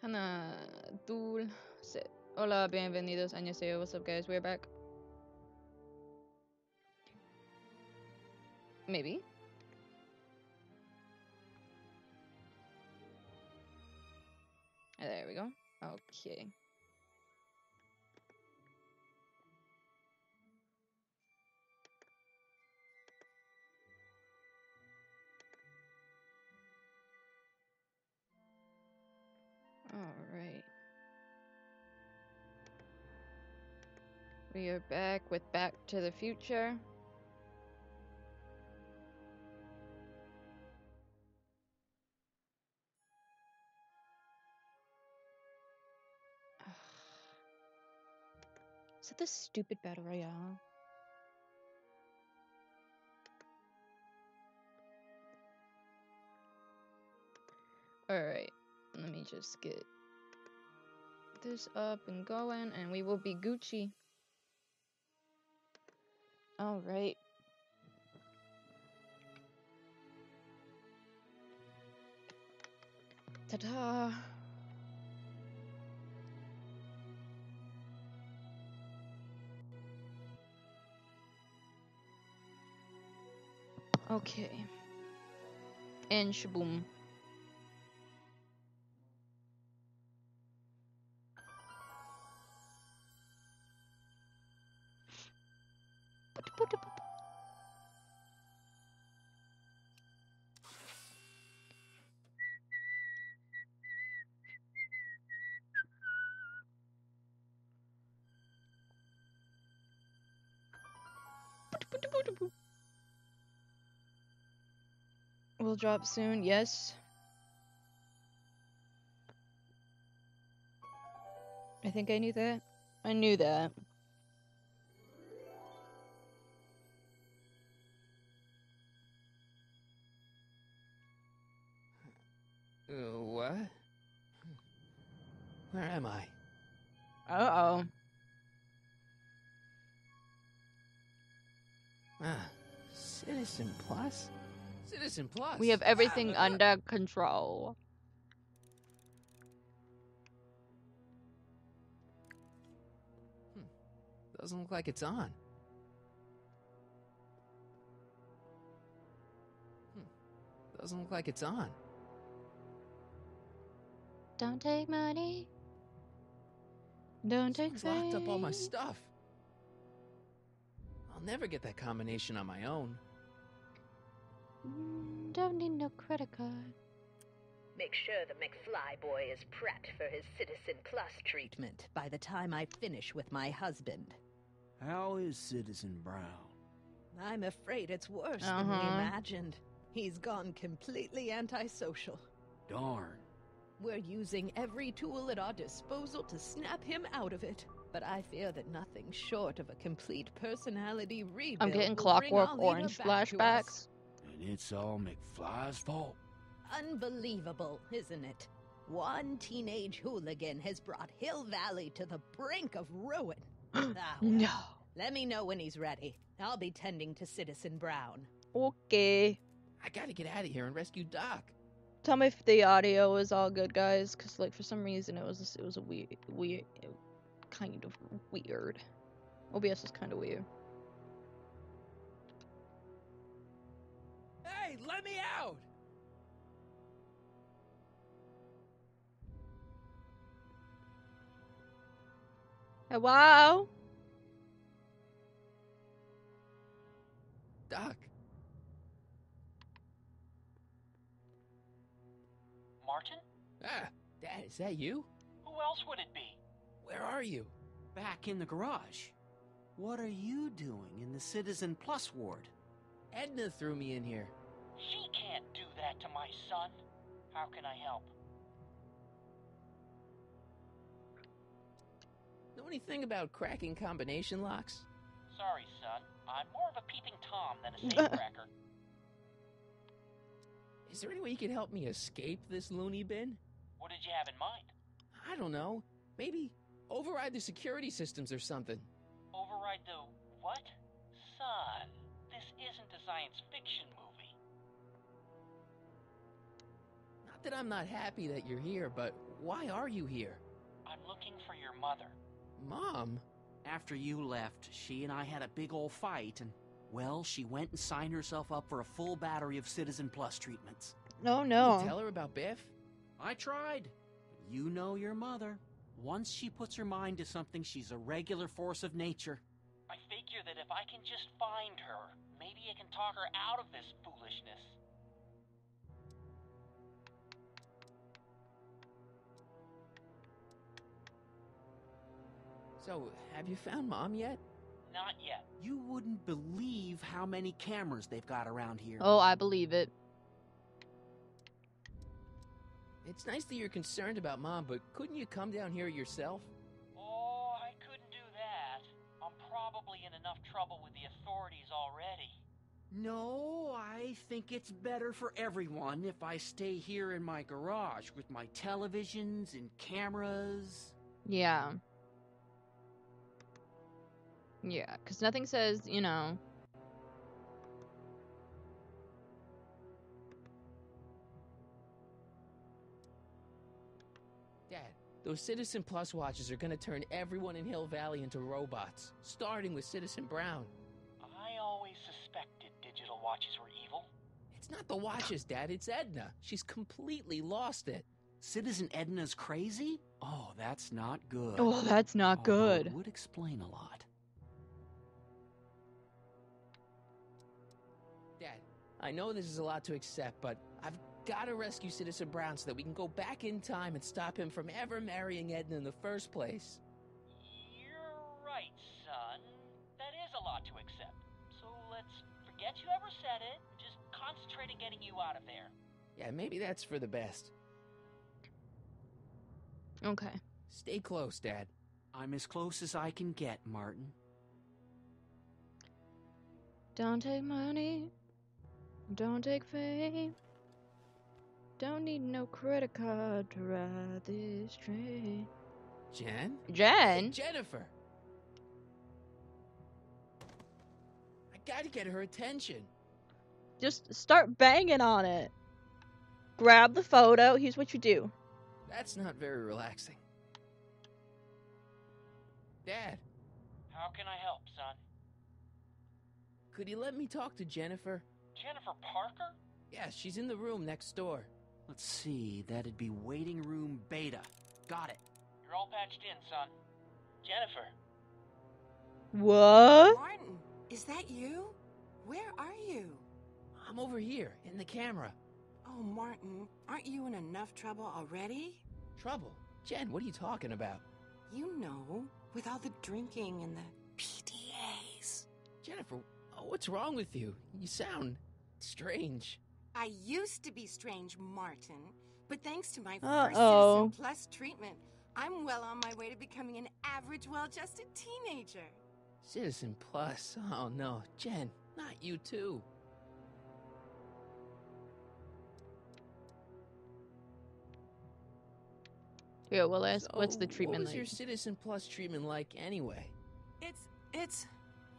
Hana Dulce. Hola, bienvenidos. Annyeonghaseyo. What's up, guys? We're back. Maybe. There we go. Okay. Alright. We are back with Back to the Future. Is it this stupid battle royale? Alright. Let me just get this up and going, and we will be Gucci. Alright. Ta-da! Okay. And shaboom. Will drop soon, yes. I think I knew that. I knew that. What? Where am I? Uh-oh. Citizen Plus? Citizen Plus? We have everything under control. Doesn't look like it's on. Doesn't look like it's on. Don't take money. Don't take Someone's locked up all my fame. stuff. I'll never get that combination on my own. Don't need no credit card. Make sure the McFly boy is prepped for his Citizen Plus treatment by the time I finish with my husband. How is Citizen Brown? I'm afraid it's worse than we imagined. He's gone completely antisocial. Darn. We're using every tool at our disposal to snap him out of it. But I fear that nothing short of a complete personality rebuild I'm getting will bring our Clockwork leader Orange back to us. flashbacks. And it's all McFly's fault. Unbelievable, isn't it? One teenage hooligan has brought Hill Valley to the brink of ruin. Well, No. let me know when he's ready. I'll be tending to Citizen Brown. Okay. I gotta get out of here and rescue Doc. Tell me if the audio is all good, guys, because like for some reason it was a weird, kind of weird. OBS is kind of weird. Hey, let me out! Wow. Doc. Martin? Dad, is that you? Who else would it be? Where are you? Back in the garage. What are you doing in the Citizen Plus ward? Edna threw me in here. She can't do that to my son. How can I help? Know anything about cracking combination locks? Sorry, son. I'm more of a peeping Tom than a safecracker. Is there any way you could help me escape this loony bin? What did you have in mind? I don't know. Maybe override the security systems or something. Override the what? Son, this isn't a science fiction movie. Not that I'm not happy that you're here, but Why are you here? I'm looking for your mother. Mom? After you left, she and I had a big old fight, and, well, she went and signed herself up for a full battery of Citizen Plus treatments. Oh Did no. you tell her about Biff? I tried. But you know your mother. Once she puts her mind to something, she's a regular force of nature. I figure that if I can just find her, maybe I can talk her out of this foolishness. So, have you found Mom yet? Not yet. You wouldn't believe how many cameras they've got around here. Oh, I believe it. It's nice that you're concerned about Mom, but couldn't you come down here yourself? Oh, I couldn't do that. I'm probably in enough trouble with the authorities already. No, I think it's better for everyone if I stay here in my garage with my televisions and cameras. Yeah. Yeah, because nothing says, you know. Dad, those Citizen Plus watches are gonna turn everyone in Hill Valley into robots, starting with Citizen Brown. I always suspected digital watches were evil. It's not the watches, Dad, it's Edna. She's completely lost it. Citizen Edna's crazy? Oh, that's not good. Oh, that's not Although good. It would explain a lot. Dad, I know this is a lot to accept, but I've gotta rescue Citizen Brown so that we can go back in time and stop him from ever marrying Edna in the first place. You're right, son. That is a lot to accept. So let's forget you ever said it. Just concentrate on getting you out of there. Yeah, maybe that's for the best. Okay. Stay close, Dad. I'm as close as I can get, Martin. Don't take money. Don't take fame. Don't need no credit card to ride this train. Jen? Jen? Jennifer! I gotta get her attention. Just start banging on it. Grab the photo. Here's what you do. That's not very relaxing. Dad, How can I help, son? could you let me talk to Jennifer? Jennifer Parker? Yeah, she's in the room next door. Let's see, that'd be waiting room beta. Got it. You're all patched in, son. Jennifer. What? Martin, is that you? Where are you? I'm over here, in the camera. Oh, Martin, aren't you in enough trouble already? Trouble? Jen, what are you talking about? You know, with all the drinking and the PDAs. Jennifer, what's wrong with you? You sound strange. I used to be strange, Martin, but thanks to my Uh-oh. first Citizen Plus treatment, I'm well on my way to becoming an average, well-adjusted teenager. Citizen Plus? Oh no, Jen, not you too. Yeah, well, what's the So, treatment what was like? your Citizen Plus treatment like anyway?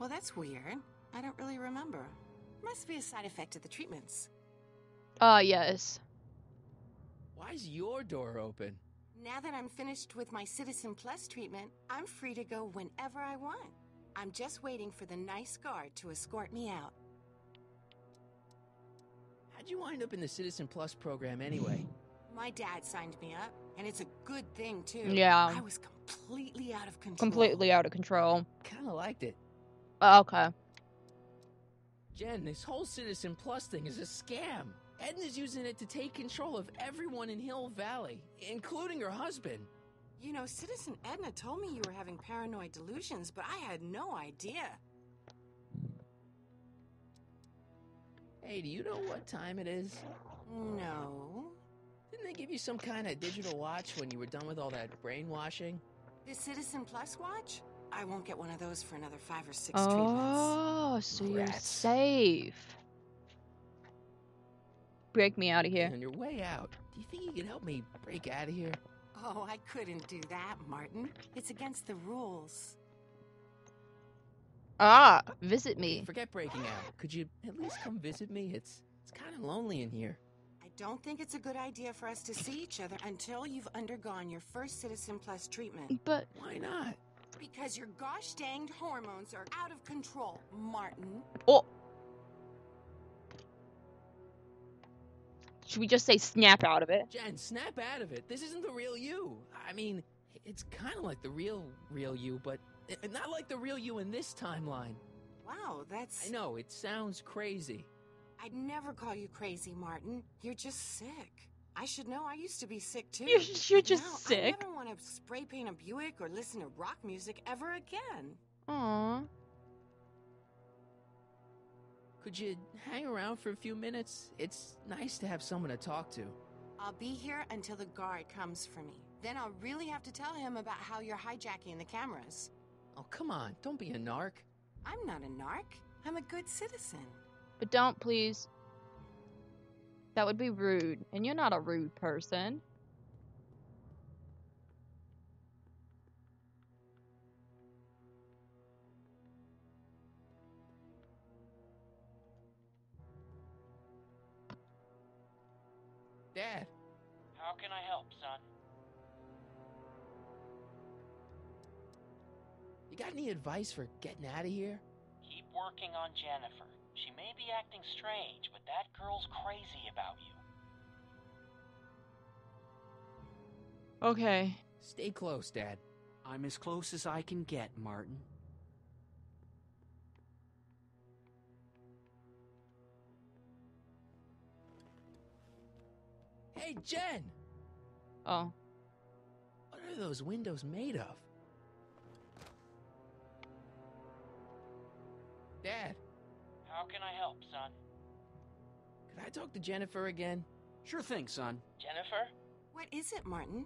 Well, that's weird. I don't really remember. Must be a side effect of the treatments. Yes. Why's your door open? Now that I'm finished with my Citizen Plus treatment, I'm free to go whenever I want. I'm just waiting for the nice guard to escort me out. How'd you wind up in the Citizen Plus program anyway? My dad signed me up, and it's a good thing, too. Yeah. I was completely out of control. Completely out of control. Kinda liked it. Okay. Jen, this whole Citizen Plus thing is a scam. Edna's using it to take control of everyone in Hill Valley, including her husband. You know, Citizen Edna told me you were having paranoid delusions, but I had no idea. Hey, do you know what time it is? No. Didn't they give you some kind of digital watch when you were done with all that brainwashing? The Citizen Plus watch? I won't get one of those for another 5 or 6 treatments. Oh, so you're Rats. safe. Break me out of here. On your way out, do you think you can help me break out of here? Oh, I couldn't do that, Martin. It's against the rules. Visit me. Forget breaking out. Could you at least come visit me? It's kind of lonely in here. I'd don't think it's a good idea for us to see each other until you've undergone your first Citizen Plus treatment. But Why not? Because your gosh danged hormones are out of control, Martin. oh, should we just say snap out of it? Jen, snap out of it. This isn't the real you. I mean, it's kind of like the real you, but not like the real you in this timeline. Wow, that's... I know, it sounds crazy. I'd never call you crazy, Martin. You're just sick. I should know. I used to be sick, too. You're But just now, sick. I never want to spray paint a Buick or listen to rock music ever again. Aw. Could you hang around for a few minutes? It's nice to have someone to talk to. I'll be here until the guard comes for me. Then I'll really have to tell him about how you're hijacking the cameras. Oh, come on. Don't be a narc. I'm not a narc. I'm a good citizen. But don't, please. That would be rude. And you're not a rude person. Dad. How can I help, son? You got any advice for getting out of here? Keep working on Jennifer. She may be acting strange, but that girl's crazy about you. Okay. Stay close, Dad. I'm as close as I can get, Martin. Hey, Jen! Oh. What are those windows made of? Dad, How can I help, son? could I talk to Jennifer again? Sure thing, son. Jennifer? What is it, Martin?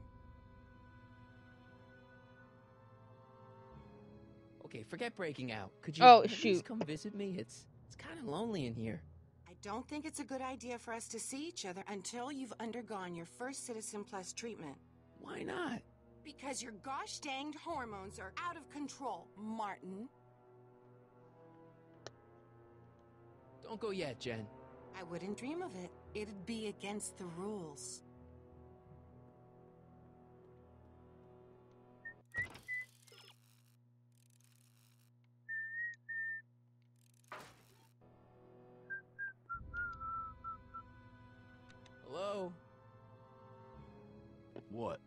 Okay, forget breaking out. Could you Oh, at least shoot. come visit me? It's kind of lonely in here. I don't think it's a good idea for us to see each other until you've undergone your first Citizen Plus treatment. Why not? Because your gosh danged hormones are out of control, Martin. Don't go yet, Jen. I wouldn't dream of it. It'd be against the rules. Hello? What?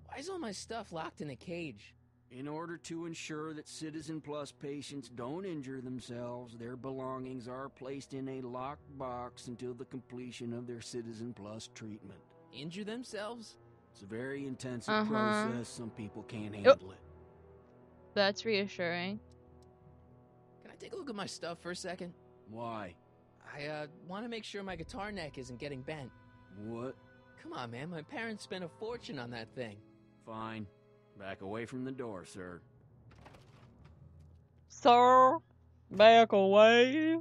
Why is all my stuff locked in a cage? In order to ensure that Citizen Plus patients don't injure themselves, their belongings are placed in a locked box until the completion of their Citizen Plus treatment. Injure themselves? It's a very intensive Uh-huh. process. Some people can't handle it. That's reassuring. Can I take a look at my stuff for a second? Why? I want to make sure my guitar neck isn't getting bent. What? Come on, man. My parents spent a fortune on that thing. Fine. Back away from the door, sir. Sir, back away.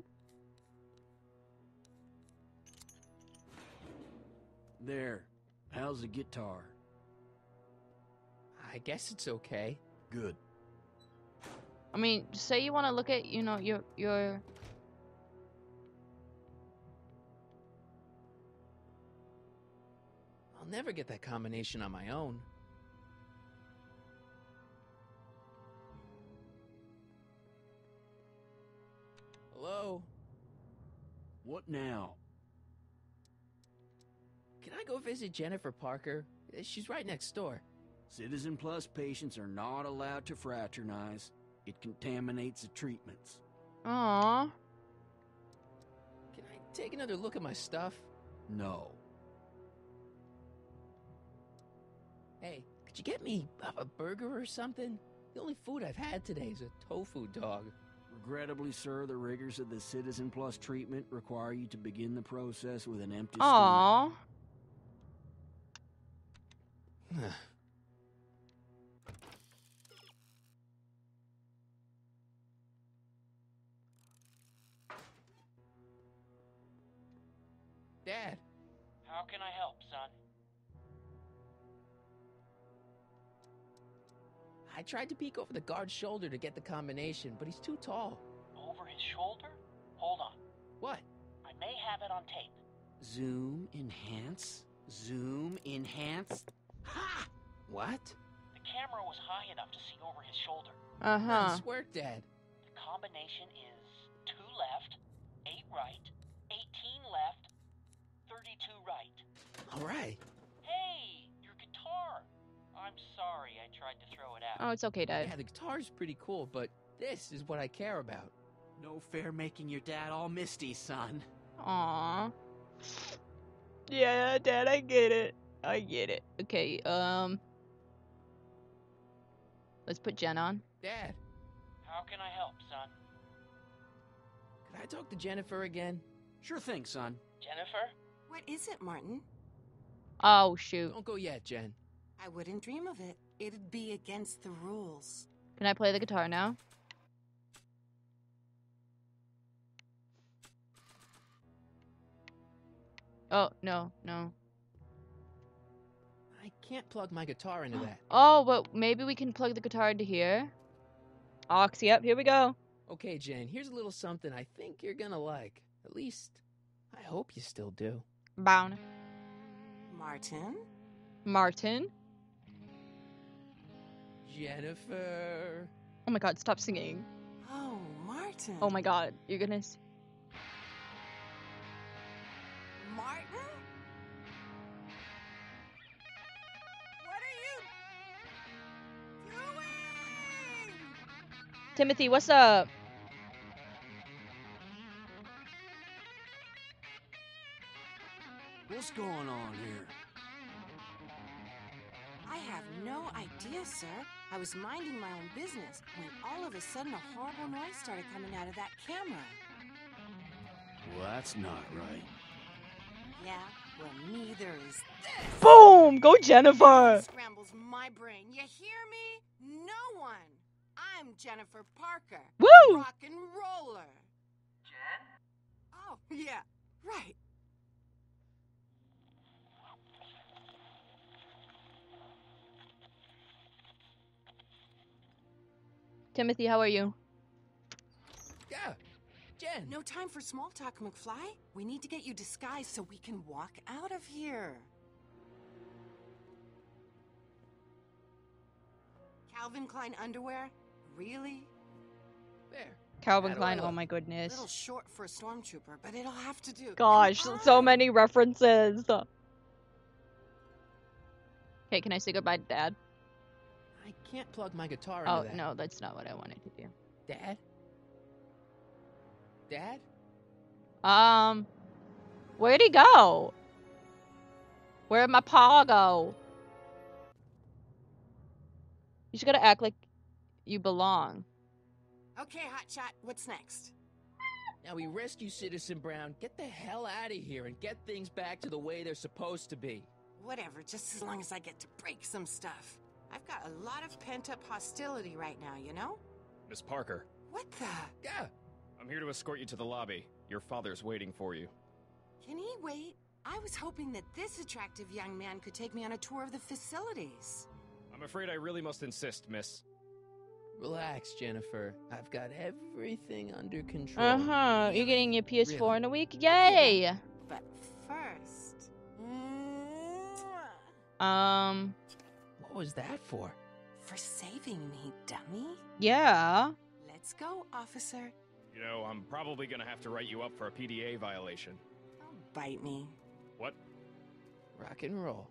There. How's the guitar? I guess it's okay. Good. I mean, say you want to look at, you know, your... I'll never get that combination on my own. Hello? What now? Can I go visit Jennifer Parker? She's right next door. Citizen Plus patients are not allowed to fraternize. It contaminates the treatments. Aww. Can I take another look at my stuff? No. Hey, could you get me a burger or something? The only food I've had today is a tofu dog. Regrettably, sir, the rigors of the Citizen Plus treatment require you to begin the process with an empty Aww. stomach. Dad, How can I help, son? I tried to peek over the guard's shoulder to get the combination, but he's too tall. Over his shoulder? Hold on. What? I may have it on tape. Zoom, enhance, zoom, enhance. Ha! What? The camera was high enough to see over his shoulder. Uh-huh. Nice work, Dad. The combination is 2 left, 8 right, 18 left, 32 right. All right. Hey, your guitar! I'm sorry I tried to throw it out. Oh, it's okay, Dad. Yeah, the guitar's pretty cool, but this is what I care about. No fair making your dad all misty, son. Aww. Yeah, Dad, I get it. I get it. Okay, let's put Jen on. Dad, How can I help, son? could I talk to Jennifer again? Sure thing, son. Jennifer? What is it, Martin? Oh, shoot. Don't go yet, Jen. I wouldn't dream of it. It'd be against the rules. Can I play the guitar now? Oh, no. I can't plug my guitar into that. Oh, but maybe we can plug the guitar into here. Aux, yep, here we go. Okay, Jen, here's a little something I think you're gonna like. At least, I hope you still do. Bound. Martin? Martin. Jennifer. Oh my god, stop singing. Oh, Martin. Oh my god, you're gonna... Martin? What are you doing? Timothy, what's up? What's going on here? I have no idea, sir. I was minding my own business when all of a sudden a horrible noise started coming out of that camera. Well, that's not right. Yeah, well, neither is this. Boom! Go Jennifer! Scrambles my brain. You hear me? No one. I'm Jennifer Parker. Woo! Rock and roller. Jen? Oh, yeah, right. Timothy, how are you? Yeah, Jen. No time for small talk, McFly. We need to get you disguised so we can walk out of here. Calvin Klein underwear? Really? There. Calvin How do I Klein, oh look? my A goodness. little short for a stormtrooper, but it'll have to do. Gosh, Come so on. many references. Okay, can I say goodbye to Dad? I can't plug my guitar into Oh, that. no, that's not what I wanted to do. Dad? Dad? Where'd he go? Where'd my paw go? You just gotta act like you belong. Okay, hotshot, what's next? Now we rescue Citizen Brown, get the hell out of here, and get things back to the way they're supposed to be. Whatever, just as long as I get to break some stuff. I've got a lot of pent-up hostility right now, you know? Miss Parker, What the? Yeah. I'm here to escort you to the lobby. Your father's waiting for you. Can he wait? I was hoping that this attractive young man could take me on a tour of the facilities. I'm afraid I really must insist, miss. Relax, Jennifer. I've got everything under control. Uh-huh. You're getting your PS4 Really? in a week? Yay! But first... What was that for? For saving me, dummy. Yeah. Let's go, officer. You know, I'm probably gonna have to write you up for a PDA violation. Don't bite me. What? Rock and roll.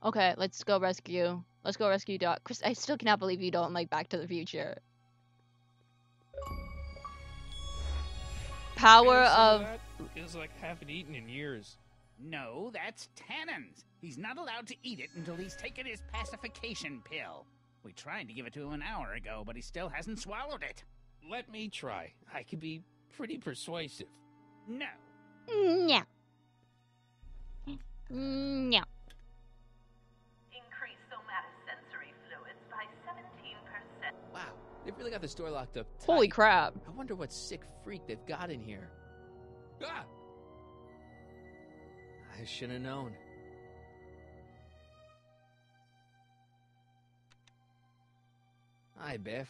Okay, let's go rescue. Let's go rescue Doc. Chris, I still cannot believe you don't like Back to the Future. Power of... Feels like I haven't eaten in years. No, that's Tannen's. He's not allowed to eat it until he's taken his pacification pill. We tried to give it to him an hour ago, but he still hasn't swallowed it. Let me try. I can be pretty persuasive. No. No. No. Increase somatosensory fluids by 17%. Wow, they've really got the store locked up tight. Holy crap. I wonder what sick freak they've got in here. Ah! I should have known. Hi, Biff.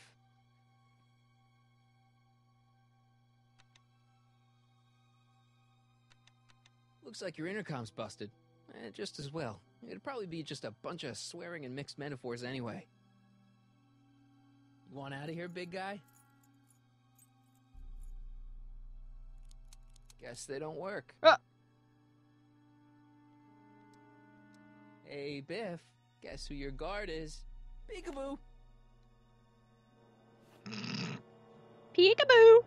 Looks like your intercom's busted. Just as well. It'd probably be just a bunch of swearing and mixed metaphors anyway. You want out of here, big guy? Guess they don't work. Hey, Biff. Guess who your guard is? Peekaboo! Peekaboo!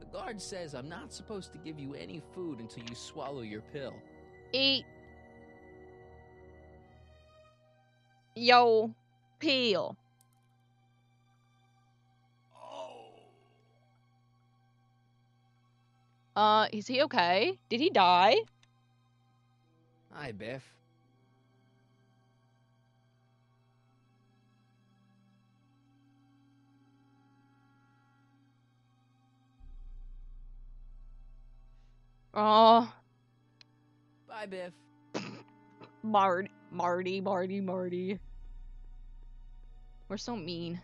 The guard says I'm not supposed to give you any food until you swallow your pill. Eat yo pill. Is he okay? Did he die? Hi, Biff. Oh. Bye, Biff. Marty. We're so mean.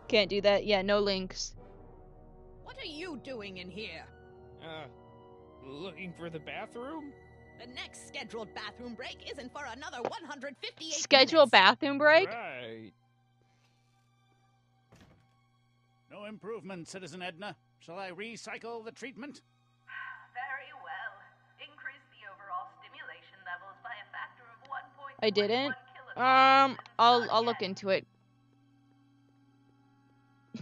Can't do that. Yeah, no links. What are you doing in here? Looking for the bathroom? The next scheduled bathroom break isn't for another 158 Scheduled minutes. bathroom break? Right. No improvement, Citizen Edna. Shall I recycle the treatment? Very well. Increase the overall stimulation levels by a factor of 1.1 I didn't. kilograms. I'll look into it.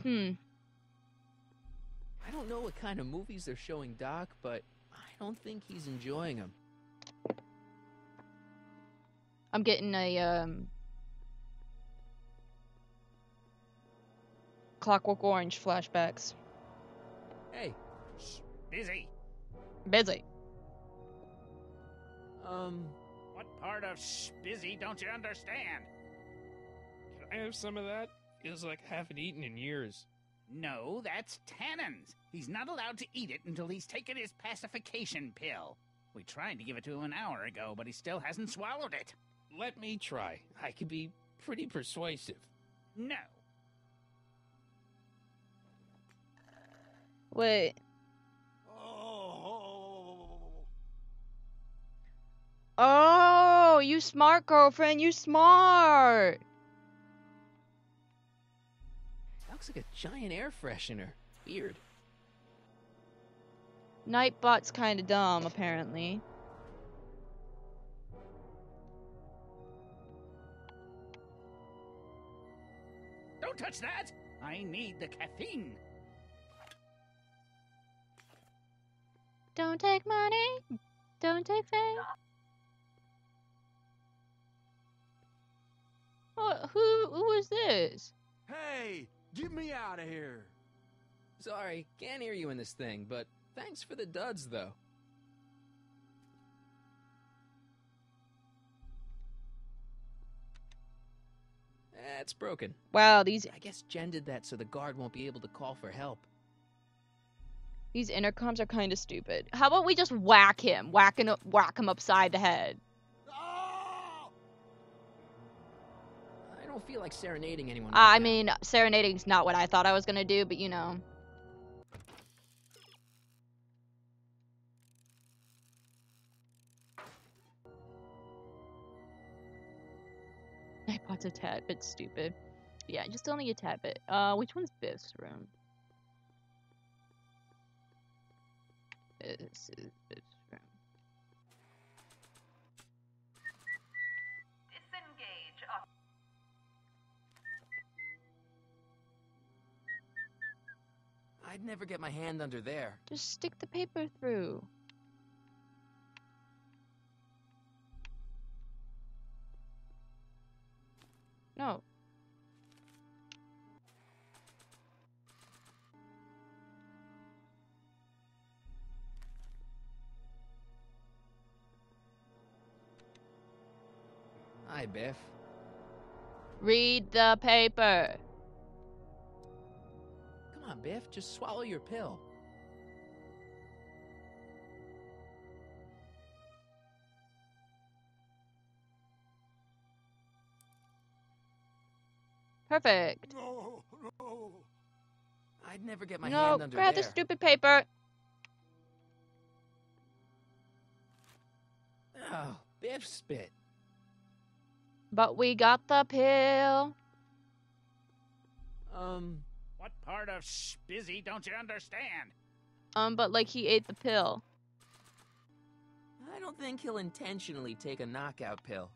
I don't know what kind of movies they're showing Doc, but I don't think he's enjoying them. I'm getting a Clockwork Orange flashbacks. Hey. Shh, busy. Busy. What part of busy don't you understand? Can I have some of that? Feels like I haven't eaten in years. No, that's Tannen's. He's not allowed to eat it until he's taken his pacification pill. We tried to give it to him an hour ago, but he still hasn't swallowed it. Let me try. I can be pretty persuasive. No. Wait. Oh, you smart, girlfriend. You smart. Looks like a giant air freshener. Weird. Nightbot's kind of dumb, apparently. Don't touch that! I need the caffeine. Don't take money. Don't take fame. Who is this? Hey, get me out of here. Sorry, can't hear you in this thing, but thanks for the duds, though. It's broken. Wow, I guess Jen did that so the guard won't be able to call for help. these intercoms are kind of stupid. How about we just whack him? Whack him upside the head. I don't feel like serenading anyone. I mean, serenading's not what I thought I was gonna do, but you know. Nightbot's a tad bit stupid. Yeah, just only a tad bit. Which one's Biff's room? This is Biff's room. Disengage. I'd never get my hand under there. Just stick the paper through. No. Hi, Biff. Read the paper. Come on, Biff, just swallow your pill. Perfect. Oh. I'd never get my No, hand under grab there. the stupid paper. Oh, Biff spit. But we got the pill. What part of spizzy don't you understand? But like he ate the pill. I don't think he'll intentionally take a knockout pill.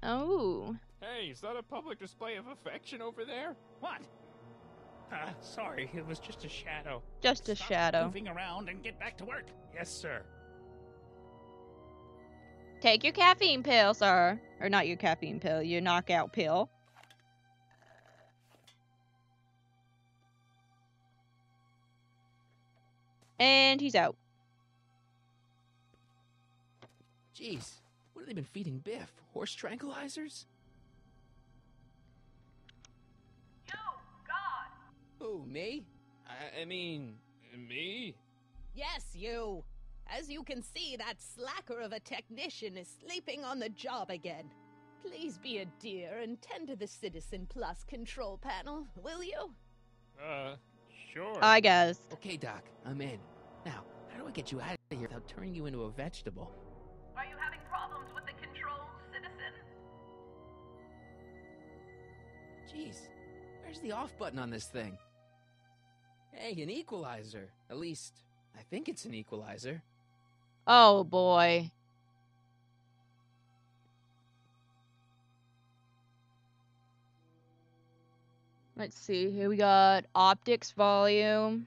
Oh. Hey, is that a public display of affection over there? What? Sorry, it was just a shadow. Just a Stop shadow. goofing around and get back to work. Yes, sir. Take your caffeine pill, sir. Or not your caffeine pill, your knockout pill. And he's out. Jeez, what have they been feeding Biff? Horse tranquilizers? You, God! Who, me? I mean, me? Yes, you. As you can see, that slacker of a technician is sleeping on the job again. Please be a dear and tend to the Citizen Plus control panel, will you? Sure. I guess. Okay, Doc, I'm in. Now, how do I get you out of here without turning you into a vegetable? Are you having problems with the controls, citizen? Jeez, where's the off button on this thing? Hey, an equalizer. At least, I think it's an equalizer. Oh boy. Let's see, here we got optics volume.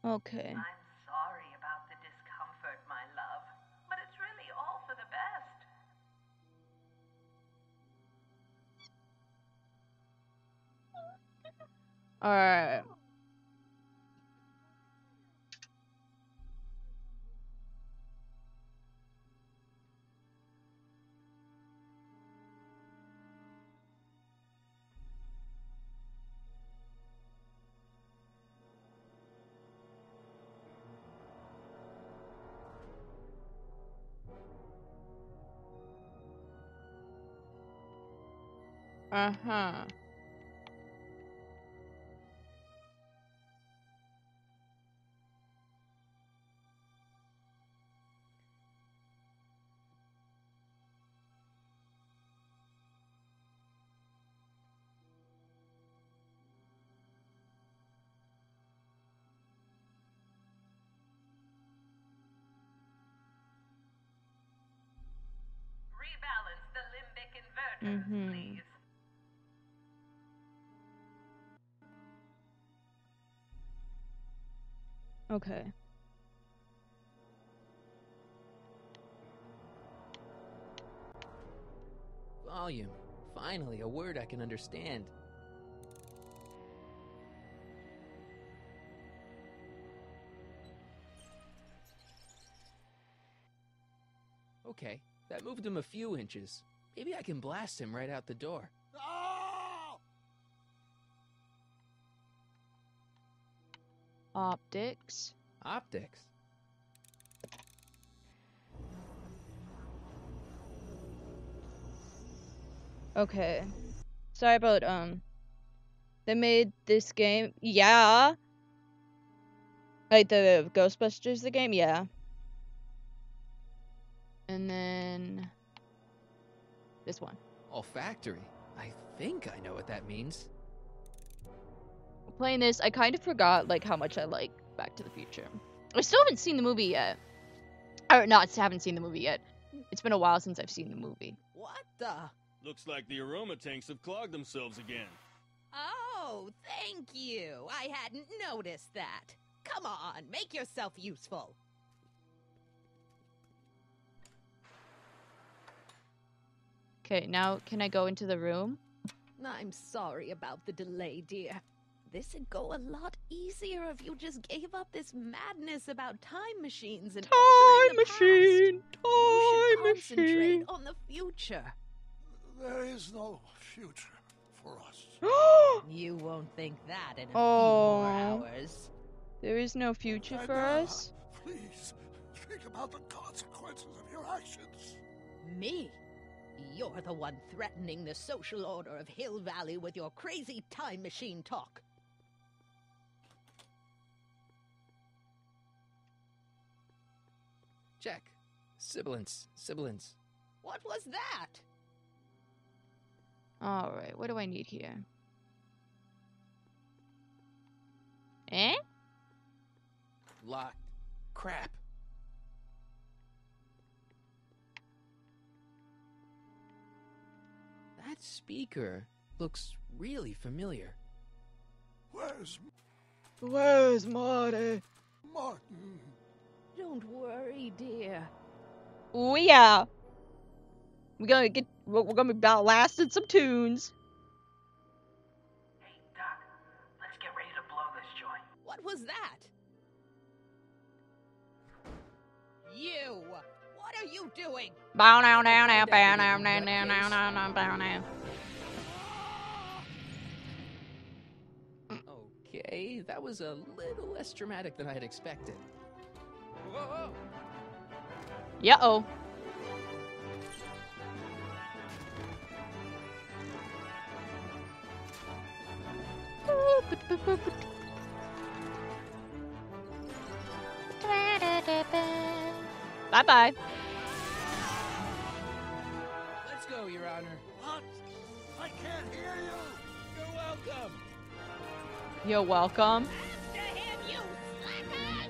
Okay. I'm sorry about the discomfort, my love, but it's really all for the best. Alright. Uh-huh. Rebalance the limbic inverters, please. Okay. Volume. Finally, a word I can understand. Okay, that moved him a few inches. Maybe I can blast him right out the door. Optics. Optics? Okay. Sorry about, they made this game. Yeah. Like the Ghostbusters, the game? Yeah. And then this one. Olfactory. I think I know what that means. Playing this, I kind of forgot like how much I like Back to the Future. I still haven't seen the movie yet. Or not, haven't seen the movie yet. It's been a while since I've seen the movie. What the? Looks like the aroma tanks have clogged themselves again. Oh, thank you. I hadn't noticed that. Come on, make yourself useful. Okay, now can I go into the room? I'm sorry about the delay, dear. This'd go a lot easier if you just gave up this madness about time machines and altering the past. You should concentrate on the future. There is no future for us. You won't think that in a few more hours. There is no future for us? Please, think about the consequences of your actions. Me? You're the one threatening the social order of Hill Valley with your crazy time machine talk. Check. Sibilance. Sibilance. What was that? Alright, what do I need here? Eh? Locked. Crap. That speaker looks really familiar. Where's Marty? Martin? Don't worry, dear. Oh yeah. We're gonna be blasting some tunes. Hey, Doc, let's get ready to blow this joint. What was that? You! What are you doing? Bow now, bow now, bow now, now, now, now, now, now, bow now. Okay, that was a little less dramatic than I had expected. Whoa! Yeah-oh. Bye-bye. Let's go, Your Honor. What? I can't hear you. You're welcome. You're welcome. After him, you slackers!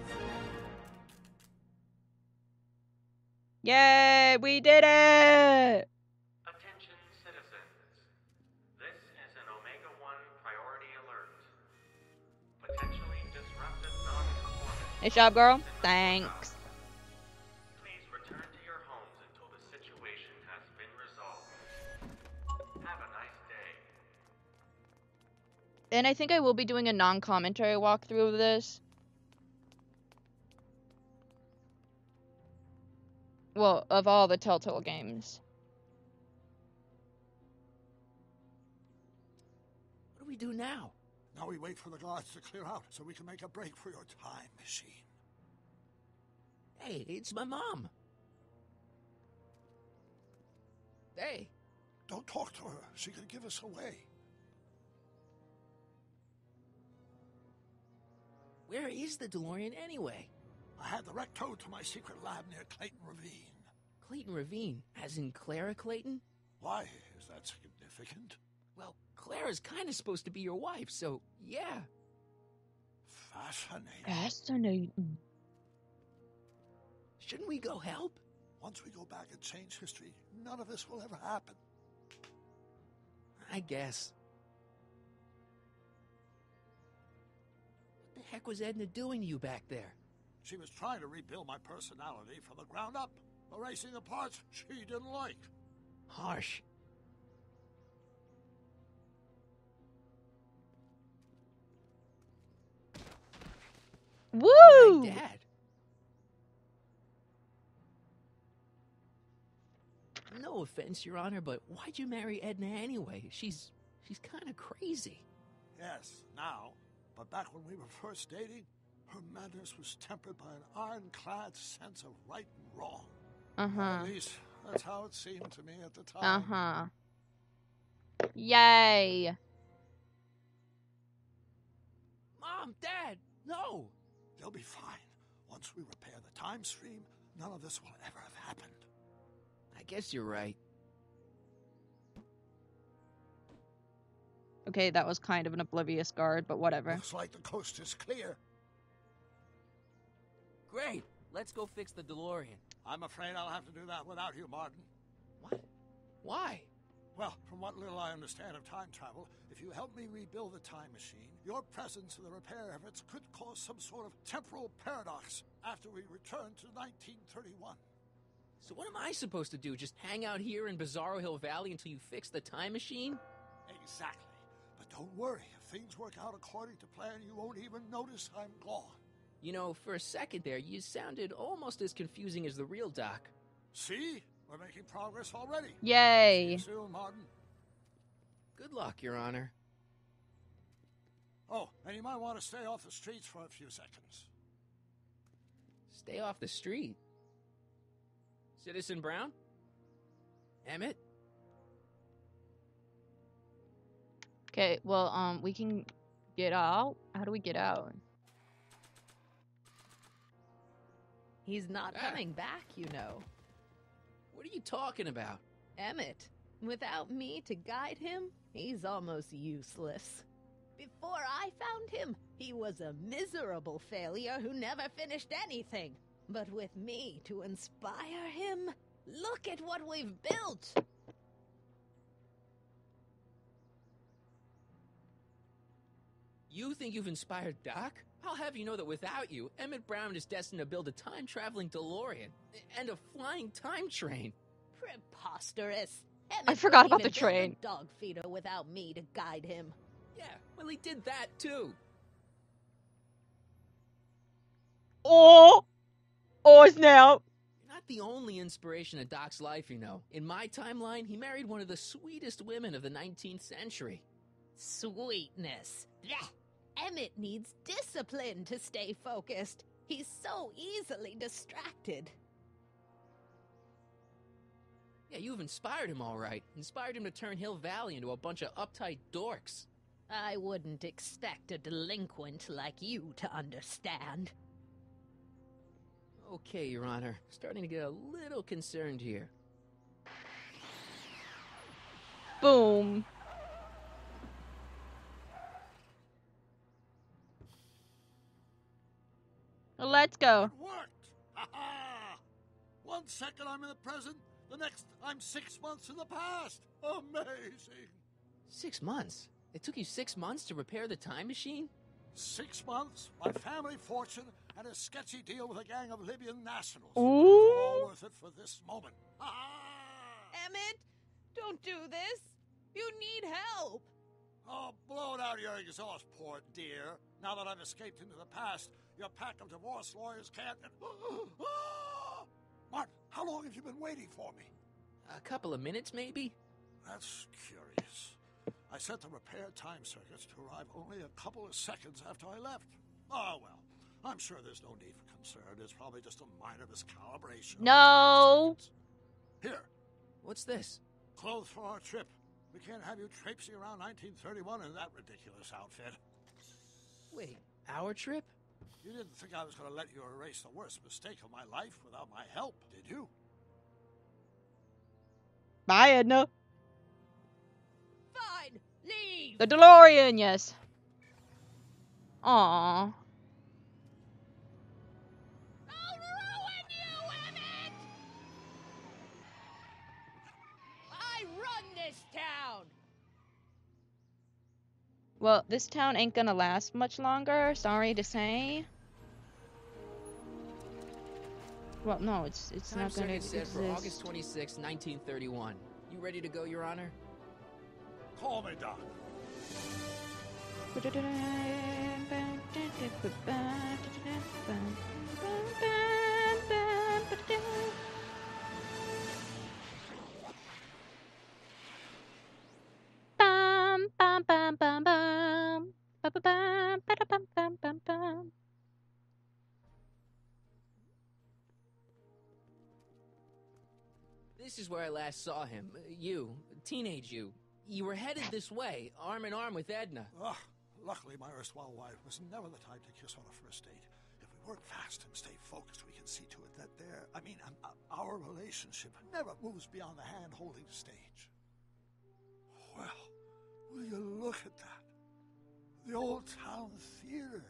Yay, we did it! Attention citizens. This is an Omega-1 priority alert. Potentially disruptive non-conformity. Nice job, girl. Thanks. Please return to your homes until the situation has been resolved. Have a nice day. And I think I will be doing a non-commentary walkthrough of this. Well, of all the Telltale games. What do we do now? Now we wait for the guards to clear out so we can make a break for your time machine. Hey, it's my mom. Hey. Don't talk to her. She could give us away. Where is the DeLorean anyway? I had the wreck towed to my secret lab near Clayton Ravine. Clayton Ravine? As in Clara Clayton? Why? Is that significant? Well, Clara's kind of supposed to be your wife, so yeah. Fascinating. Fascinating. Shouldn't we go help? Once we go back and change history, none of this will ever happen. I guess. What the heck was Edna doing to you back there? She was trying to rebuild my personality from the ground up, erasing the parts she didn't like. Harsh. Woo! All right, Dad. No offense, Your Honor, but why'd you marry Edna anyway? She's kind of crazy. Yes, now. But back when we were first dating, her madness was tempered by an ironclad sense of right and wrong. Uh-huh. At least, that's how it seemed to me at the time. Uh-huh. Yay. Mom, Dad, no! They'll be fine. Once we repair the time stream, none of this will ever have happened. I guess you're right. Okay, that was kind of an oblivious guard, but whatever. Looks like the coast is clear. Great. Let's go fix the DeLorean. I'm afraid I'll have to do that without you, Martin. What? Why? Well, from what little I understand of time travel, if you help me rebuild the time machine, your presence in the repair efforts could cause some sort of temporal paradox after we return to 1931. So what am I supposed to do? Just hang out here in Bizarro Hill Valley until you fix the time machine? Exactly. But don't worry. If things work out according to plan, you won't even notice I'm gone. You know, for a second there, you sounded almost as confusing as the real Doc. See? We're making progress already. Yay. See you soon, Martin. Good luck, Your Honor. Oh, and you might want to stay off the streets for a few seconds. Stay off the street? Citizen Brown? Emmett? Okay, well, we can get out. How do we get out? He's not coming back, you know. What are you talking about? Emmett. Without me to guide him, he's almost useless. Before I found him, he was a miserable failure who never finished anything. But with me to inspire him, look at what we've built! You think you've inspired Doc? I'll have you know that without you, Emmett Brown is destined to build a time-traveling DeLorean and a flying time train. Preposterous. Emmett I forgot couldn't about the even build train. a dog feeder without me to guide him. Yeah, well, he did that, too. Oh! Oh, snap! You're not the only inspiration of Doc's life, you know. In my timeline, he married one of the sweetest women of the 19th century. Sweetness. Blech. Emmett needs discipline to stay focused. He's so easily distracted. Yeah, you've inspired him all right. Inspired him to turn Hill Valley into a bunch of uptight dorks. I wouldn't expect a delinquent like you to understand. Okay, Your Honor. Starting to get a little concerned here. Boom. Let's go. It worked! Ha-ha! 1 second I'm in the present, the next I'm 6 months in the past. Amazing! 6 months? It took you 6 months to repair the time machine? 6 months, my family fortune, and a sketchy deal with a gang of Libyan nationals. Ooh. All worth it for this moment. Ha-ha! Emmett, don't do this. You need help. Oh, blow it out of your exhaust, poor dear. Now that I've escaped into the past, your pack of divorce lawyers can't... Martin, how long have you been waiting for me? A couple of minutes, maybe? That's curious. I set the repair time circuits to arrive only a couple of seconds after I left. Oh, well. I'm sure there's no need for concern. It's probably just a minor miscalibration. No. Here. What's this? Clothes for our trip. We can't have you traipsing around 1931 in that ridiculous outfit. Wait, our trip? You didn't think I was going to let you erase the worst mistake of my life without my help, did you? Bye, Edna. Fine, leave. The DeLorean, yes. Aww. I'll ruin you, Emmett! I run this town! Well, this town ain't gonna last much longer, sorry to say. Well, no, it's Time not gonna circuit set exist. for August 26, 1931. You ready to go, Your Honor? Call me, Doc. Bum, bum, bum, bum, bum. Ba-ba-bum, ba-da-bum, bum, bum, bum. This is where I last saw him. You, teenage you. You were headed this way, arm in arm with Edna. Luckily, my erstwhile wife was never the type to kiss on a first date. If we work fast and stay focused, we can see to it that our relationship never moves beyond the hand-holding stage. Well, will you look at that? The old town theater.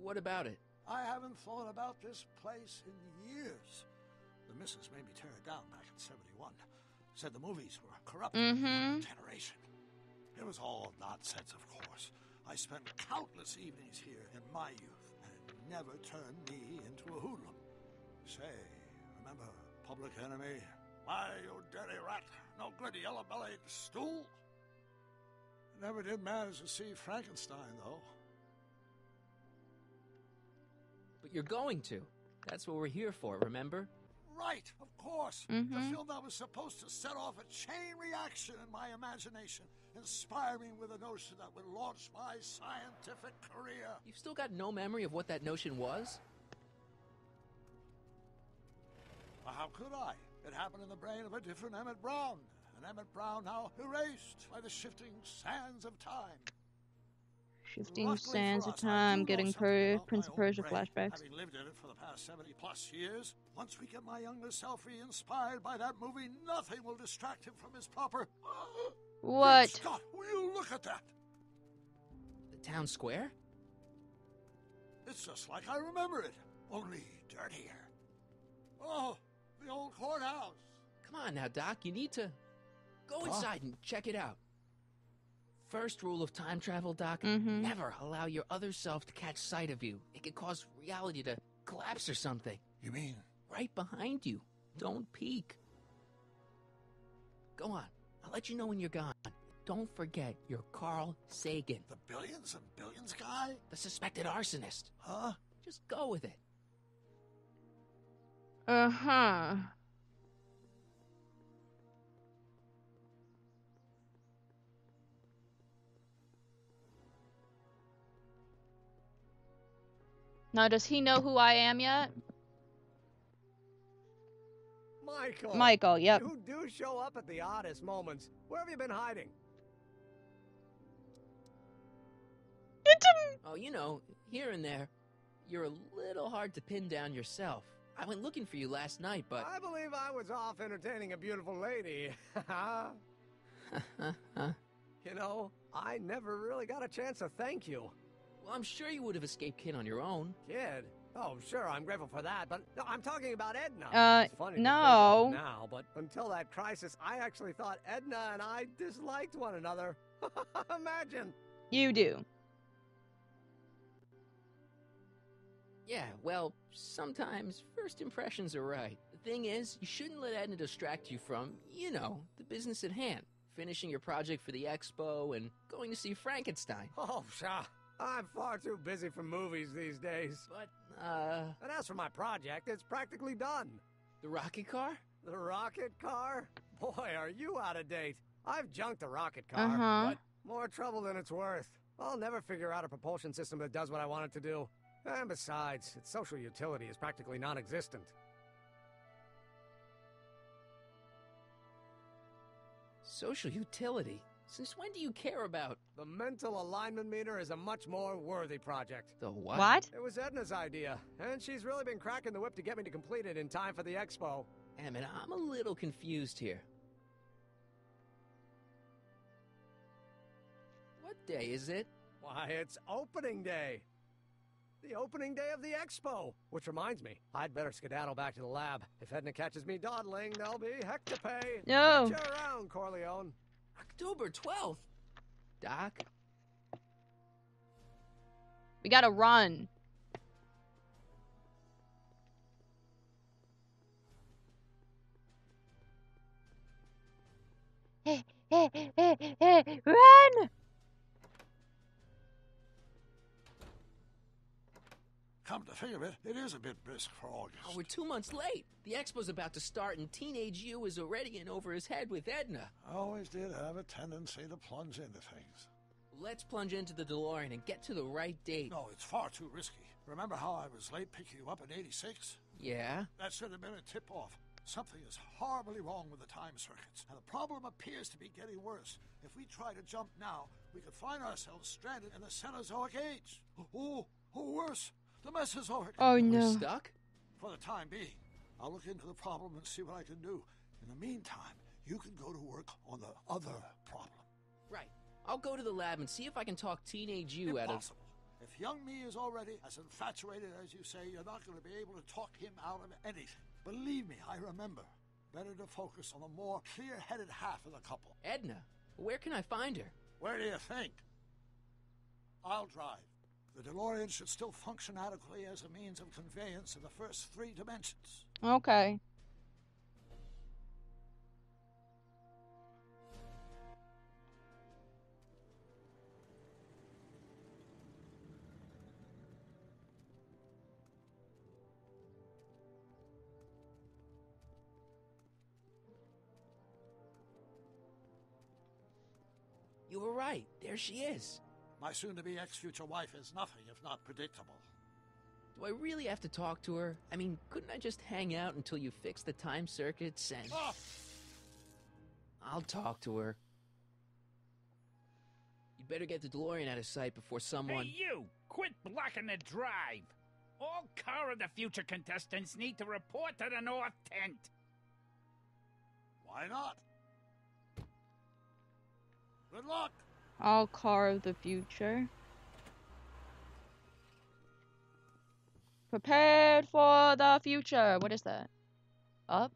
What about it? I haven't thought about this place in years. The missus made me tear it down back in '71. Said the movies were corrupting the younger generation. It was all nonsense, of course. I spent countless evenings here in my youth, and never turn me into a hoodlum. Say, remember Public Enemy? Why, you dirty rat, no good yellow-bellied stool? Never did manage to see Frankenstein, though. But you're going to. That's what we're here for, remember? Right, of course. The film that was supposed to set off a chain reaction in my imagination, inspire me with a notion that would launch my scientific career. You've still got no memory of what that notion was? Well, how could I? It happened in the brain of a different Emmett Brown. An Emmett Brown now erased by the shifting sands of time. Shifting sands of time, getting Prince of Persia flashbacks. Having lived in it for the past 70+ years, once we get my younger self re-inspired by that movie, nothing will distract him from his proper... What? Scott, will you look at that? The town square? It's just like I remember it, only dirtier. Oh, the old courthouse. Come on now, Doc, you need to go inside and check it out. First rule of time travel, Doc, never allow your other self to catch sight of you. It could cause reality to collapse or something. You mean? Right behind you. Don't peek. Go on. I'll let you know when you're gone. Don't forget, you're Carl Sagan. The billions and billions guy? The suspected arsonist. Huh? Just go with it. Uh-huh. Now, does he know who I am yet? Michael. Michael, yep. You do show up at the oddest moments. Where have you been hiding? Oh, you know, here and there. You're a little hard to pin down yourself. I went looking for you last night, but... I believe I was off entertaining a beautiful lady. You know, I never really got a chance to thank you. Well, I'm sure you would have escaped Kid on your own. Kid? Oh, sure, I'm grateful for that, but no, I'm talking about Edna. It's funny no. to think of now, but until that crisis, I actually thought Edna and I disliked one another. Imagine. You do. Yeah, well, sometimes first impressions are right. The thing is, you shouldn't let Edna distract you from, you know, the business at hand. Finishing your project for the expo and going to see Frankenstein. Oh, pshaw. I'm far too busy for movies these days. But, And as for my project, it's practically done. The rocket car? The rocket car? Boy, are you out of date. I've junked the rocket car, but more trouble than it's worth. I'll never figure out a propulsion system that does what I want it to do. And besides, its social utility is practically non-existent. Social utility? Since when do you care about... The mental alignment meter is a much more worthy project. The what? What? It was Edna's idea, and she's really been cracking the whip to get me to complete it in time for the expo. Emmett, I'm a little confused here. What day is it? Why, it's opening day. The opening day of the expo. Which reminds me, I'd better skedaddle back to the lab. If Edna catches me dawdling, there'll be heck to pay. No. Catch you around, Corleone. October 12th. Doc? We gotta run. Hey, run! Come to think of it, it is a bit brisk for August. Oh, we're 2 months late. The expo's about to start and Teenage You is already in over his head with Edna. I always did have a tendency to plunge into things. Let's plunge into the DeLorean and get to the right date. No, it's far too risky. Remember how I was late picking you up in '86? Yeah? That should have been a tip-off. Something is horribly wrong with the time circuits, and the problem appears to be getting worse. If we try to jump now, we could find ourselves stranded in the Cenozoic Age. Or worse, the Mesozoic. Oh, no. We're stuck? For the time being. I'll look into the problem and see what I can do. In the meantime, you can go to work on the other problem. Right. I'll go to the lab and see if I can talk Teenage You out of... Impossible. If young me is already as infatuated as you say, you're not going to be able to talk him out of anything. Believe me, I remember. Better to focus on the more clear-headed half of the couple. Edna? Where can I find her? Where do you think? I'll drive. The DeLorean should still function adequately as a means of conveyance in the first 3 dimensions. Okay. You were right. There she is. My soon-to-be ex-future wife is nothing if not predictable. Do I really have to talk to her? I mean, couldn't I just hang out until you fix the time circuits and... Oh. I'll talk to her. You'd better get the DeLorean out of sight before someone... Hey, you! Quit blocking the drive! All Car of the Future contestants need to report to the North Tent. Why not? Good luck! All Car of the Future. Prepared for the future. What is that? Up?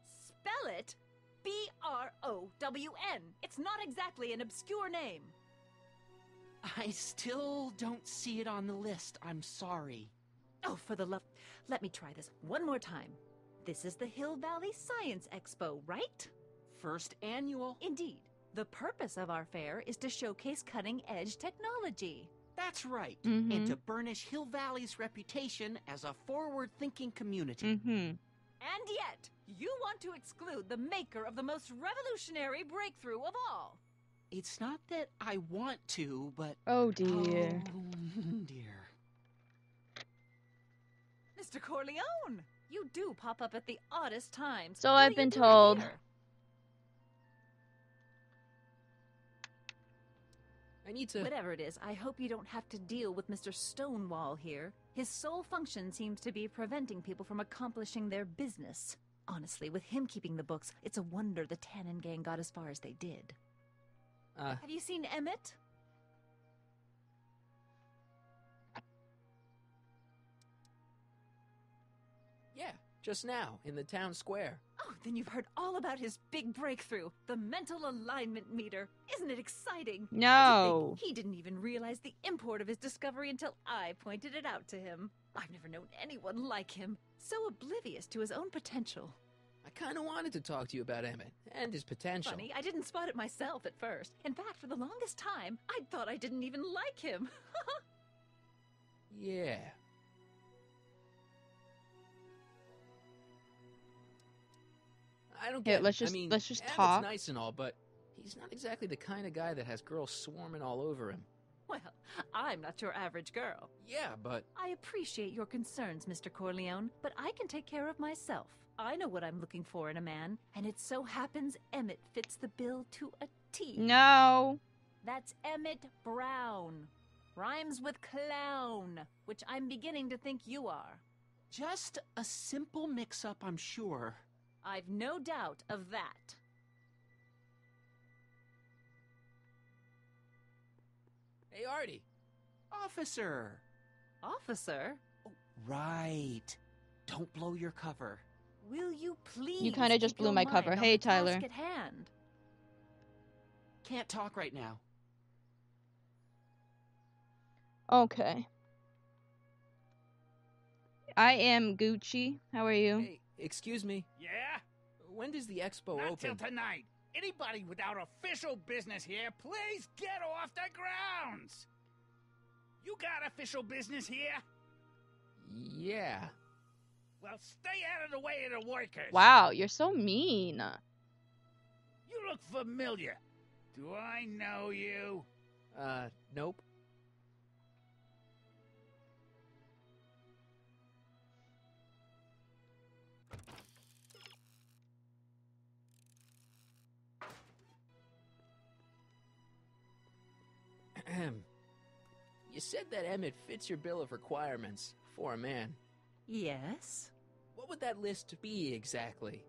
Spell it B-R-O-W-N. It's not exactly an obscure name. I still don't see it on the list. I'm sorry. Oh, for the love... Let me try this one more time. This is the Hill Valley Science Expo, right? First annual. Indeed. The purpose of our fair is to showcase cutting-edge technology. That's right. Mm-hmm. And to burnish Hill Valley's reputation as a forward-thinking community. Mm-hmm. And yet, you want to exclude the maker of the most revolutionary breakthrough of all. It's not that I want to, but... Oh, dear. Oh, dear. Mr. Corleone, you do pop up at the oddest times. So What I've are you been doing told. here? I need to... Whatever it is, I hope you don't have to deal with Mr. Stonewall here. His sole function seems to be preventing people from accomplishing their business. Honestly, with him keeping the books, it's a wonder the Tannen gang got as far as they did. Have you seen Emmett? Yeah, just now, in the town square. Oh, then you've heard all about his big breakthrough, the mental alignment meter. Isn't it exciting? No. He didn't even realize the import of his discovery until I pointed it out to him. I've never known anyone like him, so oblivious to his own potential. I kind of wanted to talk to you about Emmett and his potential. Funny, I didn't spot it myself at first. In fact, for the longest time, I thought I didn't even like him. Yeah. I don't Yeah, get let's it. just I mean, let's just Emmett's talk. nice and all, but he's not exactly the kind of guy that has girls swarming all over him. Well, I'm not your average girl. Yeah, but... I appreciate your concerns, Mr. Corleone, but I can take care of myself. I know what I'm looking for in a man, and it so happens Emmett fits the bill to a T. No. That's Emmett Brown. Rhymes with clown, which I'm beginning to think you are. Just a simple mix-up, I'm sure. I've no doubt of that. Hey, Artie. Officer. Officer? Right. Don't blow your cover. Will you please? You kind of just keep blew your my mind cover. on Hey, the task Tyler. at hand? Can't talk right now. Okay. I am Gucci. How are you? Hey, excuse me. Yeah? When does the expo Not open? till tonight. Anybody without official business here, please get off the grounds! You got official business here? Yeah. Well, stay out of the way of the workers. Wow, you're so mean. You look familiar. Do I know you? Nope. You said that Emmett fits your bill of requirements for a man. Yes. What would that list be exactly?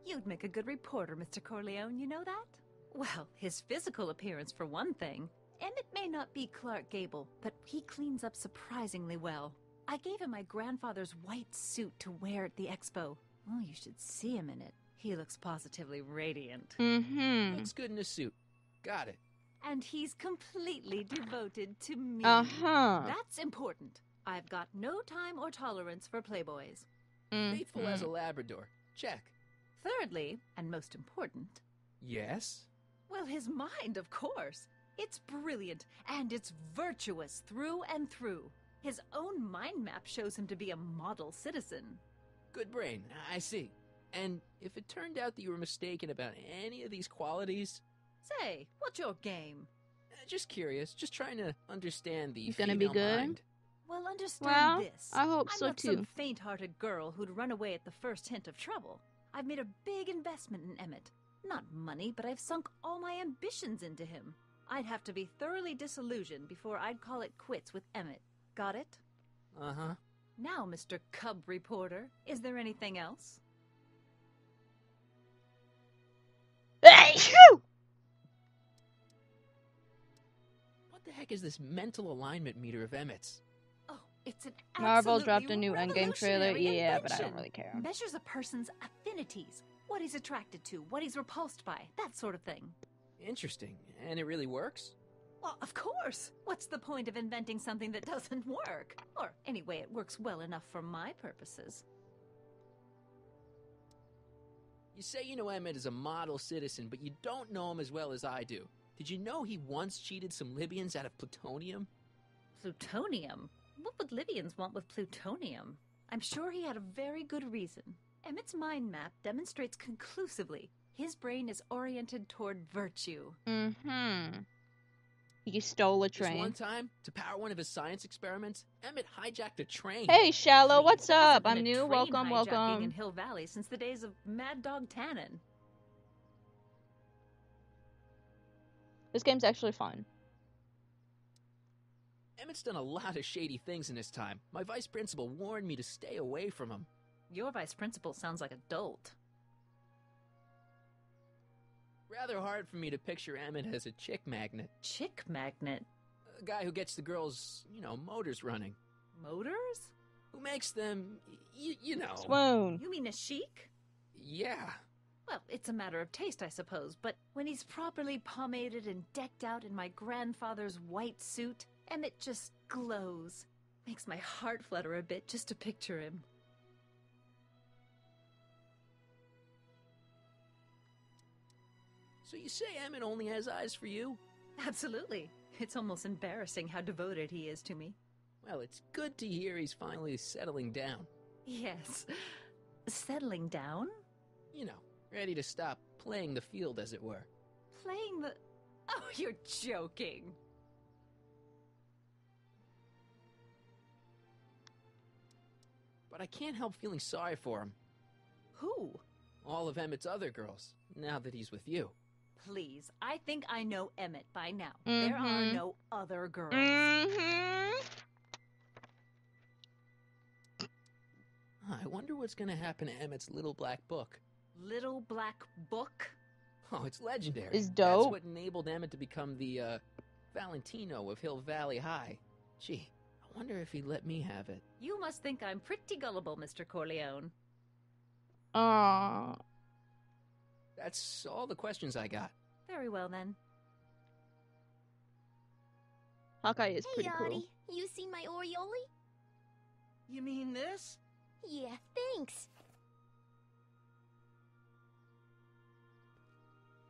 You'd make a good reporter, Mr. Corleone, you know that? Well, his physical appearance for one thing. Emmett may not be Clark Gable, but he cleans up surprisingly well. I gave him my grandfather's white suit to wear at the expo. Oh, you should see him in it. He looks positively radiant. Looks good in a suit. Got it. And he's completely devoted to me. That's important. I've got no time or tolerance for playboys. Faithful as a Labrador. Check. Thirdly, and most important... Yes? Well, his mind, of course. It's brilliant, and it's virtuous through and through. His own mind map shows him to be a model citizen. Good brain, I see. And if it turned out that you were mistaken about any of these qualities... Say, what's your game? Just curious, just trying to understand the He's gonna be good? mind. Well, understand this. I hope I'm so not too. some faint-hearted girl who'd run away at the first hint of trouble. I've made a big investment in Emmett. Not money, but I've sunk all my ambitions into him. I'd have to be thoroughly disillusioned before I'd call it quits with Emmett. Got it? Uh-huh. Now, Mr. Cub Reporter, is there anything else? What the heck is this mental alignment meter of Emmett's? Oh, it's an Marvel absolutely dropped a new Endgame trailer. revolutionary Yeah, but I don't invention. really care. Measures a person's affinities, what he's attracted to, what he's repulsed by, that sort of thing. Interesting. And it really works? Well, of course. What's the point of inventing something that doesn't work? Or, anyway, it works well enough for my purposes. You say you know Emmett is a model citizen, but you don't know him as well as I do. Did you know he once cheated some Libyans out of plutonium? Plutonium? What would Libyans want with plutonium? I'm sure he had a very good reason. Emmett's mind map demonstrates conclusively his brain is oriented toward virtue. He stole a This train. one time, to power one of his science experiments, Emmett hijacked a train. Hey, Shallow, what's There up? hasn't been I'm a new. train Welcome, hijacking in welcome. Hill Valley since the days of Mad Dog Tannen. This game's actually fun. Emmett's done a lot of shady things in his time. My vice principal warned me to stay away from him. Your vice principal sounds like a dolt. Rather hard for me to picture Emmett as a chick magnet. Chick magnet? A guy who gets the girls, motors running. Motors? Who makes them, you know. Swoon. You mean a chic? Yeah. Well, it's a matter of taste, I suppose, but when he's properly pomaded and decked out in my grandfather's white suit, Emmett just glows. Makes my heart flutter a bit just to picture him. So you say Emmett only has eyes for you? Absolutely. It's almost embarrassing how devoted he is to me. Well, it's good to hear he's finally settling down. Yes. Settling down? You know, ready to stop playing the field, as it were. Playing the... Oh, you're joking. But I can't help feeling sorry for him. Who? All of Emmett's other girls, now that he's with you. Please, I think I know Emmett by now. There are no other girls. I wonder what's gonna happen to Emmett's little black book. Little black book? Oh, it's legendary. It's dope. That's what enabled Emmett to become the, Valentino of Hill Valley High. Gee, I wonder if he'd let me have it. You must think I'm pretty gullible, Mr. Corleone. Aww. That's all the questions I got. Very well, then. Hawkeye is pretty cool. Artie, you seen my Oriole? You mean this? Yeah, thanks.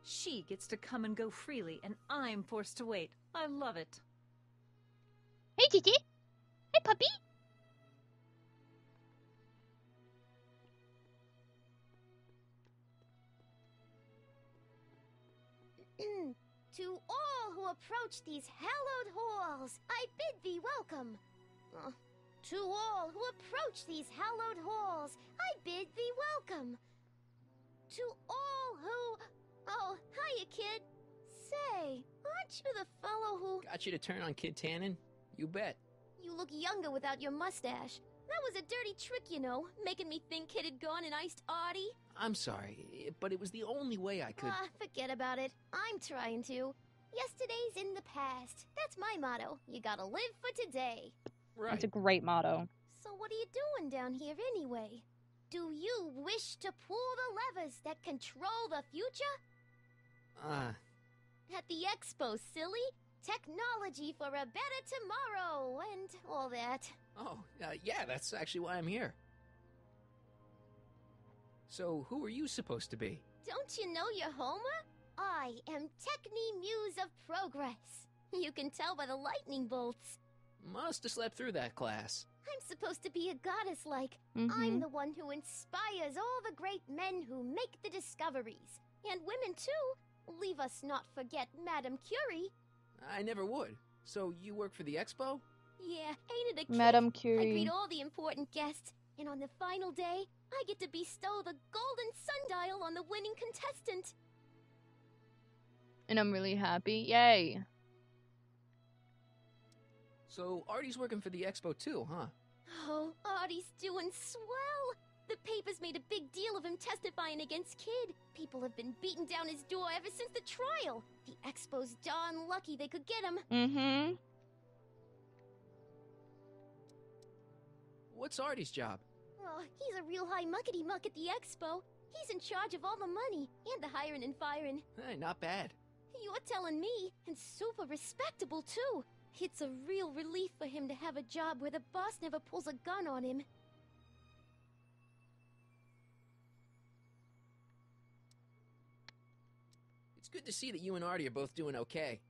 She gets to come and go freely, and I'm forced to wait. I love it. Hey, Titi. Hey, puppy. To all who approach these hallowed halls, I bid thee welcome. To all who approach these hallowed halls, I bid thee welcome. To all who... Oh, hiya, kid. Say, aren't you the fellow who... Got you to turn on Kid Tannen? You bet. You look younger without your mustache. That was a dirty trick, you know, making me think Kid had gone and iced Artie. I'm sorry, but it was the only way I could... Forget about it. I'm trying to. Yesterday's in the past. That's my motto. You gotta live for today. Right. That's a great motto. So what are you doing down here anyway? Do you wish to pull the levers that control the future? At the expo, silly. Technology for a better tomorrow, and all that. Oh, yeah, that's actually why I'm here. So, who are you supposed to be? Don't you know your Homer? I am Techni Muse of Progress. You can tell by the lightning bolts. Must have slept through that class. I'm supposed to be a goddess-like. I'm the one who inspires all the great men who make the discoveries. And women, too. Leave us not forget Madame Curie. I never would. So, you work for the expo? Yeah, ain't it a kick? Madame I Curie. greet all the important guests, and on the final day, I get to bestow the golden sundial on the winning contestant. And I'm really happy. Yay. So, Artie's working for the expo too, huh? Oh, Artie's doing swell. The papers made a big deal of him testifying against Kid. People have been beating down his door ever since the trial. The expo's darn lucky they could get him. What's Artie's job? Oh, he's a real high muckety-muck at the expo. He's in charge of all the money, and the hiring and firing. Hey, not bad. You're telling me, and super respectable, too. It's a real relief for him to have a job where the boss never pulls a gun on him. It's good to see that you and Artie are both doing okay.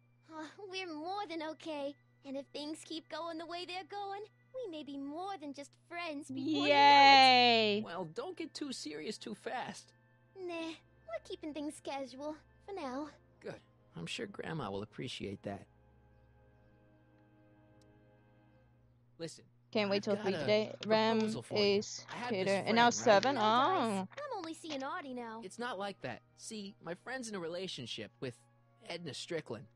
We're more than okay. And if things keep going the way they're going, we may be more than just friends before you know it. Well, don't get too serious too fast. Nah, we're keeping things casual, for now. Good. I'm sure Grandma will appreciate that. Listen. Can't wait till I've 3 got a today. Rem, proposal for you. Ace, I had Peter, this and friend, now right? 7. No, Oh. guys, I'm only seeing Artie now. It's not like that. See, my friend's in a relationship with Edna Strickland.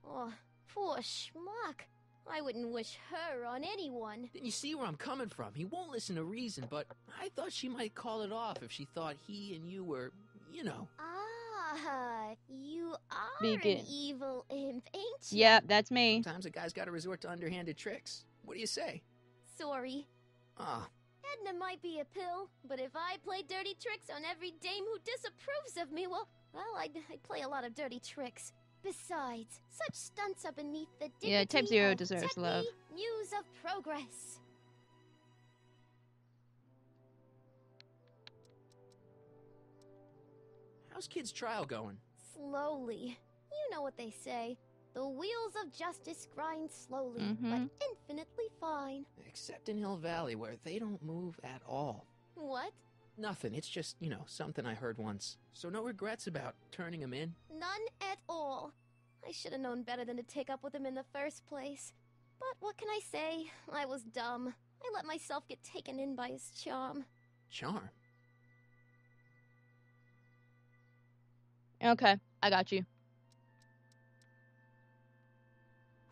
Oh, poor schmuck. I wouldn't wish her on anyone. Then you see where I'm coming from. He won't listen to reason, but I thought she might call it off if she thought he and you were, you know. Ah, you are Begin. an evil imp, ain't you? Yep, that's me. Sometimes a guy's got to resort to underhanded tricks. What do you say? Sorry. Ah. Edna might be a pill, but if I play dirty tricks on every dame who disapproves of me, well, I'd play a lot of dirty tricks. Besides, such stunts are beneath the dignity Yeah, Type 0 of deserves Techni, love. Muse of Progress. How's Kid's trial going? Slowly. You know what they say. The wheels of justice grind slowly, but infinitely fine. Except in Hill Valley, where they don't move at all. What? Nothing. It's just, you know, something I heard once. So no regrets about turning him in? None at all. I should have known better than to take up with him in the first place. But what can I say? I was dumb. I let myself get taken in by his charm. Charm? Okay, I got you.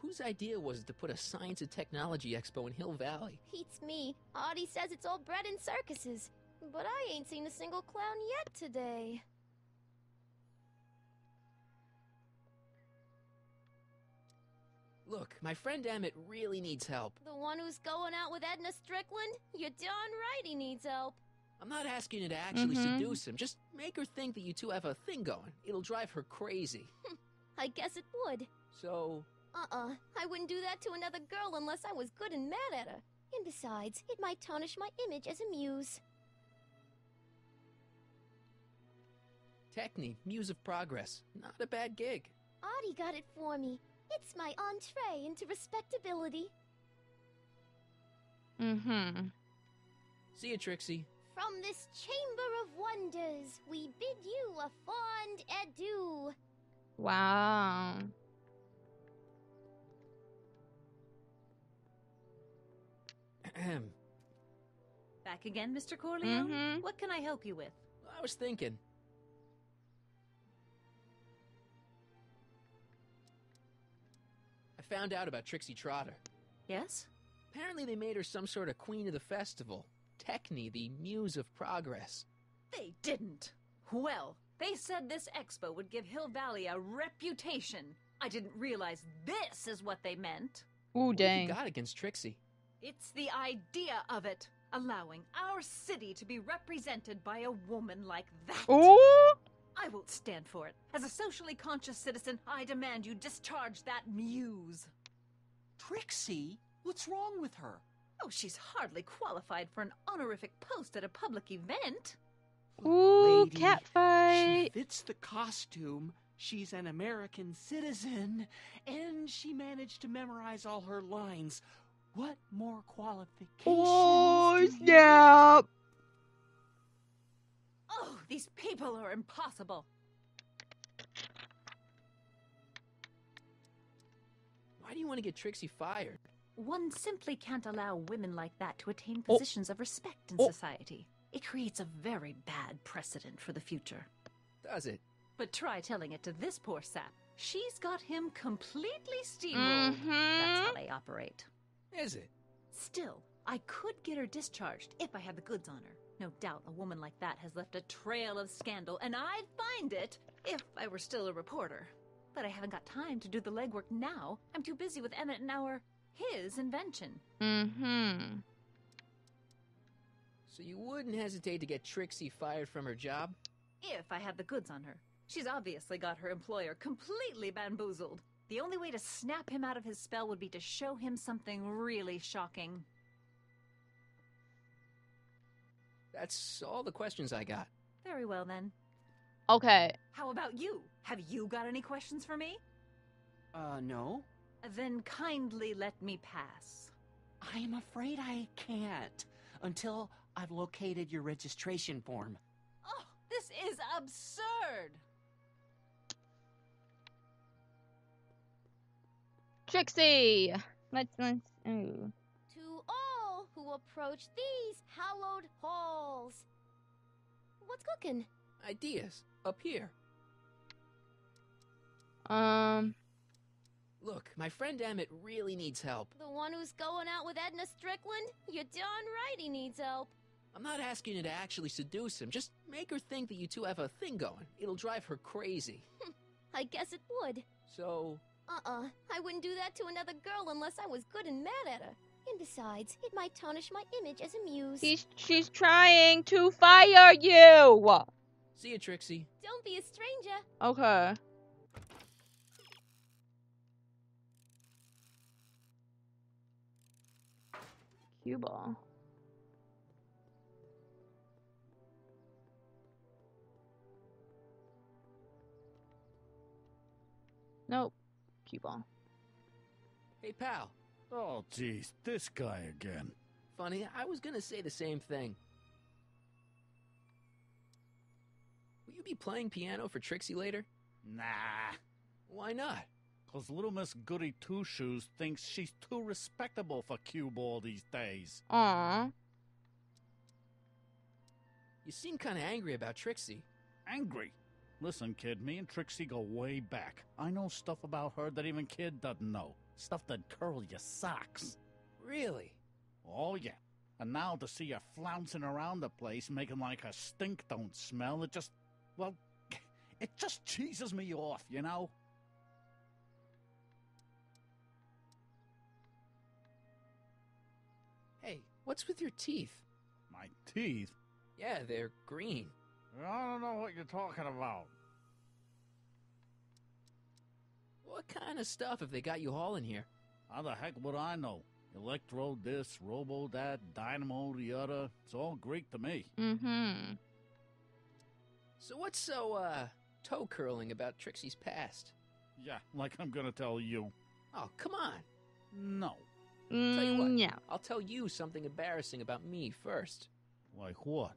Whose idea was it to put a science and technology expo in Hill Valley? Beats me. Artie says it's all bred in circuses. But I ain't seen a single clown yet today. Look, my friend Emmett really needs help. The one who's going out with Edna Strickland? You're darn right he needs help. I'm not asking you to actually seduce him. Just make her think that you two have a thing going. It'll drive her crazy. I guess it would. So... I wouldn't do that to another girl unless I was good and mad at her. And besides, it might tarnish my image as a muse. Techni, Muse of Progress. Not a bad gig. Artie got it for me. It's my entree into respectability. See you, Trixie. From this chamber of wonders, we bid you a fond adieu. Wow. Back again, Mr. Corleone? What can I help you with? I was thinking. I found out about Trixie Trotter. Yes? Apparently they made her some sort of queen of the festival. Techni, the Muse of Progress. They didn't. Well, they said this expo would give Hill Valley a reputation. I didn't realize this is what they meant. Ooh, What dang. have you got against Trixie? It's the idea of it. Allowing our city to be represented by a woman like that. Ooh! I won't stand for it. As a socially conscious citizen, I demand you discharge that muse. Trixie? What's wrong with her? Oh, she's hardly qualified for an honorific post at a public event. Ooh, Lady, catfight. She fits the costume. She's an American citizen, and she managed to memorize all her lines. What more qualifications? Oh, snap! Oh, these people are impossible. Why do you want to get Trixie fired? One simply can't allow women like that to attain positions of respect in society. It creates a very bad precedent for the future. Does it? But try telling it to this poor sap. She's got him completely steamrolled. That's how they operate. Is it? Still, I could get her discharged if I had the goods on her. No doubt a woman like that has left a trail of scandal, and I'd find it if I were still a reporter. But I haven't got time to do the legwork now. I'm too busy with Emmett and his invention. So you wouldn't hesitate to get Trixie fired from her job? If I had the goods on her. She's obviously got her employer completely bamboozled. The only way to snap him out of his spell would be to show him something really shocking. That's all the questions I got. Very well, then. Okay. How about you? Have you got any questions for me? No. Then kindly let me pass. I am afraid I can't until I've located your registration form. Oh, this is absurd! Trixie! Let's ooh. To all who approach these hallowed halls. What's cooking? Ideas. Up here. Look, my friend Emmett really needs help. The one who's going out with Edna Strickland? You're darn right he needs help. I'm not asking you to actually seduce him. Just make her think that you two have a thing going. It'll drive her crazy. I guess it would. So... I wouldn't do that to another girl unless I was good and mad at her. And besides, it might tarnish my image as a muse. She's trying to fire you! See you, Trixie. Don't be a stranger. Okay. Cue ball. Nope. Cue ball. Hey, pal. Oh, geez, this guy again. Funny, I was gonna say the same thing. Will you be playing piano for Trixie later? Nah. Why not? 'Cause little Miss Goody Two-Shoes thinks she's too respectable for cue ball these days. Aww. You seem kinda angry about Trixie. Angry? Listen, kid, me and Trixie go way back. I know stuff about her that even kid doesn't know. Stuff that curl your socks. Really? Oh, yeah. And now to see her flouncing around the place, making like her stink don't smell, it just, well, it just cheeses me off, you know? Hey, what's with your teeth? My teeth? Yeah, they're green. I don't know what you're talking about. What kind of stuff have they got you hauling here? How the heck would I know? Electro this, robo that, dynamo the other. It's all Greek to me. Mm-hmm. So what's so, toe curling about Trixie's past? Yeah, like I'm gonna tell you. Oh, come on. No. Tell you what, yeah. I'll tell you something embarrassing about me first. Like what?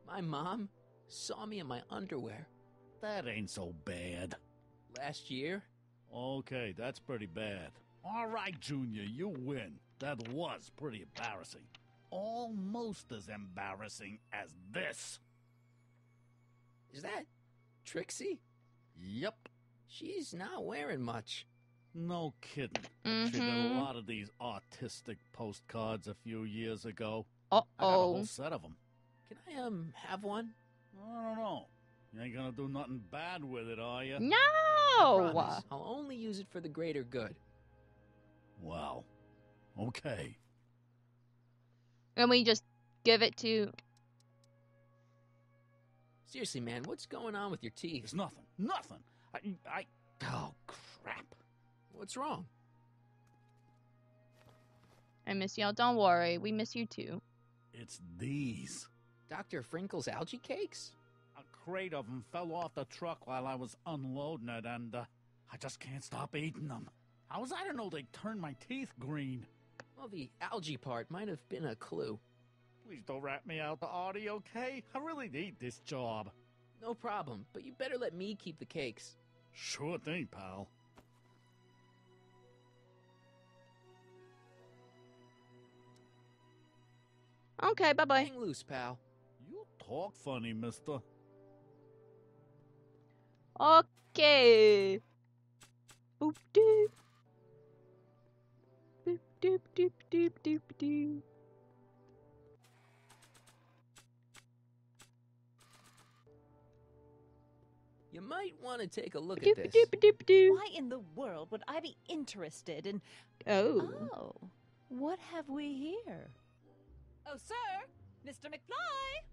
My mom saw me in my underwear. That ain't so bad. Last year? Okay, that's pretty bad. All right, Junior, you win. That was pretty embarrassing. Almost as embarrassing as this. Is that Trixie? Yep. She's not wearing much. No kidding. She did a lot of these artistic postcards a few years ago. I got a whole set of them. Can I, have one? I don't know. You ain't gonna do nothing bad with it, are you? No! I promise. I'll only use it for the greater good. Wow. Okay. And we just give it to... Seriously, man, what's going on with your teeth? It's nothing. Nothing. Oh, crap. What's wrong? I miss y'all. Don't worry. We miss you too. It's these. Dr. Frinkle's algae cakes? A crate of them fell off the truck while I was unloading it, and I just can't stop eating them. How was I to know they'd turn my teeth green? Well, the algae part might have been a clue. Please don't rat me out, Artie, okay? I really need this job. No problem, but you better let me keep the cakes. Sure thing, pal. Okay, bye-bye. Hang loose, pal. You talk funny, mister. Okay. Boop doop. Boop doop doop doop doop doop. You might want to take a look at this. Why in the world would I be interested in... Oh. What have we here? Oh, sir! Mr. McFly!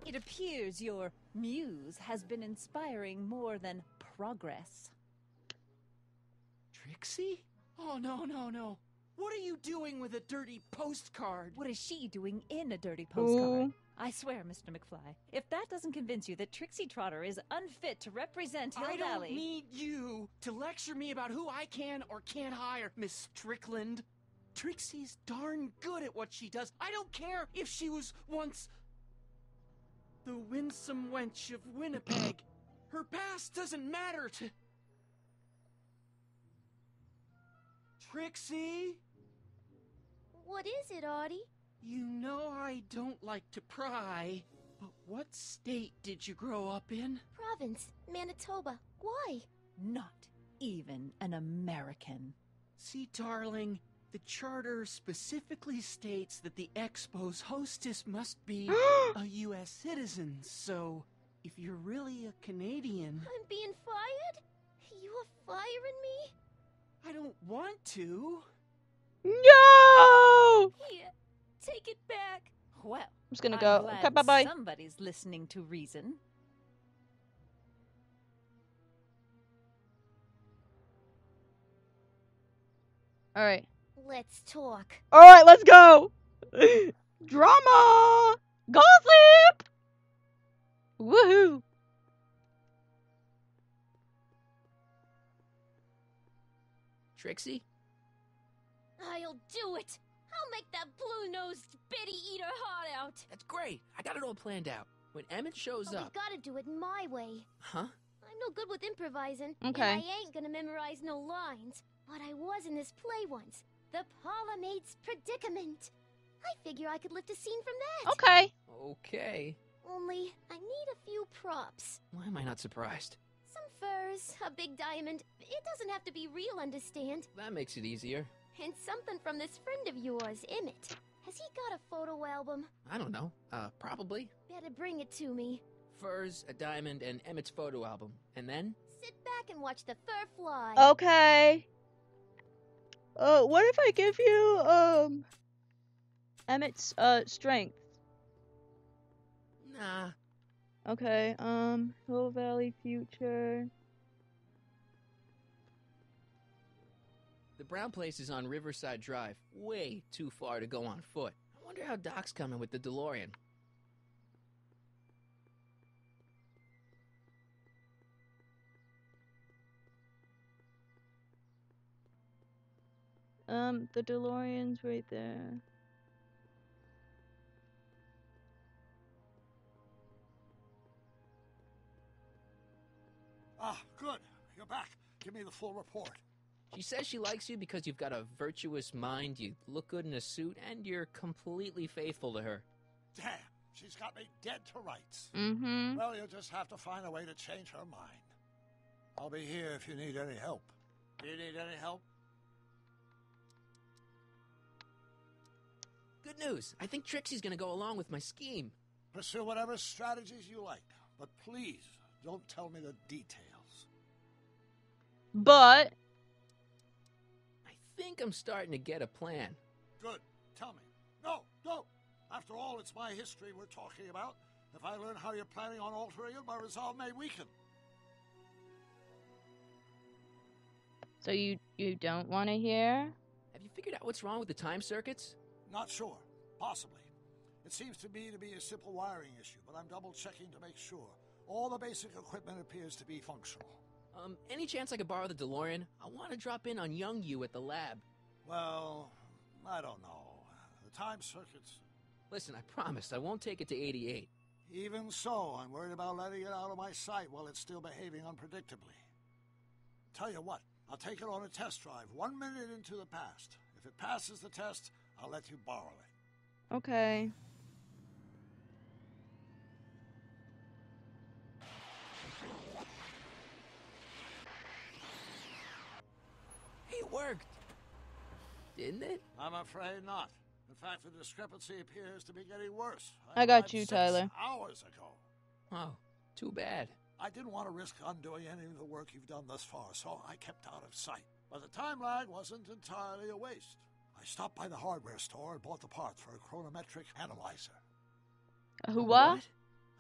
It appears your muse has been inspiring more than progress. Trixie? Oh, no, no, no. What are you doing with a dirty postcard? What is she doing in a dirty postcard? Ooh. I swear, Mr. McFly, if that doesn't convince you that Trixie Trotter is unfit to represent Hill I Valley... don't need you to lecture me about who I can or can't hire, Miss Strickland. Trixie's darn good at what she does. I don't care if she was once the winsome wench of Winnipeg. Her past doesn't matter to... Trixie? What is it, Artie? You know I don't like to pry, but what state did you grow up in? Province, Manitoba. Why? Not even an American. See, darling, the charter specifically states that the Expo's hostess must be a U.S. citizen, so if you're really a Canadian... I'm being fired? You are firing me? I don't want to. No! Here, take it back. Well, I'm just gonna I'm go. glad Okay, bye-bye. Somebody's listening to reason. Alright. Let's talk. Alright, let's go! Drama! Gossip! Woohoo! Trixie? I'll do it. I'll make that blue-nosed bitty eat her heart out. That's great. I got it all planned out. When Emmett shows But up... we gotta do it my way. Huh? I'm no good with improvising. Okay. And I ain't gonna memorize no lines. But I was in this play once. The Parlourmaid's Predicament. I figure I could lift a scene from that. Okay. Okay. Only, I need a few props. Why am I not surprised? Some furs, a big diamond. It doesn't have to be real, understand? That makes it easier. And something from this friend of yours, Emmett. Has he got a photo album? I don't know. Probably. Better bring it to me. Furs, a diamond, and Emmett's photo album. And then? Sit back and watch the fur fly. Okay. What if I give you, Emmett's, strength? Nah. Okay, Hill Valley future. The Brown place is on Riverside Drive. Way too far to go on foot. I wonder how Doc's coming with the DeLorean. The DeLorean's right there. Ah, good. You're back. Give me the full report. She says she likes you because you've got a virtuous mind, you look good in a suit, and you're completely faithful to her. Damn, she's got me dead to rights. Mm-hmm. Well, you'll just have to find a way to change her mind. I'll be here if you need any help. Do you need any help? Good news. I think Trixie's gonna go along with my scheme. Pursue whatever strategies you like. But please, don't tell me the details. But I think I'm starting to get a plan. Good. Tell me. No, don't. After all, it's my history we're talking about. If I learn how you're planning on altering it, my resolve may weaken. so you don't want to hear? Have you figured out what's wrong with the time circuits? Not sure. Possibly. It seems to me to be a simple wiring issue, but I'm double-checking to make sure. All the basic equipment appears to be functional. Any chance I could borrow the DeLorean? I want to drop in on young you at the lab. Well, I don't know. The time circuits... Listen, I promise I won't take it to 88. Even so, I'm worried about letting it out of my sight while it's still behaving unpredictably. Tell you what, I'll take it on a test drive 1 minute into the past. If it passes the test, I'll let you borrow it. Okay. It worked. Didn't it? I'm afraid not. In fact, the discrepancy appears to be getting worse. I got arrived you, 6 Tyler. hours ago. Oh, too bad. I didn't want to risk undoing any of the work you've done thus far, so I kept out of sight. But the time lag wasn't entirely a waste. I stopped by the hardware store and bought the parts for a chronometric analyzer. What?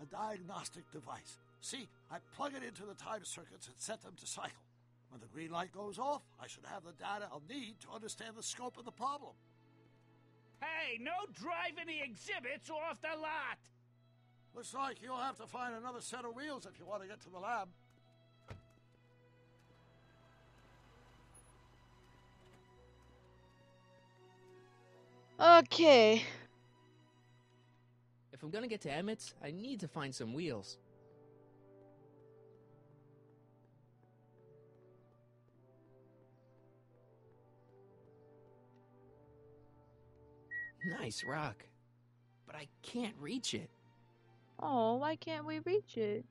A diagnostic device. See, I plug it into the time circuits and set them to cycle. When the green light goes off, I should have the data I'll need to understand the scope of the problem. Hey, no driving the exhibits off the lot! Looks like you'll have to find another set of wheels if you want to get to the lab. Okay. If I'm gonna get to Emmett's, I need to find some wheels. Nice rock. But I can't reach it. Oh, why can't we reach it?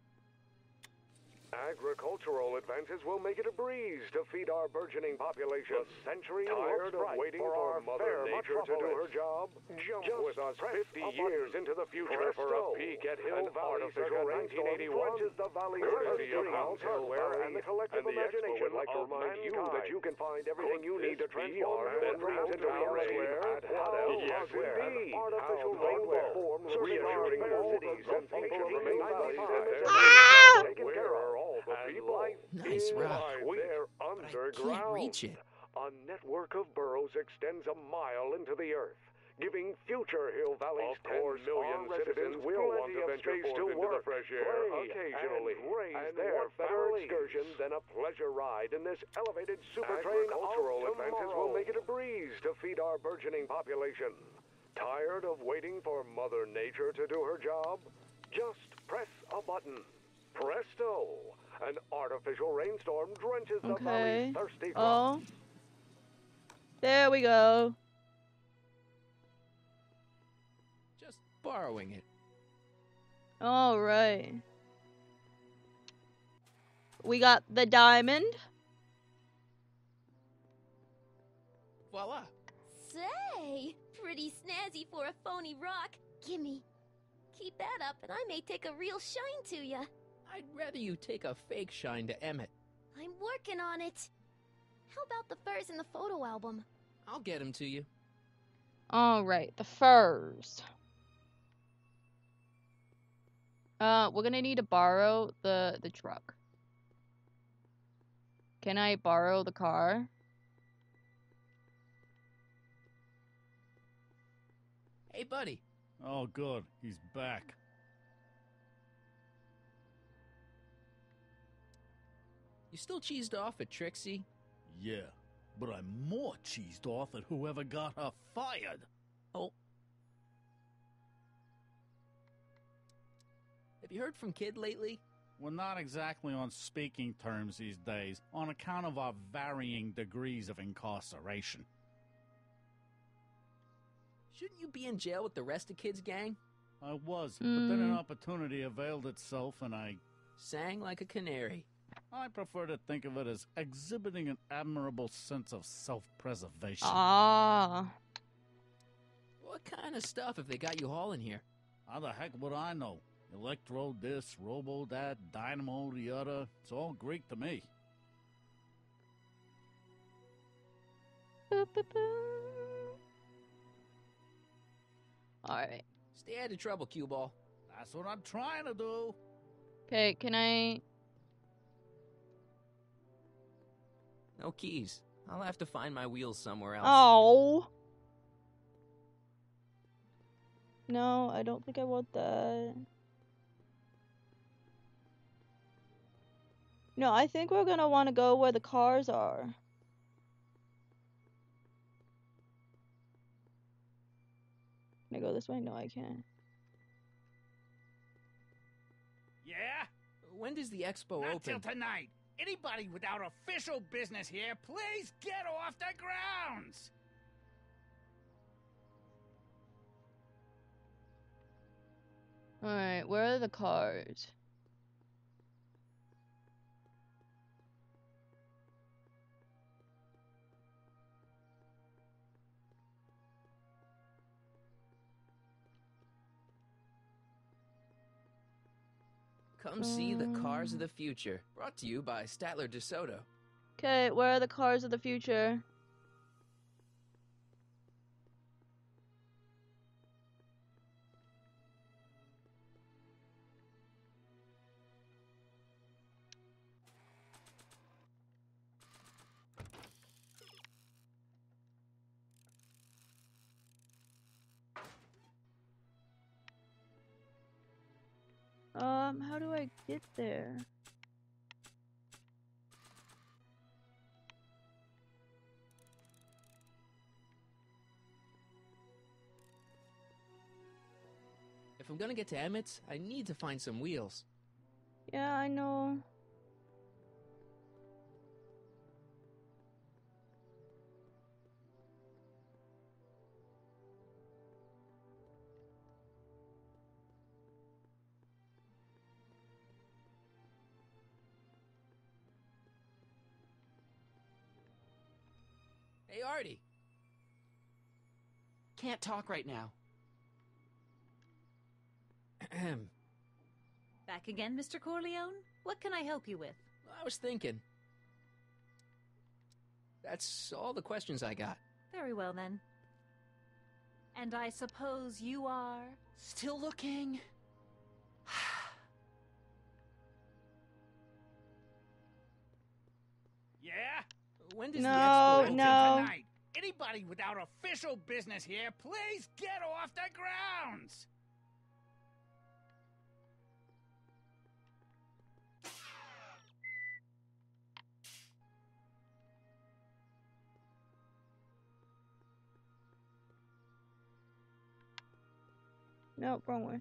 Agricultural advances will make it a breeze to feed our burgeoning population. The century tired of waiting for Mother Nature to do her job? Jump with us 50 years into the future for a peek at Hill Valley circa 1981. The valley courtesy of House Hardware and the collective imagination would like to remind you that you can find everything you need to transform bedrooms into elsewhere at House Hardware. Artificial rainbow forms reassuring all cities and people remain valleys and taken care of. Nice rock, There but I underground. can't reach it. A network of burrows extends a mile into the earth, giving future Hill Valley's 10 million citizens will want to venture forth into the fresh air occasionally, and what better excursion than a pleasure ride in this elevated super train? Agricultural advances will make it a breeze to feed our burgeoning population. Tired of waiting for Mother Nature to do her job? Just press a button. Presto! An artificial rainstorm drenches the valley's thirsty crops. Oh. There we go. Just borrowing it. All right. We got the diamond. Voila. Say, pretty snazzy for a phony rock. Gimme. Keep that up and I may take a real shine to ya. I'd rather you take a fake shine to Emmett. I'm working on it. How about the furs in the photo album? I'll get him to you. All right, the furs. We're gonna need to borrow the truck. Can I borrow the car? Hey, buddy. Oh, good. He's back. You still cheesed off at Trixie? Yeah, but I'm more cheesed off at whoever got her fired. Oh. Have you heard from Kid lately? We're not exactly on speaking terms these days, on account of our varying degrees of incarceration. Shouldn't you be in jail with the rest of Kid's gang? I was, but then an opportunity availed itself and I... sang like a canary. I prefer to think of it as exhibiting an admirable sense of self-preservation. Ah. What kind of stuff have they got you hauling here? How the heck would I know? Electro this, Robo that, Dynamo the other. It's all Greek to me. Alright. Stay out of trouble, Cue Ball. That's what I'm trying to do. Okay, can I... No keys. I'll have to find my wheels somewhere else. Oh! No, I don't think I want that. No, I think we're gonna want to go where the cars are. Can I go this way? No, I can't. Yeah? When does the expo Not open? till tonight. Anybody without official business here, please get off the grounds! Alright, where are the cars? Come see the cars of the future. Brought to you by Statler DeSoto. Okay, where are the cars of the future? How do I get there? If I'm gonna get to Emmett's, I need to find some wheels. Yeah, I know. Hey, Artie. Can't talk right now. Back again, Mr. Corleone? What can I help you with? I was thinking. That's all the questions I got. Very well, then. And I suppose you are... Still looking. Yeah? When does No, the expo open? no. Tonight. Anybody without official business here, please get off the grounds! Nope, wrong way.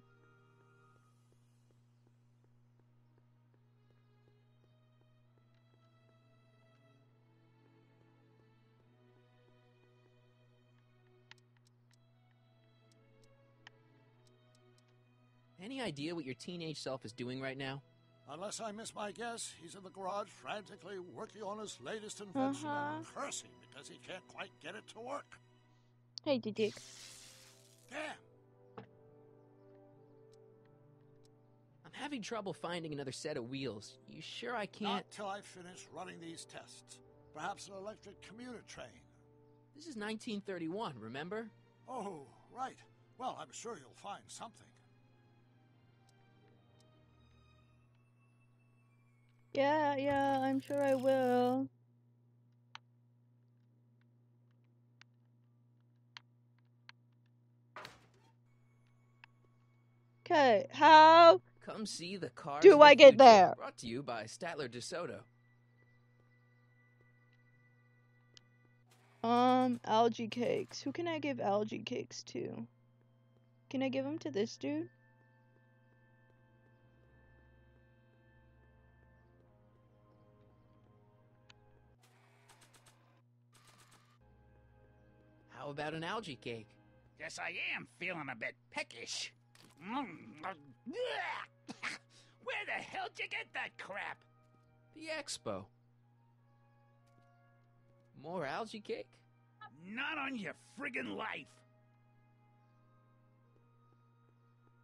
Any idea what your teenage self is doing right now? Unless I miss my guess, he's in the garage frantically working on his latest invention and cursing because he can't quite get it to work. Hey, Dick. Damn. I'm having trouble finding another set of wheels. You sure I can't? Not till I finish running these tests. Perhaps an electric commuter train. This is 1931, remember? Oh, right. Well, I'm sure you'll find something. Yeah, I'm sure I will. Okay, how Come see the cars do of the I get future. there? Brought to you by Statler DeSoto. Algae cakes. Who can I give algae cakes to? Can I give them to this dude? How about an algae cake? Guess I am feeling a bit peckish. Where the hell'd you get that crap? The expo. More algae cake? Not on your friggin' life.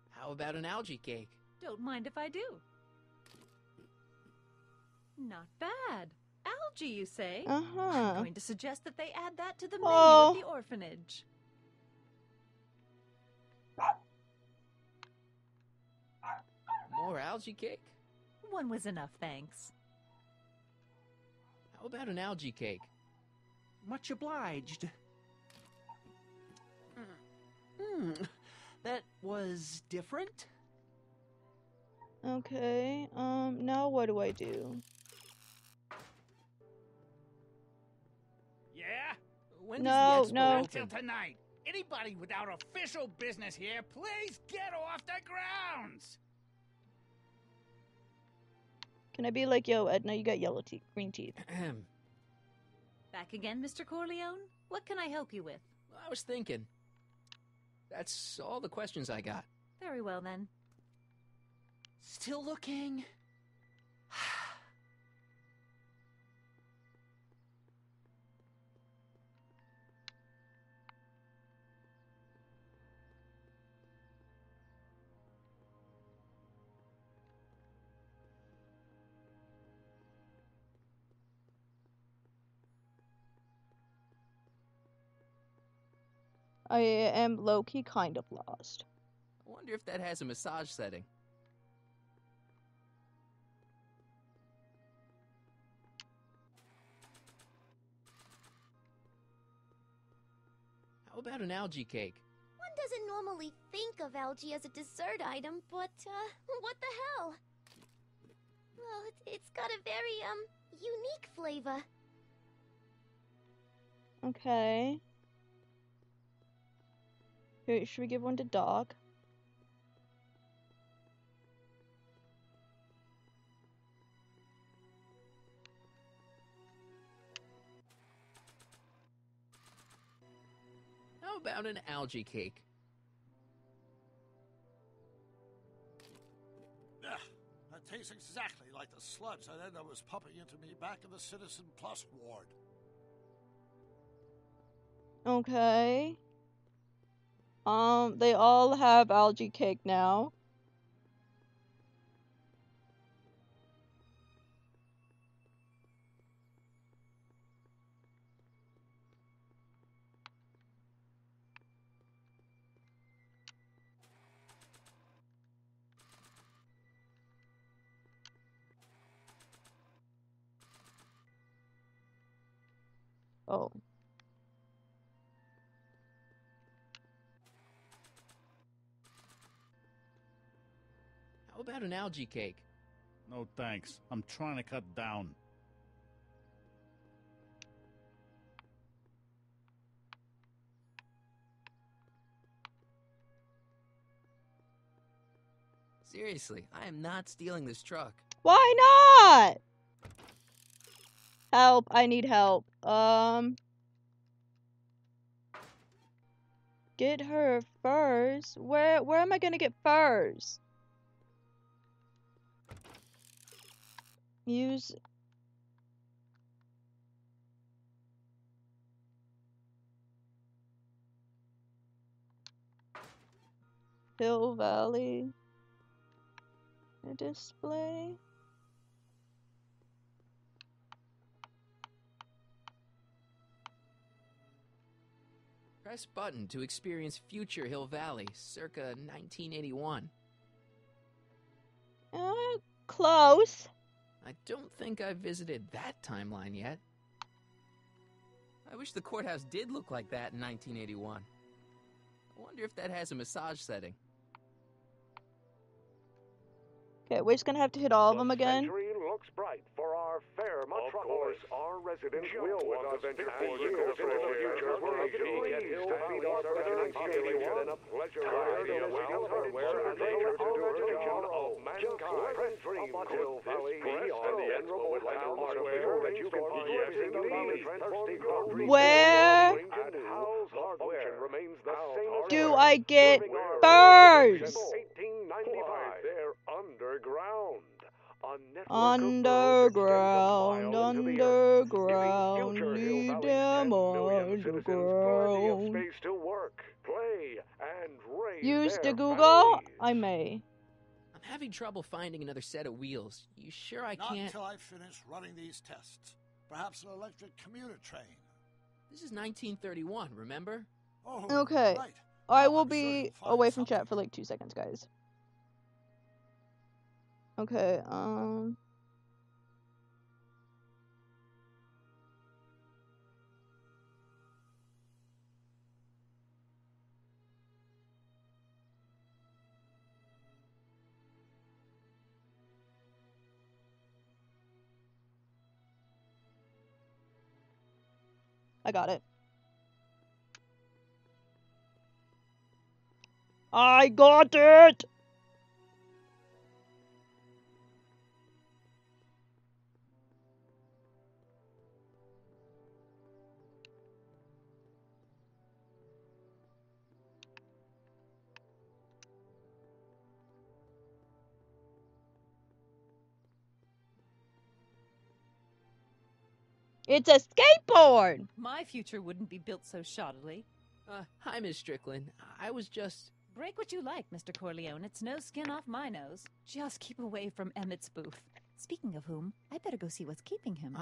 How about an algae cake? Don't mind if I do. Not bad. Algae, you say? I'm going to suggest that they add that to the menu at the orphanage. More algae cake? One was enough, thanks. How about an algae cake? Much obliged. That was different? Okay, now what do I do? Yeah? When No, does the expo no. open? Till tonight. Anybody without official business here, please get off the grounds! Can I be like, yo, Edna, you got yellow teeth, green teeth. Back again, Mr. Corleone? What can I help you with? I was thinking. That's all the questions I got. Very well, then. Still looking. I am low-key kind of lost. I wonder if that has a massage setting. How about an algae cake? One doesn't normally think of algae as a dessert item, but, what the hell? Well, it's got a very, unique flavor. Okay. Here, should we give one to Doc? How about an algae cake? Ugh, that tastes exactly like the sludge that Edna was pumping into me back in the Citizen Plus ward. Okay. They all have algae cake now. Oh. How about an algae cake? No thanks. I'm trying to cut down. Seriously, I am not stealing this truck. Why not? Help, I need help. Get her furs. Where am I gonna get furs? Use Hill Valley display. Press button to experience future Hill Valley, circa 1981. Close. I don't think I've visited that timeline yet. I wish the courthouse did look like that in 1981. I wonder if that has a massage setting. Okay, we're just gonna have to hit all of them again. The century looks bright for our fair metropolis. Of course, our residents will want to venture 50 years into the future where a pleased to feed our population and a pleasure ride in a celebrate where they return of mankind. Hill Valley on the Emerald House where that you can feed these thirsty groceries. Where And how's hardware remains the same do I get furs? 1895. They're underground. Underground, need them underground. Space to work, play, and raise Use their the Google? families. I may. I'm having trouble finding another set of wheels. You sure I Not can't? until I finish running these tests. Perhaps an electric commuter train. This is 1931, remember? Oh, Okay. right. I Well, will I'm sure be you'll find away from something. chat for like 2 seconds, guys. Okay, I got it. I got it! It's a skateboard! My future wouldn't be built so shoddily. Hi, Miss Strickland. I was just... Break what you like, Mr. Corleone. It's no skin off my nose. Just keep away from Emmett's booth. Speaking of whom, I'd better go see what's keeping him.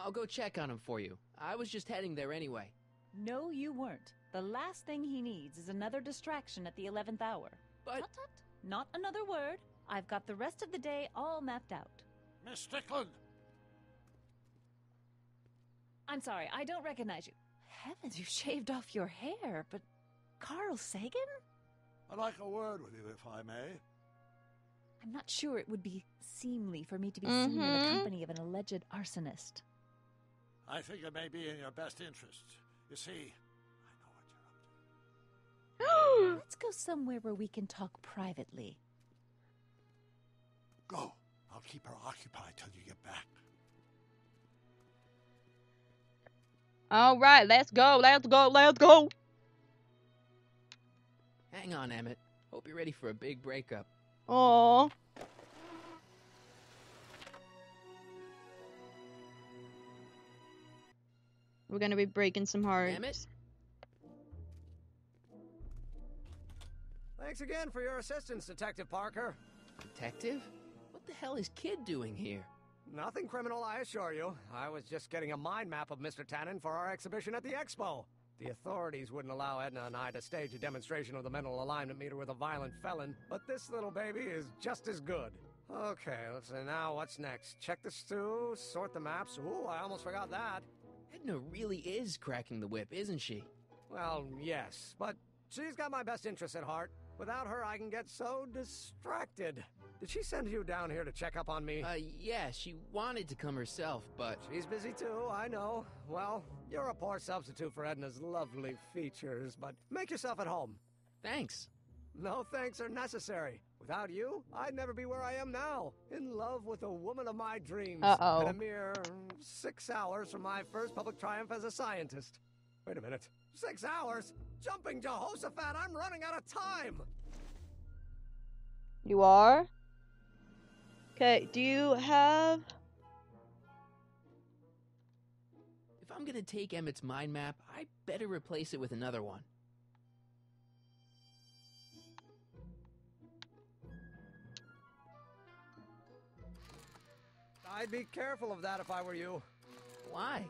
I'll go check on him for you. I was just heading there anyway. No, you weren't. The last thing he needs is another distraction at the 11th hour. But... Tut, tut. Not another word. I've got the rest of the day all mapped out. Miss Strickland! I'm sorry, I don't recognize you. Heavens, you shaved off your hair, but... Carl Sagan? I'd like a word with you, if I may. I'm not sure it would be seemly for me to be seen in the company of an alleged arsonist. I think it may be in your best interest. You see, Let's go somewhere where we can talk privately. go. I'll keep her occupied till you get back. Alright, let's go, let's go, let's go! Hang on, Emmett. Hope you're ready for a big breakup. Aww. We're gonna be breaking some hearts. Emmett? Thanks again for your assistance, Detective Parker. Detective? What the hell is Kid doing here? Nothing criminal, I assure you. I was just getting a mind map of Mr. Tannen for our exhibition at the Expo. The authorities wouldn't allow Edna and I to stage a demonstration of the mental alignment meter with a violent felon, but this little baby is just as good. Okay, let's see now, what's next? Check the stew, sort the maps. Ooh, I almost forgot that. Edna really is cracking the whip, isn't she? Well, yes, but she's got my best interests at heart. Without her, I can get so distracted. Did she send you down here to check up on me? Yeah, she wanted to come herself, but... She's busy too, I know. Well, you're a poor substitute for Edna's lovely features, but make yourself at home. Thanks. No thanks are necessary. Without you, I'd never be where I am now. In love with the woman of my dreams. Uh-oh. And a mere 6 hours from my first public triumph as a scientist. Wait a minute. 6 hours? Jumping Jehoshaphat, I'm running out of time! You are? Okay, do you have... If I'm gonna take Emmett's mind map, I better replace it with another one. I'd be careful of that if I were you. Why?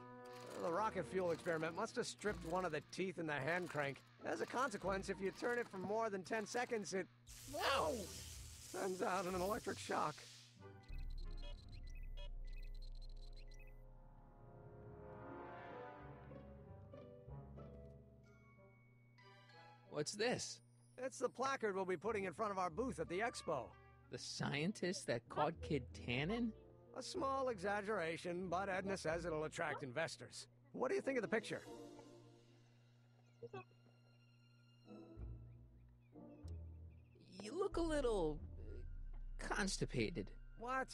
The rocket fuel experiment must have stripped one of the teeth in the hand crank. As a consequence, if you turn it for more than 10 seconds, it... Whoa! Sends out an electric shock. What's this? It's the placard we'll be putting in front of our booth at the Expo. The scientist that caught Kid Tannen? A small exaggeration, but Edna says it'll attract investors. What do you think of the picture? You look a little... constipated. What?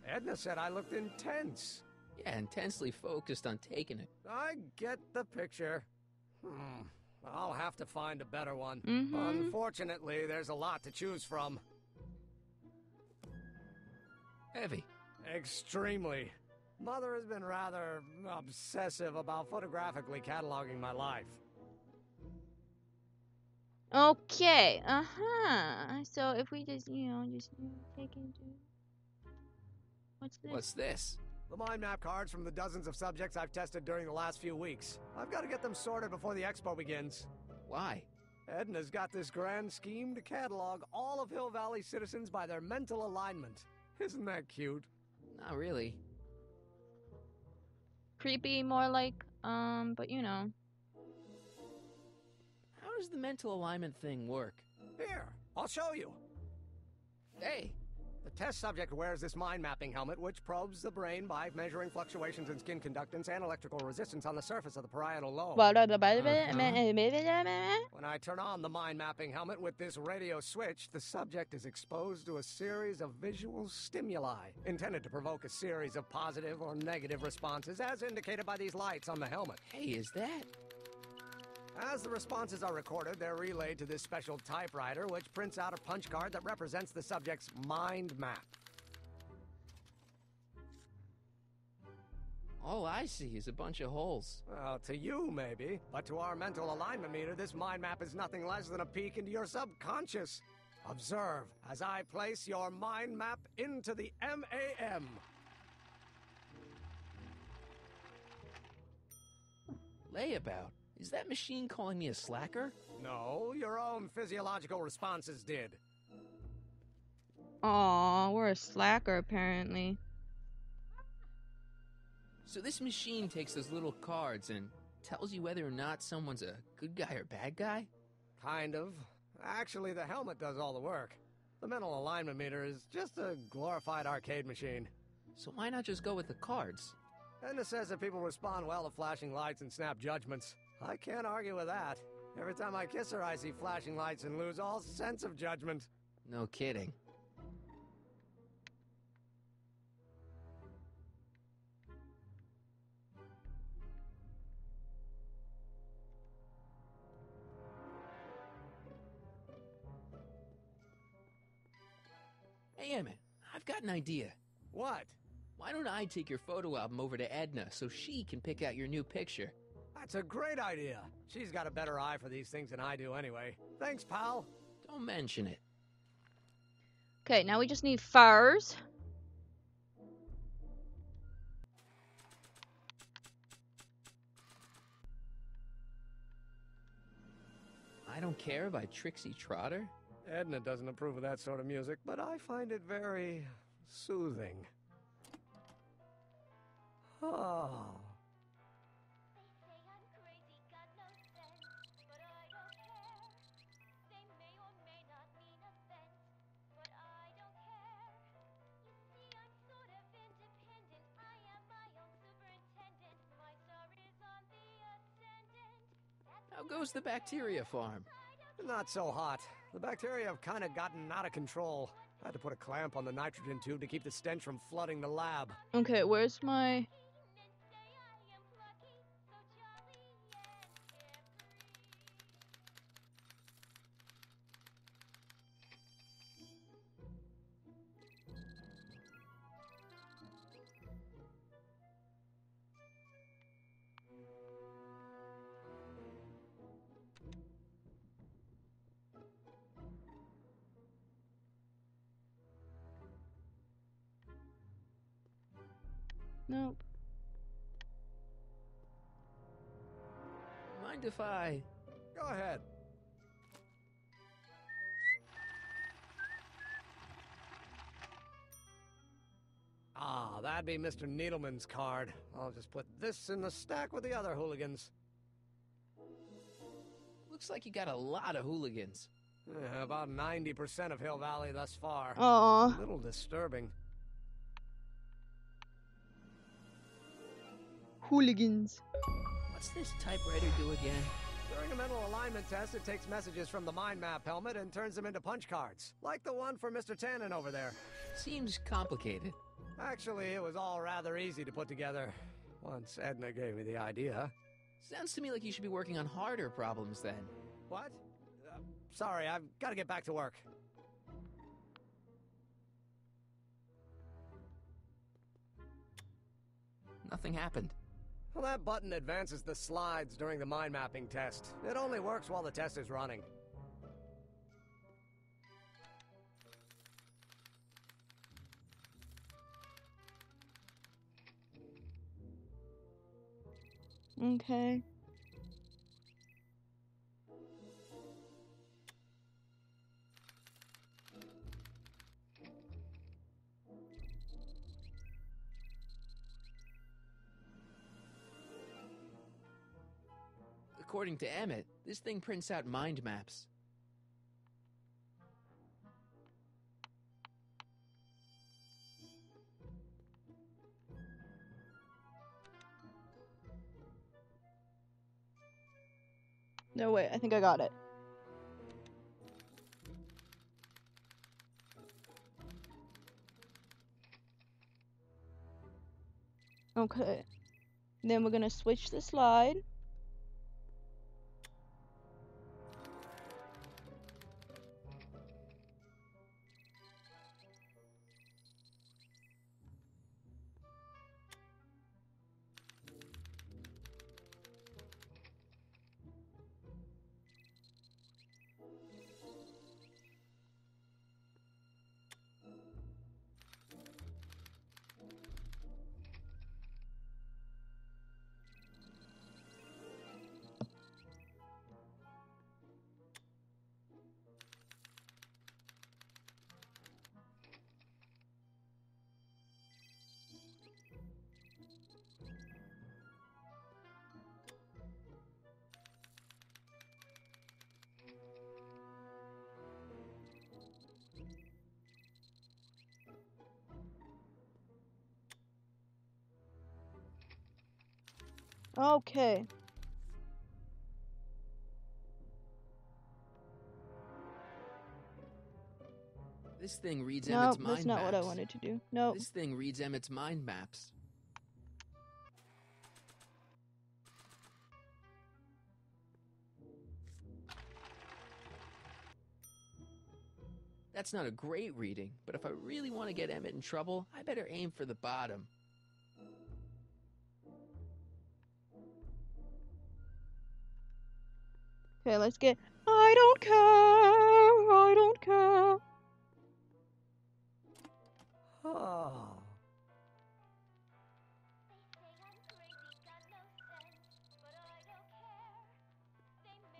Edna said I looked intense. Yeah, intensely focused on taking it. I get the picture. I'll have to find a better one. Unfortunately, there's a lot to choose from. Heavy. Extremely. Mother has been rather obsessive about photographically cataloging my life. Okay, so if we just, just take into... What's this? What's this? The mind map cards from the dozens of subjects I've tested during the last few weeks. I've got to get them sorted before the expo begins. Why? Edna's got this grand scheme to catalog all of Hill Valley citizens by their mental alignment. Isn't that cute? Not really. Creepy, more like, but you know. How does the mental alignment thing work? Here, I'll show you. Hey! The test subject wears this mind mapping helmet, which probes the brain by measuring fluctuations in skin conductance and electrical resistance on the surface of the parietal lobe. When I turn on the mind mapping helmet with this radio switch, the subject is exposed to a series of visual stimuli, intended to provoke a series of positive or negative responses, as indicated by these lights on the helmet. Hey, is that... As the responses are recorded, they're relayed to this special typewriter, which prints out a punch card that represents the subject's mind map. All I see is a bunch of holes. Well, to you, maybe. But to our mental alignment meter, this mind map is nothing less than a peek into your subconscious. Observe as I place your mind map into the MAM. Layabout. Is that machine calling me a slacker? No, your own physiological responses did. Aw, we're a slacker, apparently. So this machine takes those little cards and tells you whether or not someone's a good guy or bad guy? Kind of. Actually, the helmet does all the work. The mental alignment meter is just a glorified arcade machine. So why not just go with the cards? Edna says that people respond well to flashing lights and snap judgments. I can't argue with that. Every time I kiss her, I see flashing lights and lose all sense of judgment. No kidding. Hey, Emmett, I've got an idea. What? Why don't I take your photo album over to Edna so she can pick out your new picture? That's a great idea. She's got a better eye for these things than I do anyway. Thanks, pal. Don't mention it. Okay, now we just need furs. I Don't Care by Trixie Trotter? Edna doesn't approve of that sort of music, but I find it very soothing. Oh. How goes the bacteria farm? Not so hot. The bacteria have kind of gotten out of control. I had to put a clamp on the nitrogen tube to keep the stench from flooding the lab. Okay, where's my... Nope. Mind if I... Go ahead. Ah, that'd be Mr. Needleman's card. I'll just put this in the stack with the other hooligans. Looks like you got a lot of hooligans. Yeah, about 90% of Hill Valley thus far. Aww. It's a little disturbing. Hooligans. What's this typewriter do again? During a mental alignment test, it takes messages from the mind map helmet and turns them into punch cards. Like the one for Mr. Tannen over there. Seems complicated. Actually, it was all rather easy to put together. Once Edna gave me the idea. Sounds to me like you should be working on harder problems then. What? Sorry, I've got to get back to work. Nothing happened. Well, that button advances the slides during the mind mapping test. It only works while the test is running. Okay. According to Emmett, this thing prints out mind maps. No, wait, I think I got it. Okay. Then we're gonna switch the slide. Okay. This thing reads Nope, Emmett's mind that's not maps. what I wanted to do. Nope. This thing reads Emmett's mind maps. That's not a great reading, but if I really want to get Emmett in trouble, I better aim for the bottom. Okay, let's get. I don't care. I don't care. Oh.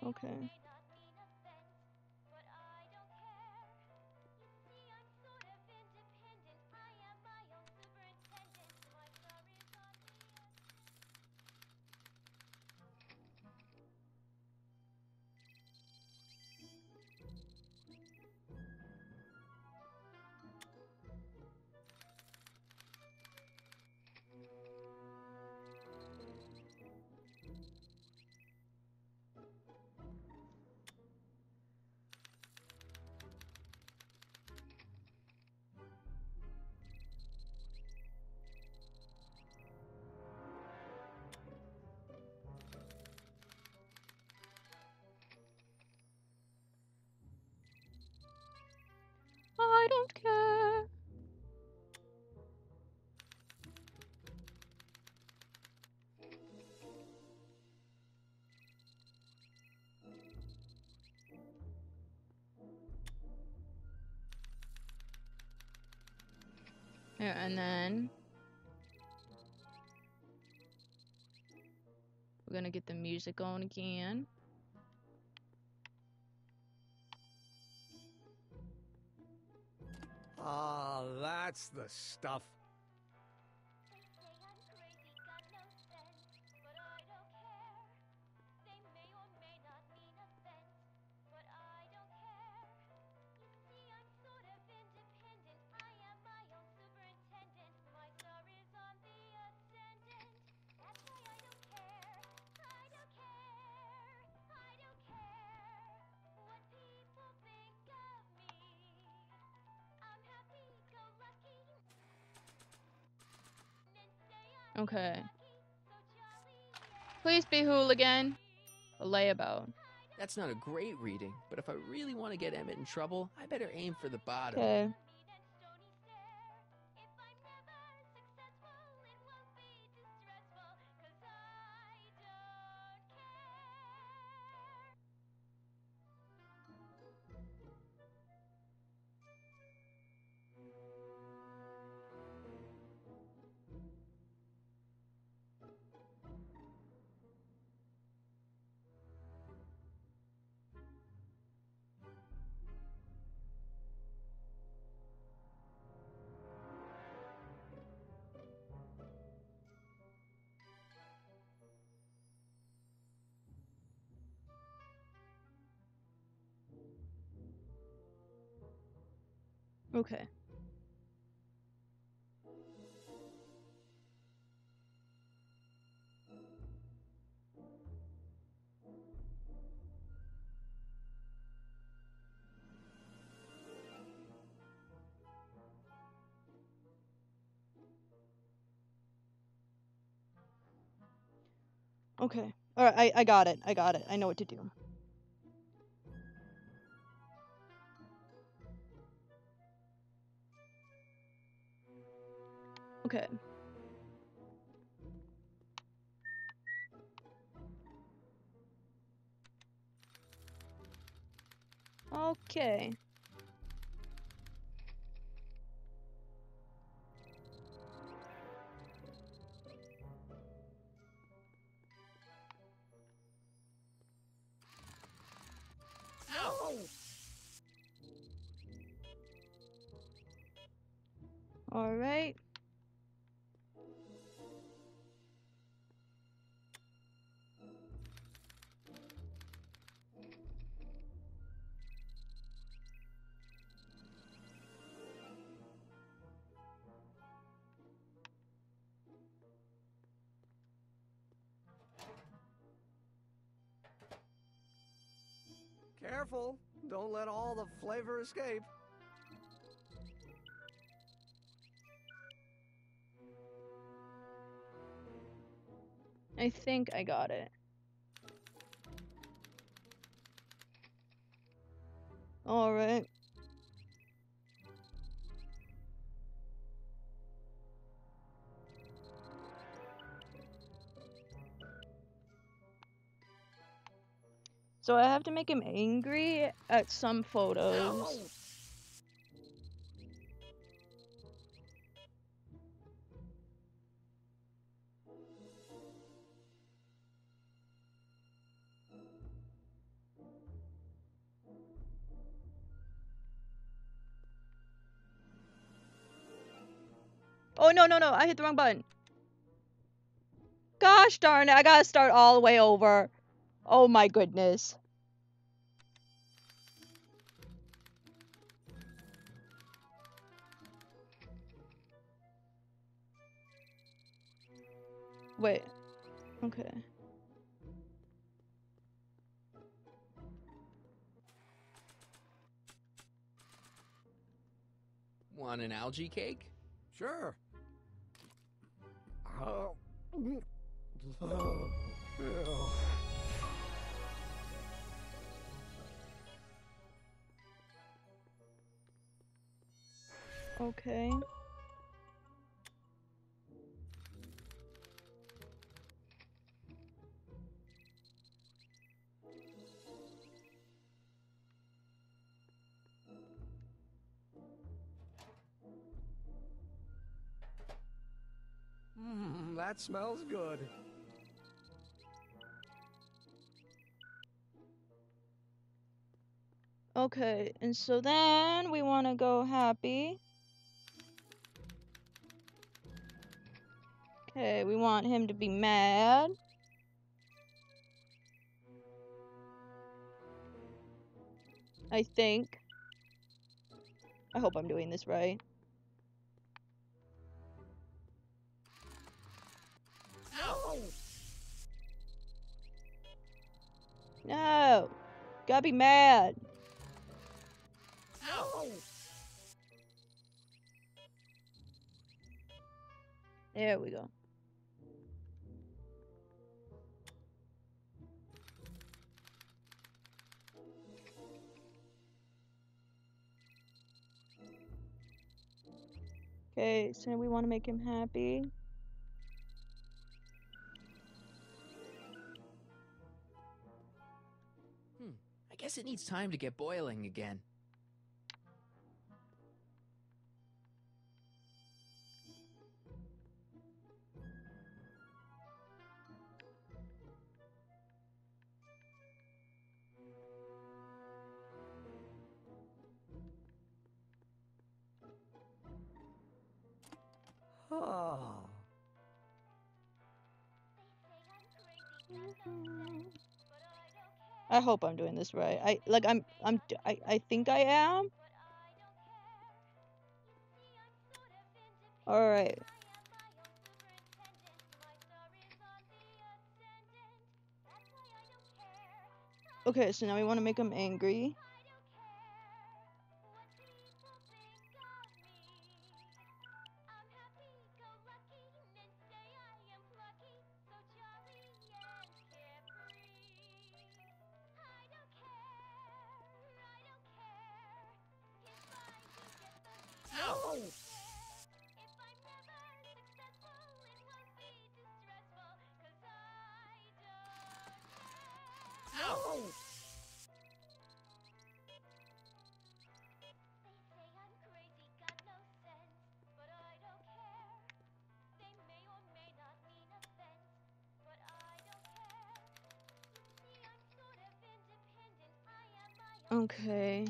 Okay. I don't care. Yeah, and then we're gonna get the music on again. Ah, that's the stuff. Okay. Please be hooligan. A layabout. That's not a great reading, but if I really want to get Emmett in trouble, I better aim for the bottom. Okay. Okay. Okay. Alright, I got it. I got it. I know what to do. Okay. Okay. All right. Careful. Don't let all the flavor escape. I think I got it. All right. So I have to make him angry at some photos. Oh, no, no, no. I hit the wrong button. Gosh darn it. I gotta start all the way over. Oh my goodness. Wait. Okay. Want an algae cake? Sure. Okay. That smells good. Okay, and so then we want to go happy. Okay, we want him to be mad. I think. I hope I'm doing this right. No! Gotta be mad! There we go. Okay, so we want to make him happy. I guess it needs time to get boiling again. I hope I'm doing this right. I think I am. Alright. Okay, so now we want to make him angry. Okay.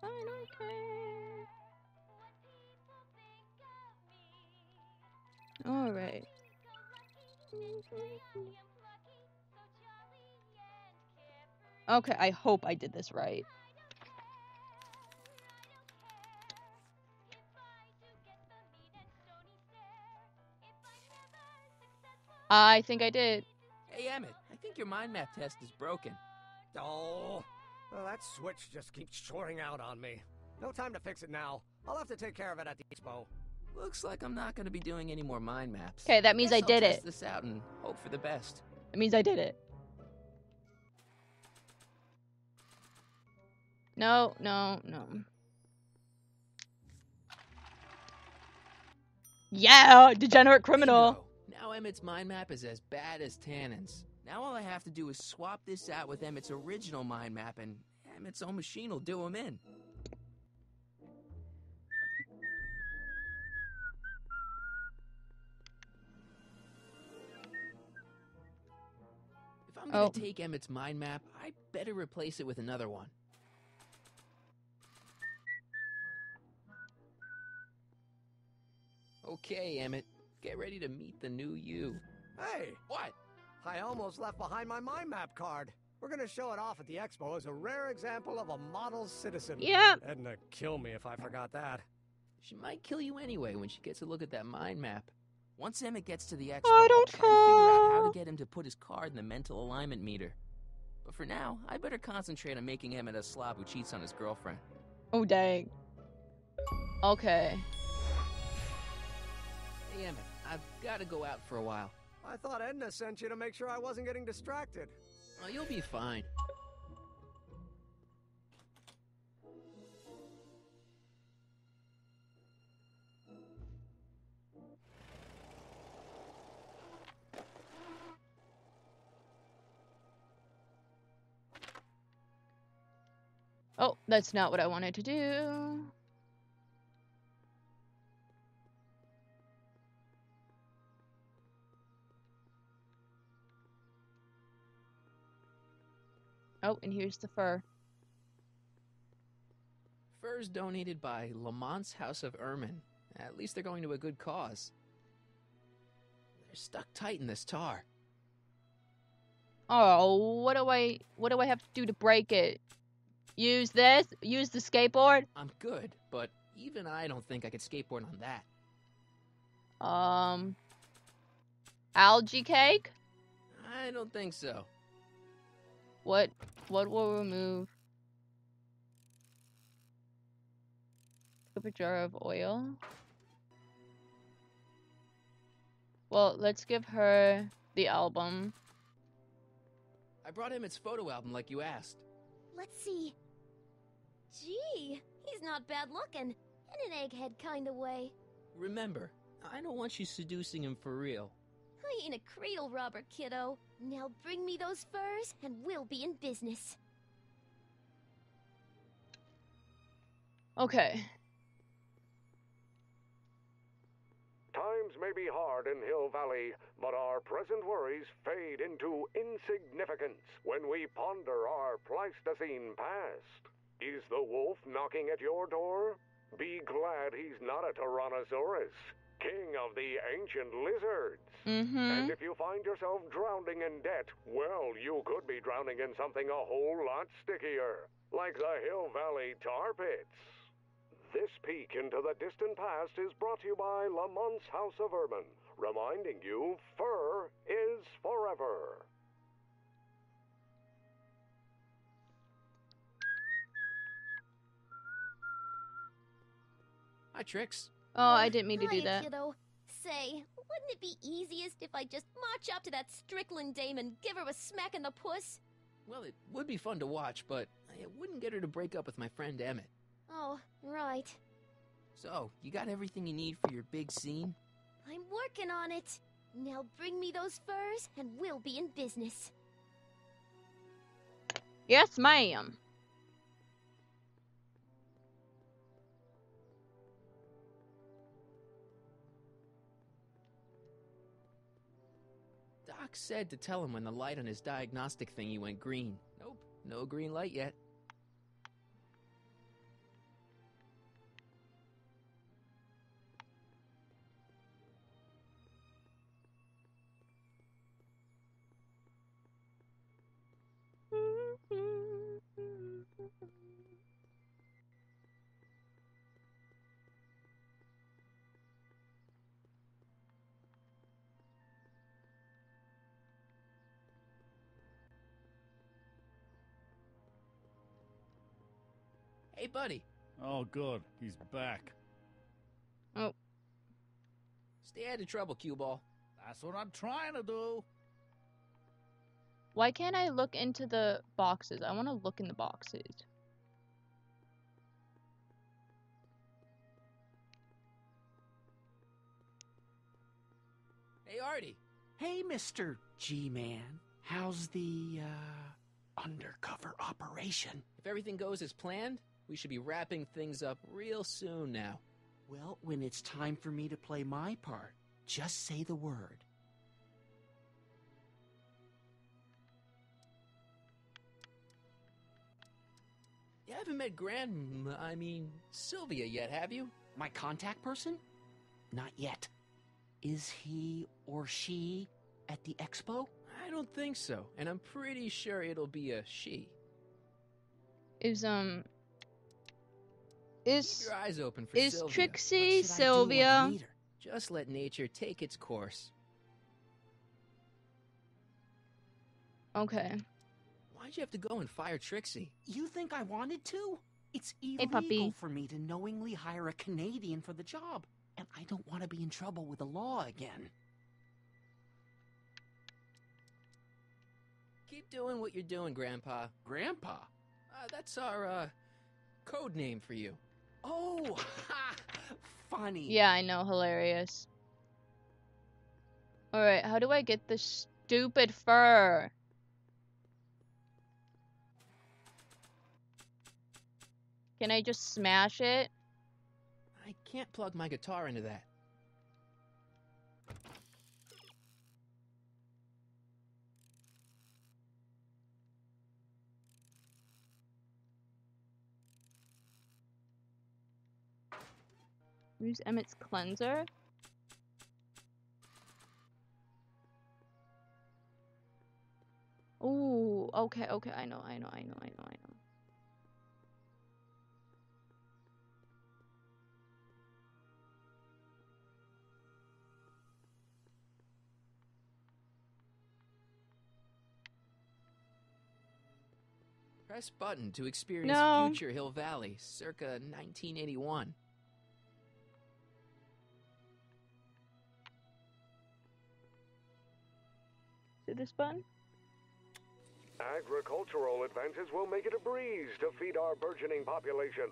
I don't care. All right. Okay, I hope I did this right. I think I did. Hey, Emmett, I think your mind map test is broken. Oh, well, that switch just keeps shoring out on me. No time to fix it now. I'll have to take care of it at the expo. Looks like I'm not going to be doing any more mind maps. Okay, that means I did I'll test it. this out and hope for the best. It means I did it. No, no, no. Yeah, degenerate criminal. Now Emmett's mind map is as bad as Tannen's. Now all I have to do is swap this out with Emmett's original mind map, and Emmett's own machine will do him in. If I'm gonna take Emmett's mind map, I better replace it with another one. Okay, Emmett, get ready to meet the new you. Hey! What? I almost left behind my mind map card. We're gonna show it off at the expo as a rare example of a model citizen. Yeah. Edna, kill me if I forgot that. She might kill you anyway when she gets a look at that mind map. Once Emmett gets to the expo, I don't I'll try to figure out how to get him to put his card in the mental alignment meter. But for now, I better concentrate on making Emmett a slob who cheats on his girlfriend. Oh, dang. Okay. Hey, Emmett, I've got to go out for a while. I thought Edna sent you to make sure I wasn't getting distracted. Oh, you'll be fine. Oh, that's not what I wanted to do. Oh, and here's the fur. Furs donated by Lamont's House of Ermine. At least they're going to a good cause. They're stuck tight in this tar. Oh, what do I have to do to break it? Use this? Use the skateboard? I'm good, but even I don't think I could skateboard on that. Algae cake? I don't think so. What will remove? Pick up a jar of oil. Well, let's give her the album. I brought him its photo album like you asked. Let's see. Gee, he's not bad looking. In an egghead kind of way. Remember, I don't want you seducing him for real. I ain't a cradle robber, kiddo. Now bring me those furs and we'll be in business. Okay. Times may be hard in Hill Valley, but our present worries fade into insignificance when we ponder our Pleistocene past. Is the wolf knocking at your door? Be glad he's not a Tyrannosaurus. King of the ancient lizards. Mm-hmm. And if you find yourself drowning in debt, well, you could be drowning in something a whole lot stickier, like the Hill Valley tar pits. This peek into the distant past is brought to you by Lamont's House of Urban, reminding you fur is forever. Hi, Trix. Oh, I didn't mean to do Hi, that. kiddo. Say, wouldn't it be easiest if I just march up to that Strickland dame and give her a smack in the puss? Well, it would be fun to watch, but it wouldn't get her to break up with my friend Emmett. Oh, right. So, you got everything you need for your big scene? I'm working on it. Now bring me those furs and we'll be in business. Yes, ma'am. Doc said to tell him when the light on his diagnostic thingy went green. Nope, no green light yet. Hey, buddy. Oh, good. He's back. Oh. Stay out of trouble, cue ball. That's what I'm trying to do. Why can't I look into the boxes? I want to look in the boxes. Hey, Artie. Hey, Mr. G-Man. How's the, undercover operation? If everything goes as planned, we should be wrapping things up real soon now. Well, when it's time for me to play my part, just say the word. You haven't met Sylvia yet, have you? My contact person? Not yet. Is he or she at the expo? I don't think so, and I'm pretty sure it'll be a she. Is Keep your eyes open for is Sylvia. Trixie Sylvia? Just let nature take its course. Okay. Why'd you have to go and fire Trixie? You think I wanted to? It's Hey, illegal puppy. for me to knowingly hire a Canadian for the job, and I don't want to be in trouble with the law again. Keep doing what you're doing, Grandpa. Grandpa? That's our, code name for you. Oh, ha! Funny. Yeah, I know, hilarious. Alright, how do I get this stupid fur? Can I just smash it? I can't plug my guitar into that. Use Emmett's cleanser? Ooh, okay, I know. Press button to experience No. future Hill Valley, circa 1981. See this button? Agricultural advances will make it a breeze to feed our burgeoning population.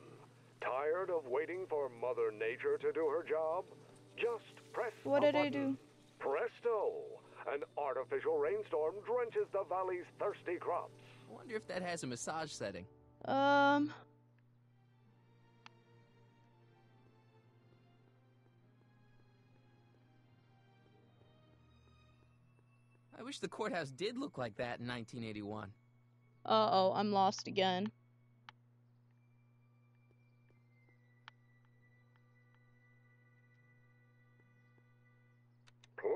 Tired of waiting for Mother Nature to do her job? Just press What a did I button. do? Presto! An artificial rainstorm drenches the valley's thirsty crops. I wonder if that has a massage setting. I wish the courthouse did look like that in 1981. Uh-oh, I'm lost again.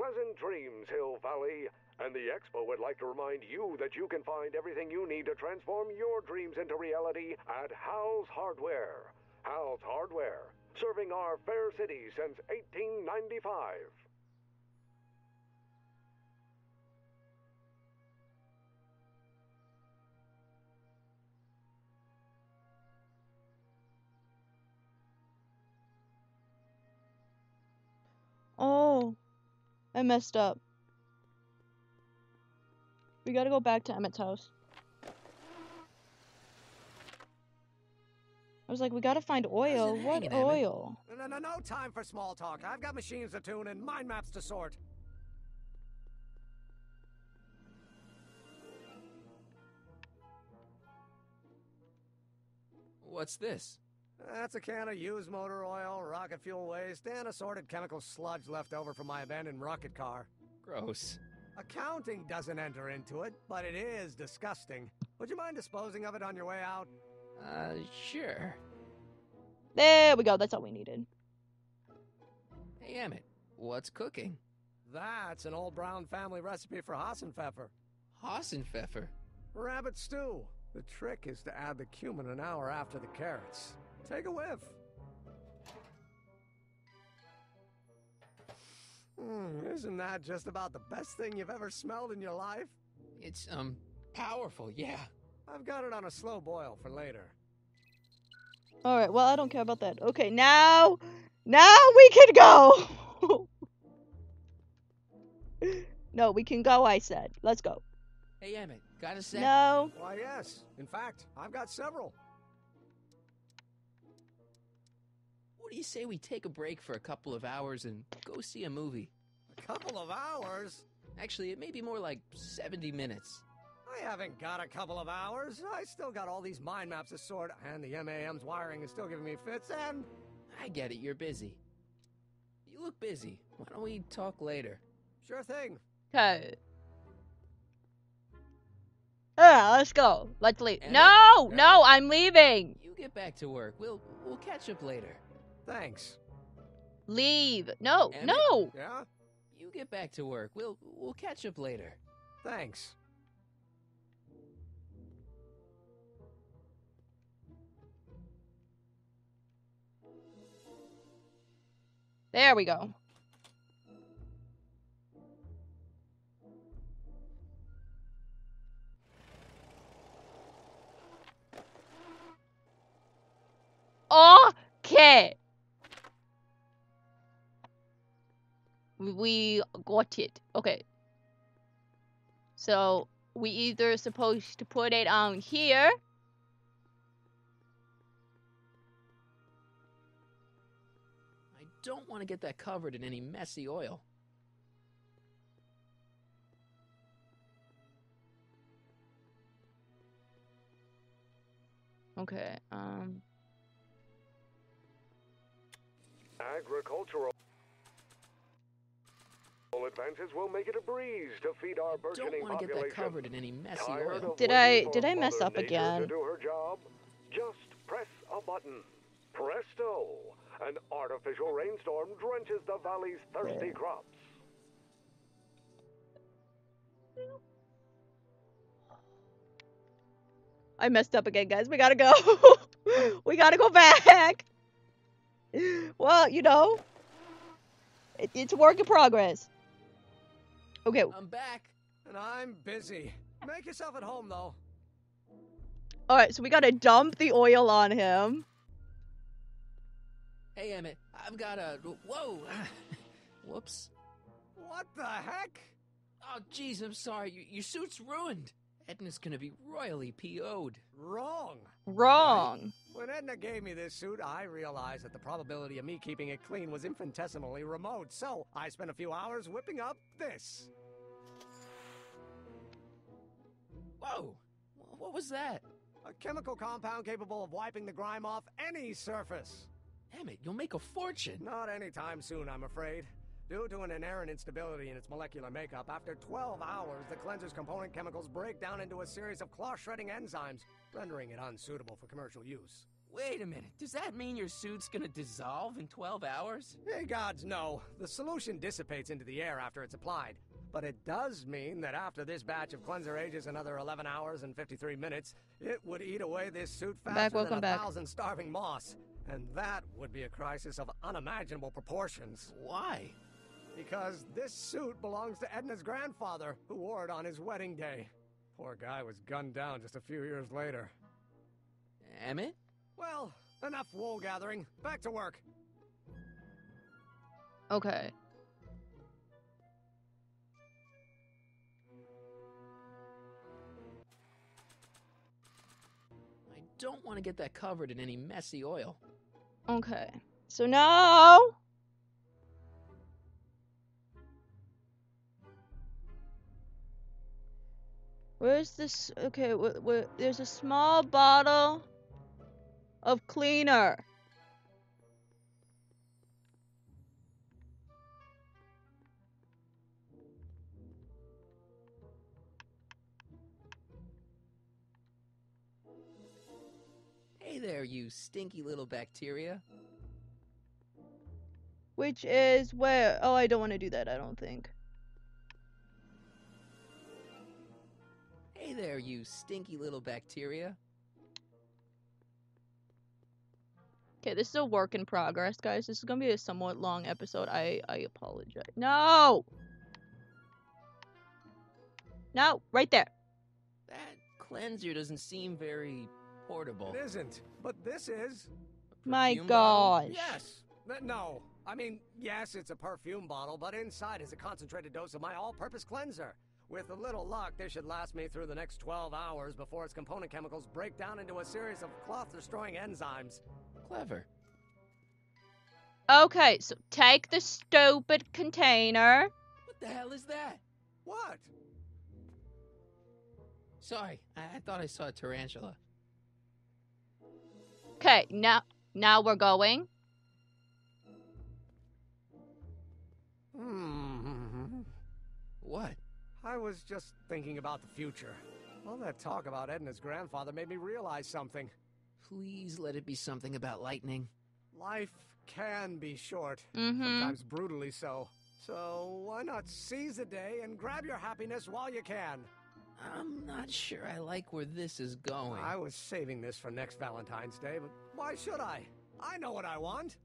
pleasant dreams, Hill Valley. And the Expo would like to remind you that you can find everything you need to transform your dreams into reality at Hal's Hardware. Hal's Hardware, serving our fair city since 1895. Oh, I messed up. We gotta go back to Emmett's house. I was like, we gotta find oil. What oil? No time for small talk. I've got machines to tune and mind maps to sort. What's this? That's a can of used motor oil, rocket fuel waste, and assorted chemical sludge left over from my abandoned rocket car. Gross. Accounting doesn't enter into it, but it is disgusting. Would you mind disposing of it on your way out? Sure. There we go. That's all we needed. Hey, Emmett, what's cooking? That's an old Brown family recipe for Hassenpfeffer. Hassenpfeffer? Rabbit stew. The trick is to add the cumin an hour after the carrots. Take a whiff. Isn't that just about the best thing you've ever smelled in your life? It's, powerful, yeah. I've got it on a slow boil for later. Alright, well, I don't care about that. Okay, now we can go! No, we can go, I said. Let's go. Hey, Emmett, got a sec? No. Why, yes. In fact, I've got several. What do you say we take a break for a couple of hours and go see a movie? A couple of hours? Actually, it may be more like 70 minutes. I haven't got a couple of hours. I still got all these mind maps to sort, and the MAM's wiring is still giving me fits, and... I get it, you're busy. You look busy. Why don't we talk later? Sure thing. Okay. Let's go. Let's leave. Emmett? No, I'm leaving. You get back to work. We'll catch up later. Thanks. Leave. No, Emmett? no. Yeah? You get back to work. We'll catch up later. Thanks. There we go. Okay. We got it. Okay. So, we either supposed to put it on here. I don't want to get that covered in any messy oil. Okay, Agricultural advances will make it a breeze to feed our burgeoning Don't want to get that covered in any messy oil. Did I mess up Nature again? to do her job? Just press a button. Presto! An artificial rainstorm drenches the valley's thirsty crops. I messed up again, guys. We gotta go. We gotta go back. Well, you know, it's a work in progress. Okay. I'm back. And I'm busy. Make yourself at home, though. Alright, so we gotta dump the oil on him. Hey, Emmett, I've got a... Whoa! Whoops. What the heck? Oh, jeez, I'm sorry. Your suit's ruined. Edna's gonna be royally PO'd. Wrong. Wrong. When Edna gave me this suit, I realized that the probability of me keeping it clean was infinitesimally remote, so I spent a few hours whipping up this. Whoa! What was that? A chemical compound capable of wiping the grime off any surface. Emmett, you'll make a fortune. Not anytime soon, I'm afraid. Due to an inherent instability in its molecular makeup, after 12 hours, the cleanser's component chemicals break down into a series of cloth-shredding enzymes, rendering it unsuitable for commercial use. Wait a minute. Does that mean your suit's gonna dissolve in 12 hours? Hey, gods, no. The solution dissipates into the air after it's applied. But it does mean that after this batch of cleanser ages another 11 hours and 53 minutes, it would eat away this suit faster than 1,000 starving moths. And that would be a crisis of unimaginable proportions. Why? Because this suit belongs to Edna's grandfather, who wore it on his wedding day. Poor guy was gunned down just a few years later. Emmett? Well, enough wool gathering. Back to work. Okay. I don't want to get that covered in any messy oil. Okay. So now... Where's this? Okay, there's a small bottle of cleaner. Hey there, you stinky little bacteria. Which is where? Oh, I don't want to do that, I don't think. Hey there, you stinky little bacteria. Okay, this is a work in progress, guys. This is gonna be a somewhat long episode. I apologize. No! No, right there. That cleanser doesn't seem very portable. It isn't, but this is. My gosh. Yes. No. I mean, yes, it's a perfume bottle, but inside is a concentrated dose of my all-purpose cleanser. With a little luck, this should last me through the next 12 hours before its component chemicals break down into a series of cloth-destroying enzymes. Clever. Okay, so take the stupid container. What the hell is that? What? Sorry, I thought I saw a tarantula. Okay, now we're going. What? I was just thinking about the future. All that talk about Edna's grandfather made me realize something. Please let it be something about lightning. Life can be short, sometimes brutally so. So why not seize the day and grab your happiness while you can? I'm not sure I like where this is going. I was saving this for next Valentine's Day, but why should I? I know what I want.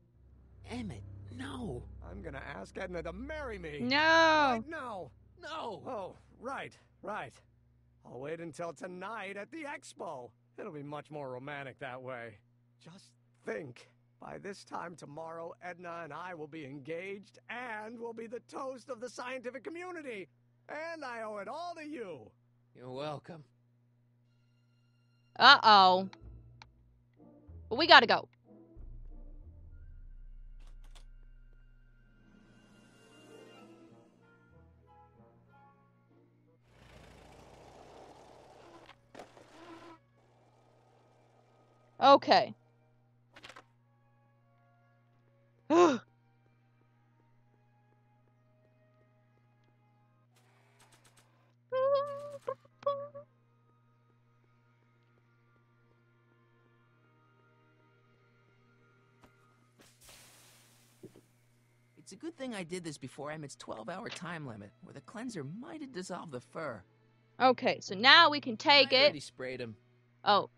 Emmett, no. I'm gonna ask Edna to marry me. No. Right now. No. Oh, right. I'll wait until tonight at the expo. It'll be much more romantic that way. Just think. By this time tomorrow, Edna and I will be engaged and will be the toast of the scientific community. And I owe it all to you. You're welcome. Uh-oh. But we gotta go. Okay. It's a good thing I did this before Emmett's 12-hour time limit, where the cleanser might have dissolved the fur. Okay, so now we can take I it. already sprayed him. Oh.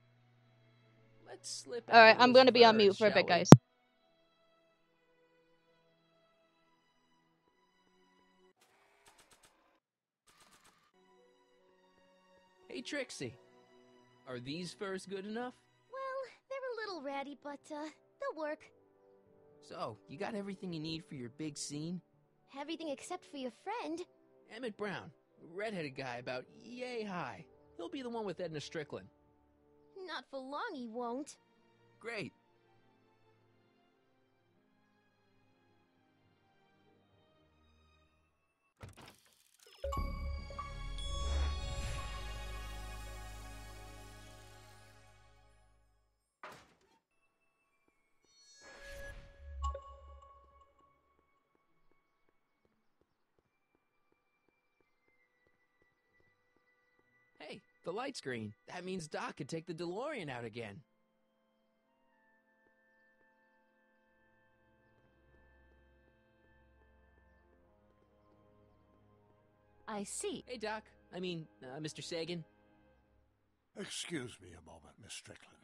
Let's slip. Alright, I'm gonna be on mute for a bit, guys. Hey, Trixie. Are these furs good enough? Well, they're a little ratty, but, they'll work. So, you got everything you need for your big scene? Everything except for your friend. Emmett Brown, redheaded guy about yay high. He'll be the one with Edna Strickland. Not for long, he won't. Great. Hey, the light's green. That means Doc could take the DeLorean out again. I see. Hey, Doc. Mr. Sagan. Excuse me a moment, Miss Strickland.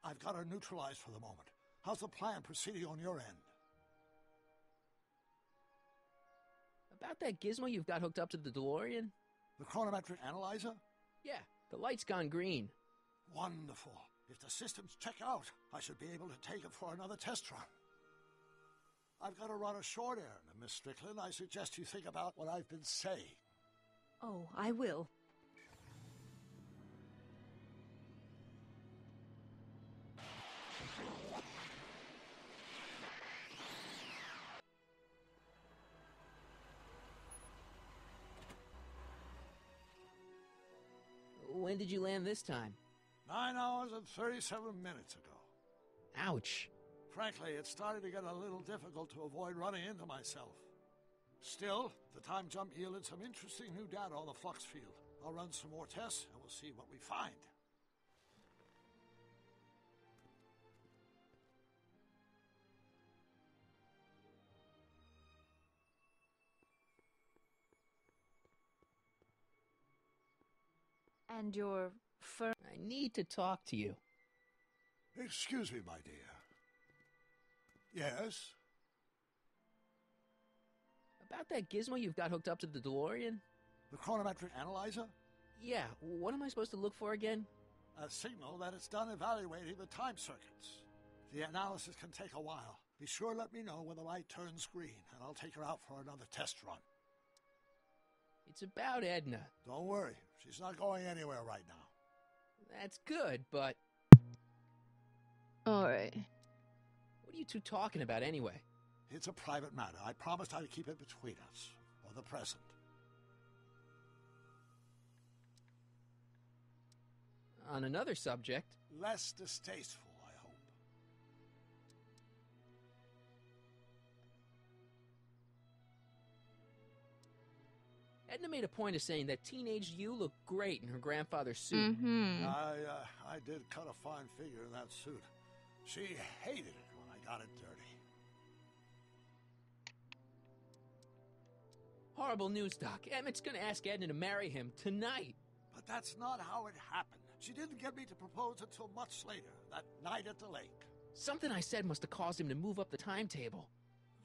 I've got her neutralized for the moment. How's the plan proceeding on your end? About that gizmo you've got hooked up to the DeLorean? The chronometric analyzer? Yeah, the light's gone green. Wonderful. If the systems check out, I should be able to take it for another test run. I've got to run a short errand, Miss Strickland. I suggest you think about what I've been saying. Oh, I will. When did you land this time? 9 hours and 37 minutes ago. Ouch. Frankly, it started to get a little difficult to avoid running into myself. Still, the time jump yielded some interesting new data on the flux field. I'll run some more tests and we'll see what we find. And your firm... I need to talk to you. Excuse me, my dear. Yes? About that gizmo you've got hooked up to the DeLorean? The chronometric analyzer? Yeah, what am I supposed to look for again? A signal that it's done evaluating the time circuits. The analysis can take a while. Be sure to let me know when the light turns green, and I'll take her out for another test run. It's about Edna. Don't worry, she's not going anywhere right now. That's good, but... Alright. What are you two talking about anyway? It's a private matter. I promised I'd keep it between us, for the present. On another subject... Less distasteful, I hope. Edna made a point of saying that teenage you looked great in her grandfather's suit. Mm-hmm. I did cut a fine figure in that suit. She hated it when I got it dirty. Horrible news, Doc. Emmett's gonna ask Edna to marry him tonight. But that's not how it happened. She didn't get me to propose until much later, that night at the lake. Something I said must have caused him to move up the timetable.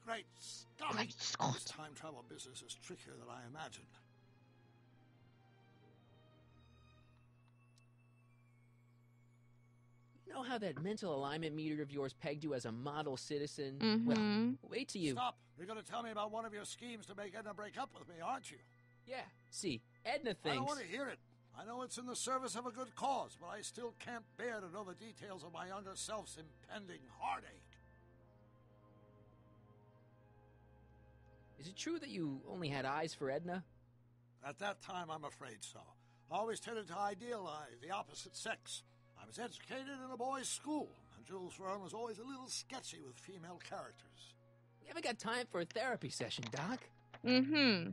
Great Scott! Great Scott! This time travel business is trickier than I imagined. You know how that mental alignment meter of yours pegged you as a model citizen? Mm-hmm. Well, wait till you... Stop! You're going to tell me about one of your schemes to make Edna break up with me, aren't you? Yeah, see, Edna thinks... I don't want to hear it. I know it's in the service of a good cause, but I still can't bear to know the details of my younger self's impending heartache. Is it true that you only had eyes for Edna? At that time, I'm afraid so. I always tended to idealize the opposite sex. I was educated in a boys' school, and Jules Verne was always a little sketchy with female characters. We haven't got time for a therapy session, Doc. Mm-hmm.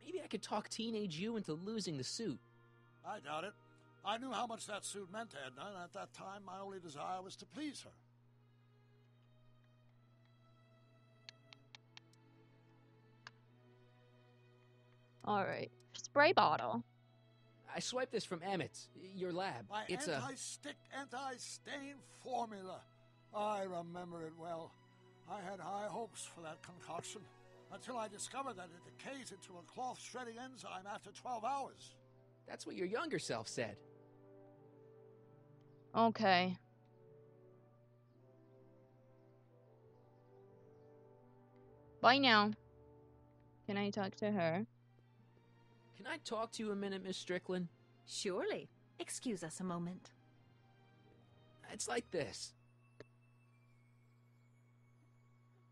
Maybe I could talk teenage you into losing the suit. I doubt it. I knew how much that suit meant to Edna, and at that time, my only desire was to please her. Alright. Spray bottle. I swiped this from Emmett's, your lab. My It's anti-stick, anti-stain formula. I remember it well. I had high hopes for that concoction, until I discovered that it decays into a cloth-shredding enzyme after 12 hours. That's what your younger self said. Okay. Bye now. Can I talk to her? Can I talk to you a minute, Miss Strickland? Surely. Excuse us a moment. It's like this.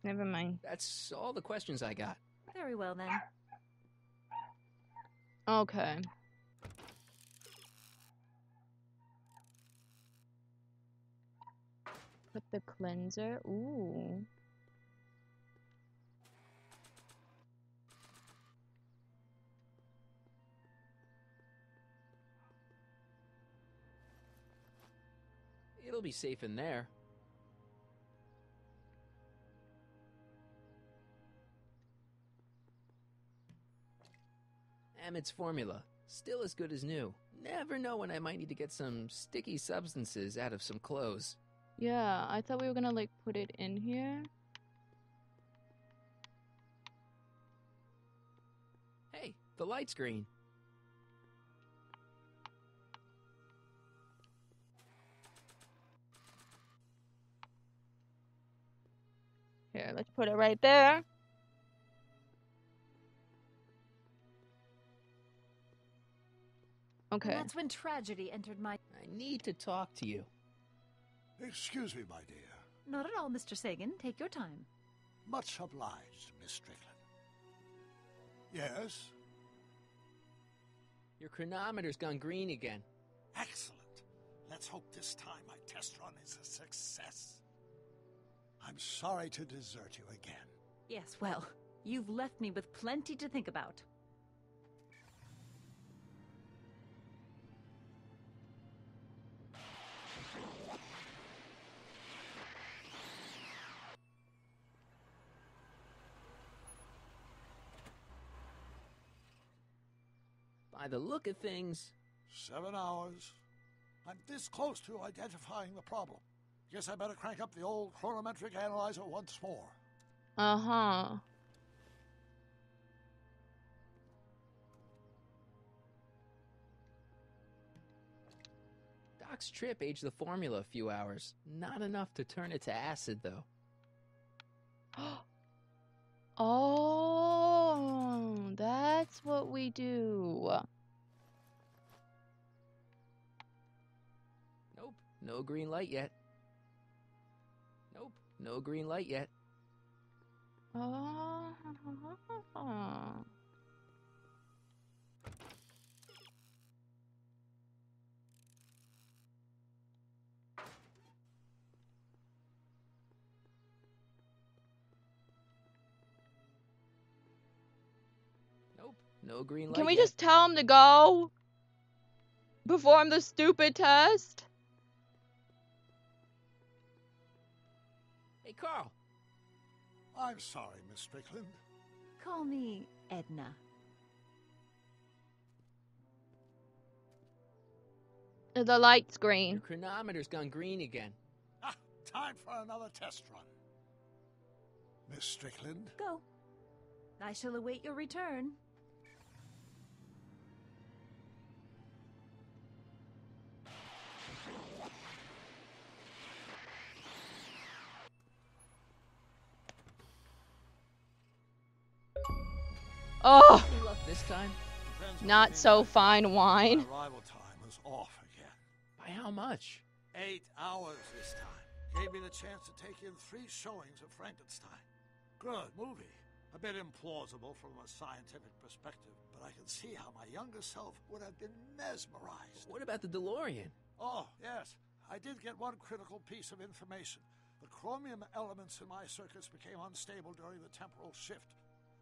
Never mind. That's all the questions I got. Very well, then. Okay. Put the cleanser. Ooh. It'll be safe in there. Emmett's formula. Still as good as new. Never know when I might need to get some sticky substances out of some clothes. Yeah, I thought we were gonna, like, put it in here. Hey, the light's green. Here, let's put it right there. Okay. And that's when tragedy entered my... I need to talk to you. Excuse me, my dear. Not at all, Mr. Sagan. Take your time. Much obliged, Miss Strickland. Yes? Your chronometer's gone green again. Excellent. Let's hope this time my test run is a success. I'm sorry to desert you again. Yes, well, you've left me with plenty to think about. By the look of things... 7 hours. I'm this close to identifying the problem. Guess I better crank up the old chronometric analyzer once more. Uh-huh. Doc's trip aged the formula a few hours. Not enough to turn it to acid, though. Oh, that's what we do. Nope, no green light yet. Nope, no green light yet. Oh. Nope, no green light Can we yet. just tell him to go? Perform the stupid test? Hey, Carl. I'm sorry, Miss Strickland. Call me Edna. The light's green. Your chronometer's gone green again. Ah, time for another test run. Miss Strickland? Go. I shall await your return. Oh, Any luck this time? not so fine wine. Arrival time was off again. By how much? 8 hours this time. Gave me the chance to take in 3 showings of Frankenstein. Good movie. A bit implausible from a scientific perspective, but I can see how my younger self would have been mesmerized. What about the DeLorean? Oh, yes. I did get one critical piece of information. The chromium elements in my circuits became unstable during the temporal shift.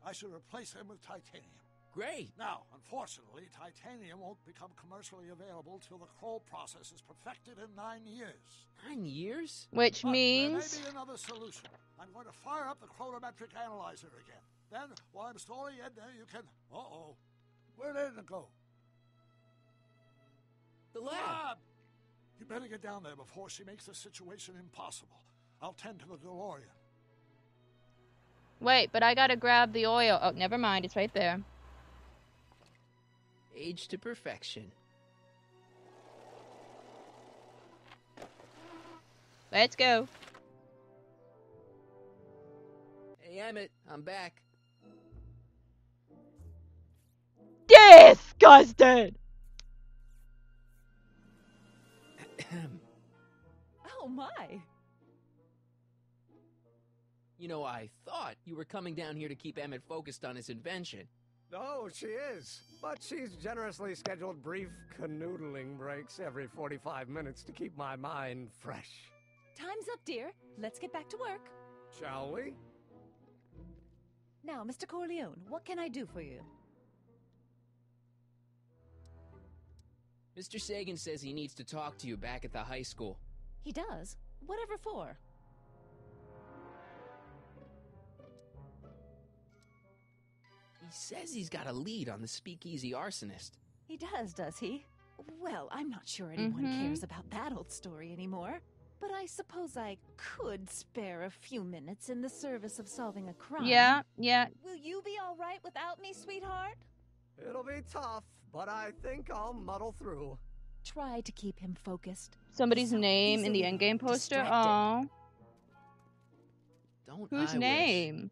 I should replace them with titanium. Great. Now, unfortunately, titanium won't become commercially available till the Kroll process is perfected in 9 years. 9 years? Which But means... there may be another solution. I'm going to fire up the chronometric analyzer again. Then, while I'm stalling Edna, you can... Uh-oh. Where did Edna go? The lab. You better get down there before she makes the situation impossible. I'll tend to the DeLorean. Wait, but I gotta grab the oil. Oh, never mind. It's right there. Aged to perfection. Let's go. Hey, Emmett, I'm back. Disgusted! Oh my! You know, I thought you were coming down here to keep Emmett focused on his invention. Oh, she is. But she's generously scheduled brief canoodling breaks every 45 minutes to keep my mind fresh. Time's up, dear. Let's get back to work. Shall we? Now, Mr. Corleone, what can I do for you? Mr. Sagan says he needs to talk to you back at the high school. He does? Whatever for? says he's got a lead on the speakeasy arsonist. He does he? Well, I'm not sure anyone cares about that old story anymore. But I suppose I could spare a few minutes in the service of solving a crime. Yeah. Will you be all right without me, sweetheart? It'll be tough, but I think I'll muddle through. Try to keep him focused. Somebody's name in the endgame poster. Oh. Whose name?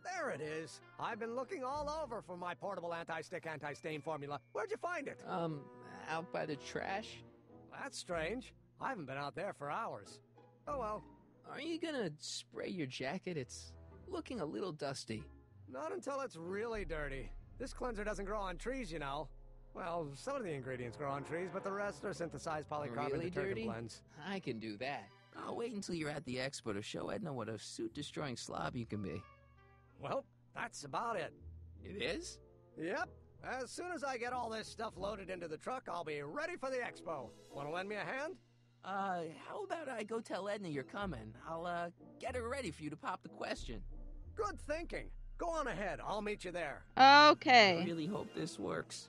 There it is. I've been looking all over for my portable anti-stick, anti-stain formula. Where'd you find it? Out by the trash. That's strange. I haven't been out there for hours. Oh well. Are you gonna spray your jacket? It's looking a little dusty. Not until it's really dirty. This cleanser doesn't grow on trees, you know. Well, some of the ingredients grow on trees, but the rest are synthesized polycarbonate Really detergent dirty? blends. I can do that. I'll wait until you're at the expo to show Edna what a suit-destroying slob you can be. Well, that's about it. It is? Yep. As soon as I get all this stuff loaded into the truck, I'll be ready for the expo. Want to lend me a hand? How about I go tell Edna you're coming? I'll, get her ready for you to pop the question. Good thinking. Go on ahead. I'll meet you there. Okay. I really hope this works.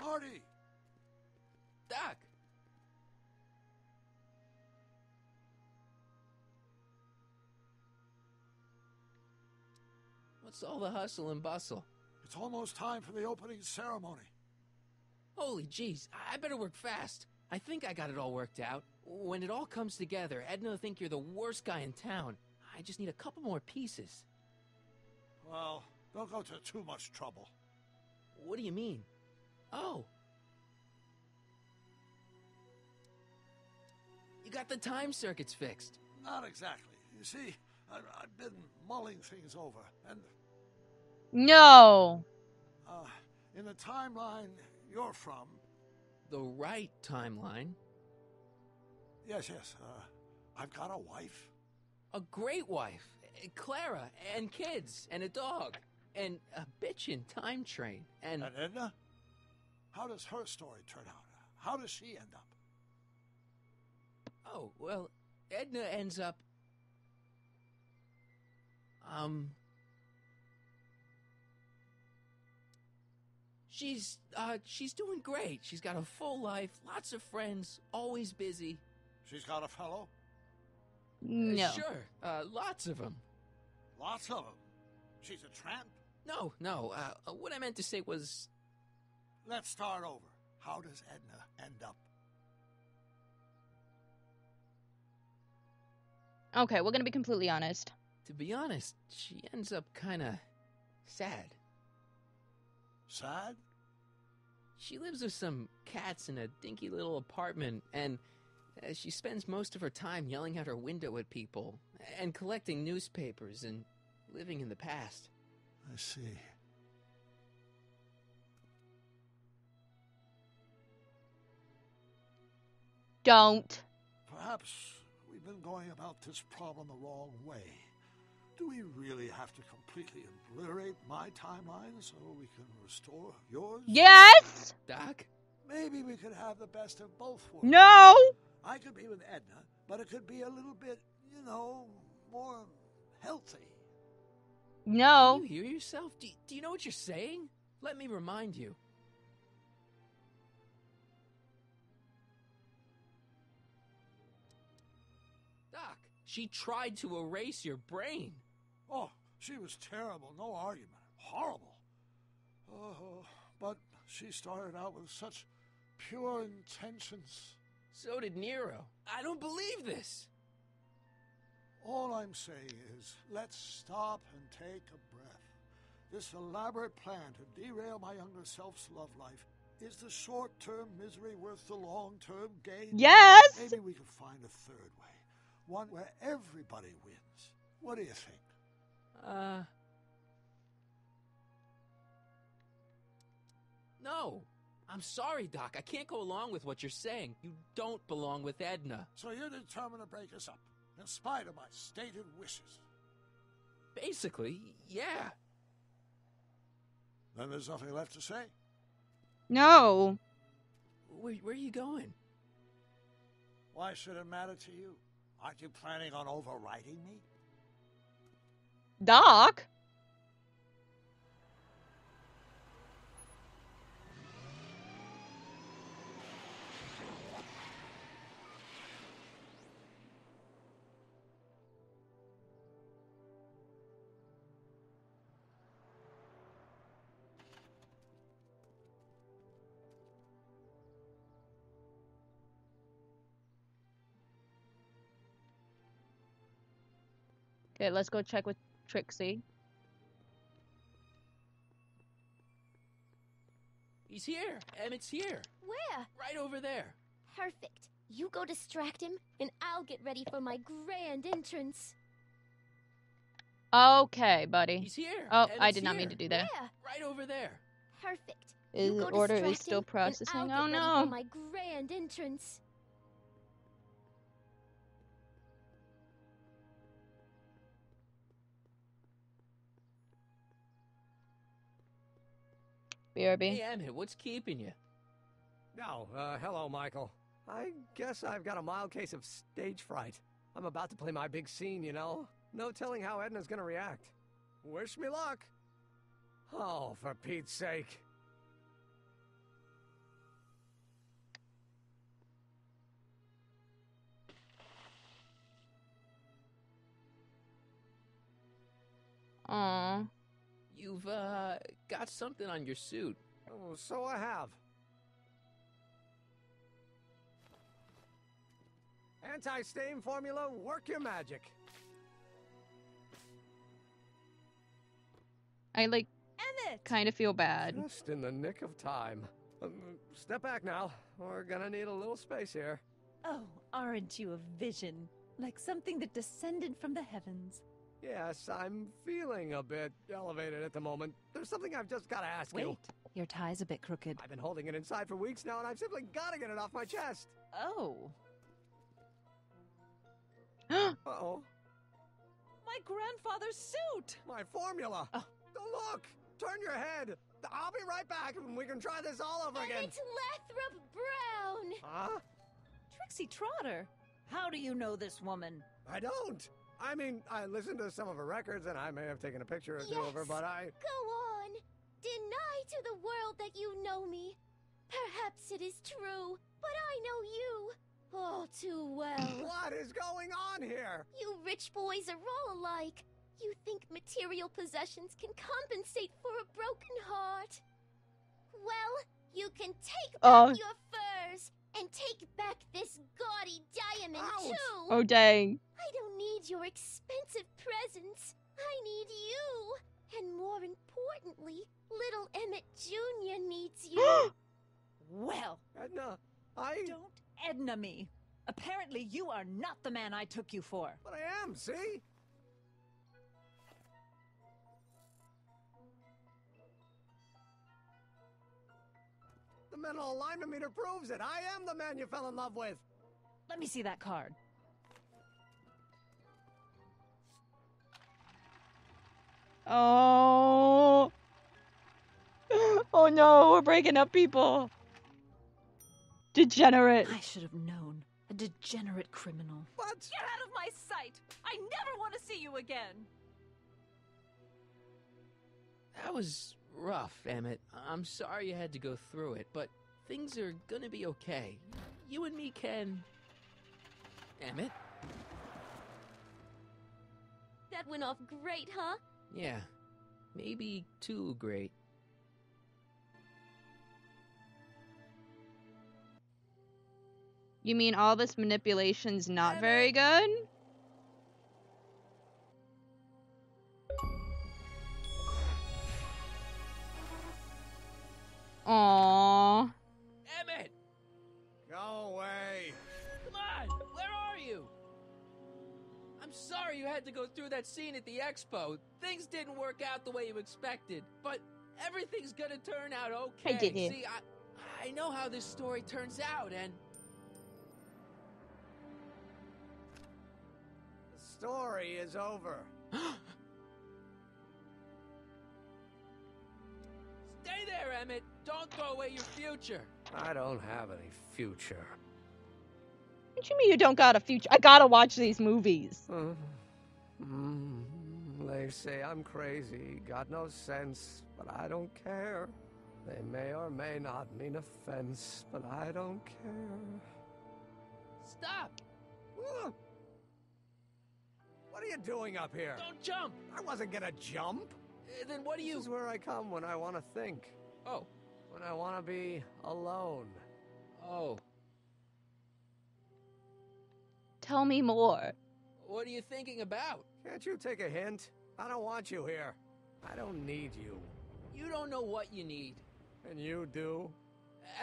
Marty! Doc! What's all the hustle and bustle? It's almost time for the opening ceremony. Holy jeez, I better work fast. I think I got it all worked out. When it all comes together, Edna will think you're the worst guy in town. I just need a couple more pieces. Well, don't go to too much trouble. What do you mean? Oh. You got the time circuits fixed. Not exactly. You see, I've been mulling things over, and... No! In the timeline you're from... The right timeline? Yes. I've got a wife. A great wife. Clara, and kids, and a dog, and a bitchin' time train, and... And Edna? How does her story turn out? How does she end up? Oh, well, Edna ends up... She's doing great. She's got a full life, lots of friends, always busy. She's got a fellow? No. Sure, lots of them. Lots of them? She's a tramp? No, what I meant to say was... Let's start over. How does Edna end up? Okay, we're gonna be completely honest. To be honest, she ends up kinda sad. Sad? She lives with some cats in a dinky little apartment, and she spends most of her time yelling out her window at people, and collecting newspapers, and living in the past. I see. Don't. Perhaps we've been going about this problem the wrong way. Do we really have to completely obliterate my timeline so we can restore yours? Yes! Doc? Maybe we could have the best of both worlds. No! I could be with Edna, but it could be a little bit, more healthy. No. Do you hear yourself? Do you know what you're saying? Let me remind you. Doc, she tried to erase your brain. Oh, she was terrible, no argument. Horrible. But she started out with such pure intentions. So did Nero. I don't believe this. All I'm saying is, let's stop and take a breath. This elaborate plan to derail my younger self's love life, is the short-term misery worth the long-term gain? Yes! Maybe we could find a third way. One where everybody wins. What do you think? No. I'm sorry, Doc. I can't go along with what you're saying. You don't belong with Edna. So you're determined to break us up, in spite of my stated wishes? Basically, yeah. Then there's nothing left to say. No. Where are you going? Why should it matter to you? Aren't you planning on overriding me? Doc? Okay, let's go check with Trixie. He's here. Emmett's here. Where? Right over there. Perfect. You go distract him, and I'll get ready for my grand entrance. Okay, buddy. He's here. Oh, Emmett's I did not here. mean to do that. Where? Right over there. Perfect. His order is still processing. Oh For no. my grand entrance. BRB. Hey, Emmett, what's keeping you? No, hello, Michael. I guess I've got a mild case of stage fright. I'm about to play my big scene, you know? No telling how Edna's gonna react. Wish me luck. Oh, for Pete's sake. Aww. You've, got something on your suit. Oh, so I have. Anti-stain formula, work your magic. I, like, Emmett! kind of feel bad. Just in the nick of time. Step back now. We're gonna need a little space here. Oh, aren't you a vision? Like something that descended from the heavens. Yes, I'm feeling a bit elevated at the moment. There's something I've just gotta ask you. Wait, your tie's a bit crooked. I've been holding it inside for weeks now, and I've simply gotta get it off my chest. Oh. Uh-oh. My grandfather's suit! My formula! Oh. Look! Turn your head! I'll be right back, and we can try this all over again. It's Lathrop Brown! Huh? Trixie Trotter! How do you know this woman? I don't! I mean, I listened to some of her records, and I may have taken a picture or two of her, but I... Go on! Deny to the world that you know me. Perhaps it is true, but I know you all too well. What is going on here? You rich boys are all alike. You think material possessions can compensate for a broken heart. Well, you can take back your furs and take back this gaudy diamond, too. Oh, dang. I don't need your expensive presents. I need you. And more importantly, little Emmett Jr. needs you. Well, Edna, Don't Edna me. Apparently you are not the man I took you for. But I am, see? The mental alignment meter proves it. I am the man you fell in love with. Let me see that card. Oh. Oh no, we're breaking up people. Degenerate. I should have known. A degenerate criminal. What? Get out of my sight! I never want to see you again! That was rough, Emmett. I'm sorry you had to go through it, but things are gonna be okay. You and me can... Emmett? That went off great, huh? Yeah. Maybe too great. You mean all this manipulation's not very good? Aww. Emmett! Go away. Come on! Where are you? I'm sorry you had to go through that scene at the expo. Things didn't work out the way you expected, but everything's gonna turn out okay. I did it. See, I I know how this story turns out, and... The story is over. Stay there, Emmett. Don't throw away your future. I don't have any future. What you mean you don't got a future? I gotta watch these movies. They say I'm crazy, got no sense, but I don't care. They may or may not mean offense, but I don't care. Stop! What are you doing up here? Don't jump! I wasn't gonna jump. Then what do you... This is where I come when I want to think. Oh. When I want to be alone. Oh. Tell me more. What are you thinking about? Can't you take a hint? I don't want you here. I don't need you. You don't know what you need. And you do?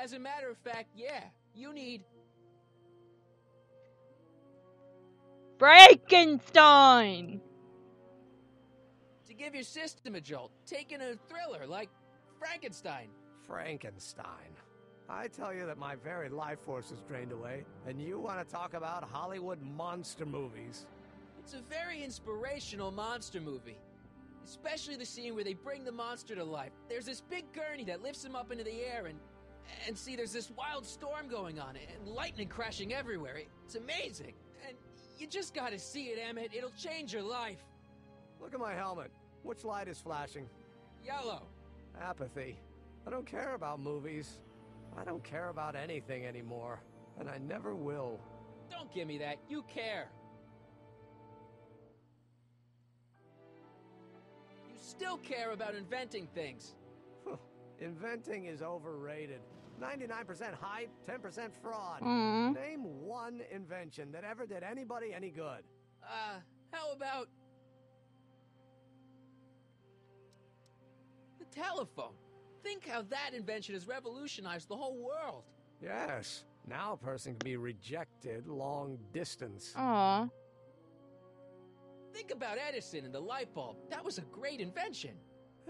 As a matter of fact, yeah. You need... Frankenstein! To give your system a jolt. Taking a thriller like Frankenstein. Frankenstein. I tell you that my very life force is drained away, and you want to talk about Hollywood monster movies. It's a very inspirational monster movie. Especially the scene where they bring the monster to life. There's this big gurney that lifts him up into the air, and see, there's this wild storm going on, and lightning crashing everywhere. It's amazing. And you just gotta see it, Emmett. It'll change your life. Look at my helmet. Which light is flashing? Yellow. Apathy. I don't care about movies. I don't care about anything anymore. And I never will. Don't give me that. You care. You still care about inventing things. Inventing is overrated. 99% hype, 10% fraud. Name one invention that ever did anybody any good. How about... the telephone? Think how that invention has revolutionized the whole world. Yes. Now a person can be rejected long distance. Aww. Think about Edison and the light bulb. That was a great invention.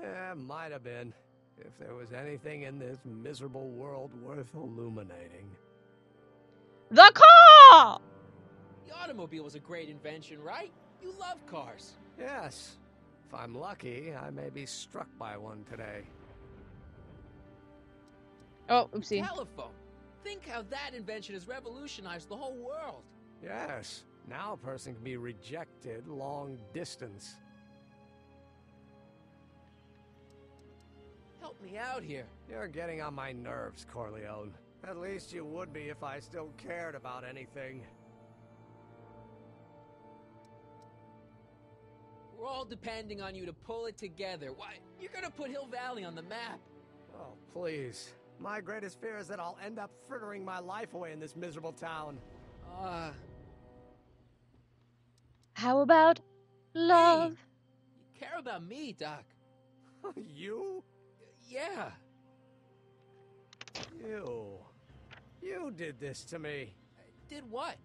Yeah, might have been. If there was anything in this miserable world worth illuminating. The car! The automobile was a great invention, right? You love cars. Yes. If I'm lucky, I may be struck by one today. Oh, oopsie. Telephone. Think how that invention has revolutionized the whole world. Yes. Now a person can be rejected long distance. Help me out here. You're getting on my nerves, Corleone. At least you would be if I still cared about anything. We're all depending on you to pull it together. Why, you're gonna put Hill Valley on the map. Oh, please. My greatest fear is that I'll end up frittering my life away in this miserable town. How about love? Hey, you care about me, Doc. You? Yeah. You did this to me. Did what?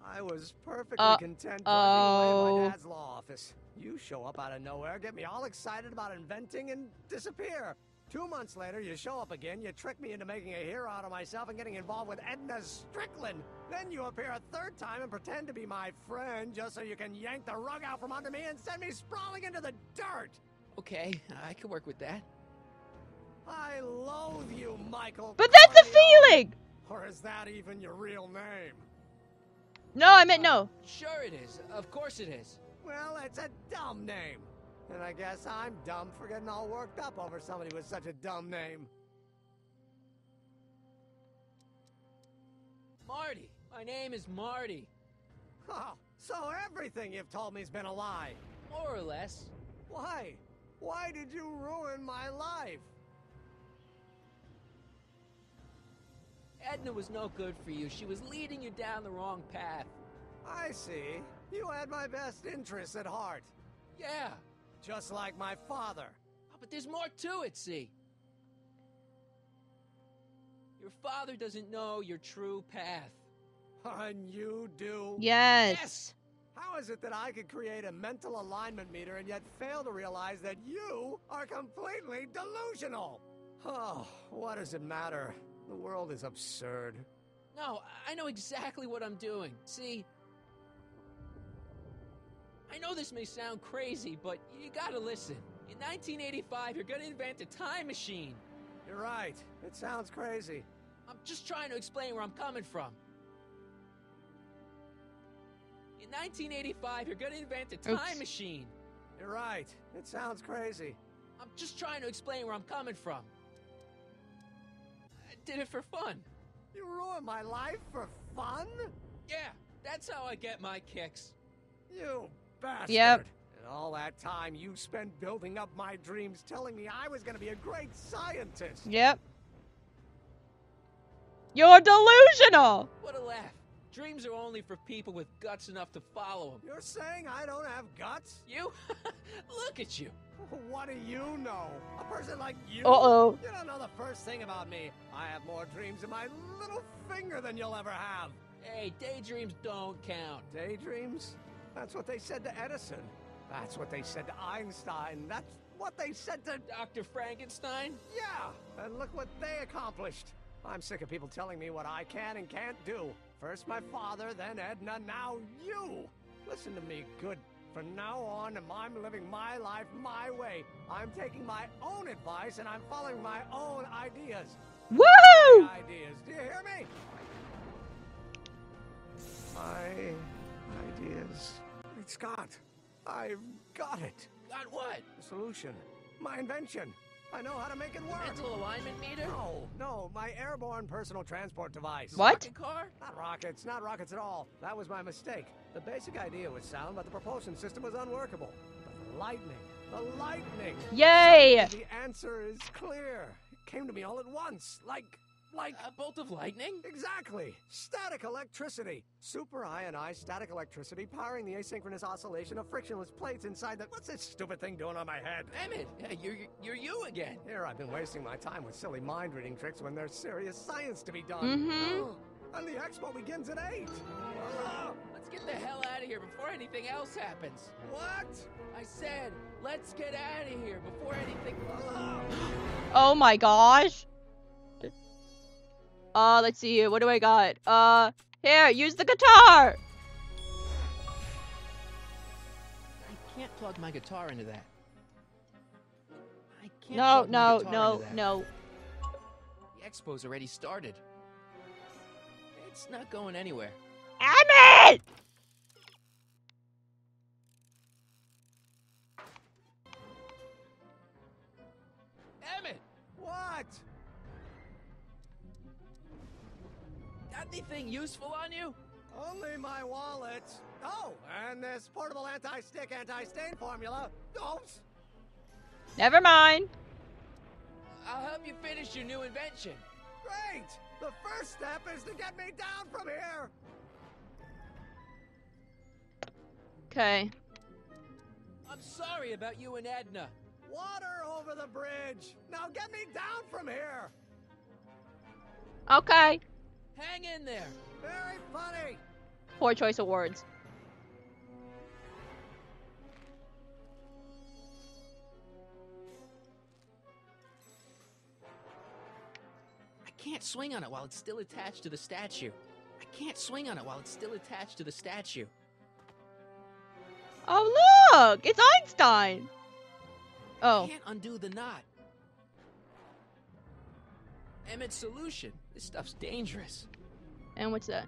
I was perfectly content driving away my dad's law office. You show up out of nowhere, get me all excited about inventing, and disappear. 2 months later, you show up again, you trick me into making a hero out of myself and getting involved with Edna Strickland. Then you appear a third time and pretend to be my friend just so you can yank the rug out from under me and send me sprawling into the dirt. Okay, I can work with that. I loathe you, Michael. But that's the feeling! Or is that even your real name? No, I meant no. Sure it is. Of course it is. Well, it's a dumb name. And I guess I'm dumb for getting all worked up over somebody with such a dumb name. Marty. My name is Marty. Oh, so everything you've told me's been a lie. More or less. Why? Why did you ruin my life? Edna was no good for you. She was leading you down the wrong path. I see. You had my best interests at heart. Yeah. Just like my father. Oh, but there's more to it, see? Your father doesn't know your true path. And you do? Yes. Yes! How is it that I could create a mental alignment meter and yet fail to realize that you are completely delusional? Oh, what does it matter? The world is absurd. No, I know exactly what I'm doing. See, I know this may sound crazy, but you gotta listen. In 1985, you're gonna invent a time machine. You're right. It sounds crazy. I'm just trying to explain where I'm coming from. In 1985, you're gonna invent a time machine. You're right. It sounds crazy. I'm just trying to explain where I'm coming from. I did it for fun. You ruined my life for fun? Yeah, that's how I get my kicks. You bastard. Yep. And all that time you spent building up my dreams, telling me I was going to be a great scientist. Yep. You're delusional. What a laugh. Dreams are only for people with guts enough to follow them. You're saying I don't have guts? You? Look at you. What do you know? A person like you? Uh-oh. You don't know the first thing about me. I have more dreams in my little finger than you'll ever have. Hey, daydreams don't count. Daydreams? That's what they said to Edison. That's what they said to Einstein. That's what they said to Dr. Frankenstein? Yeah, and look what they accomplished. I'm sick of people telling me what I can and can't do. First my father, then Edna, now you. Listen to me, good. From now on, I'm living my life my way. I'm taking my own advice and I'm following my own ideas. Woo! My ideas. Do you hear me? My ideas. Wait, Scott, I've got it. Got what? The solution. My invention. I know how to make it work. Mental alignment meter? No, my airborne personal transport device. What? Rocket car? Not rockets at all. That was my mistake. The basic idea was sound, but the propulsion system was unworkable. But the lightning. Yay! The answer is clear. It came to me all at once, like a bolt of lightning? Exactly. Static electricity. Super ionized static electricity powering the asynchronous oscillation of frictionless plates inside the... What's this stupid thing doing on my head? Emmett, you're you again. Here I've been wasting my time with silly mind-reading tricks when there's serious science to be done. Mm-hmm. And the expo begins at 8. Let's get the hell out of here before anything else happens. What? I said, let's get out of here before anything... Oh my gosh. Let's see here. What do I got? Here, use the guitar. I can't plug my guitar into that. I can't No. plug my guitar into that. No. The expo's already started. It's not going anywhere. Emmett! Emmett! What? Got anything useful on you? Only my wallet. Oh, and this portable anti-stick, anti-stain formula. Oops. Never mind. I'll help you finish your new invention. Great! The first step is to get me down from here. Okay. I'm sorry about you and Edna. Water over the bridge. Now get me down from here. Okay. Hang in there. Very funny. Poor choice of words. I can't swing on it while it's still attached to the statue. I can't swing on it while it's still attached to the statue. Oh, look! It's Einstein! Oh. I can't undo the knot. Emmett's solution. This stuff's dangerous. And what's that?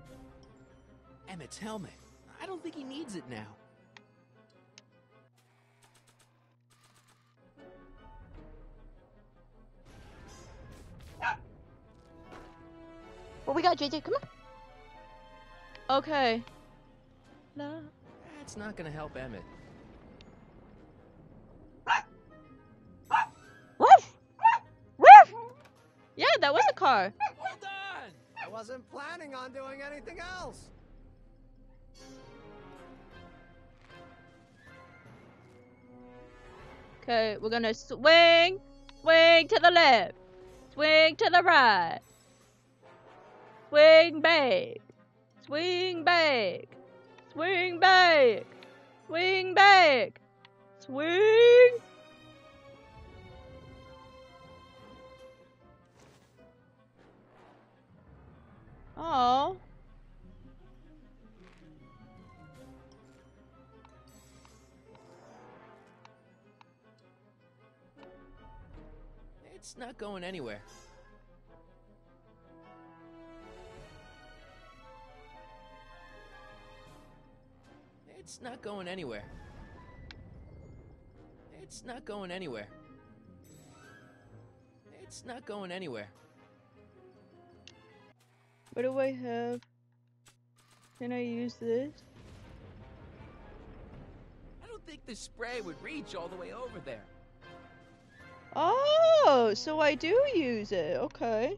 Emmett's helmet. I don't think he needs it now. What we got, JJ? Come on. Okay. No. That's not gonna help Emmett. Woof! Woof! Yeah, that was a car. Hold on! I wasn't planning on doing anything else. Okay, we're gonna swing. Swing to the left. Swing to the right. Swing back. Swing back. Swing back. Swing back. Swing. Oh. It's not going anywhere. It's not going anywhere. It's not going anywhere. It's not going anywhere. What do I have? Can I use this? I don't think the spray would reach all the way over there. Oh, so I do use it. Okay.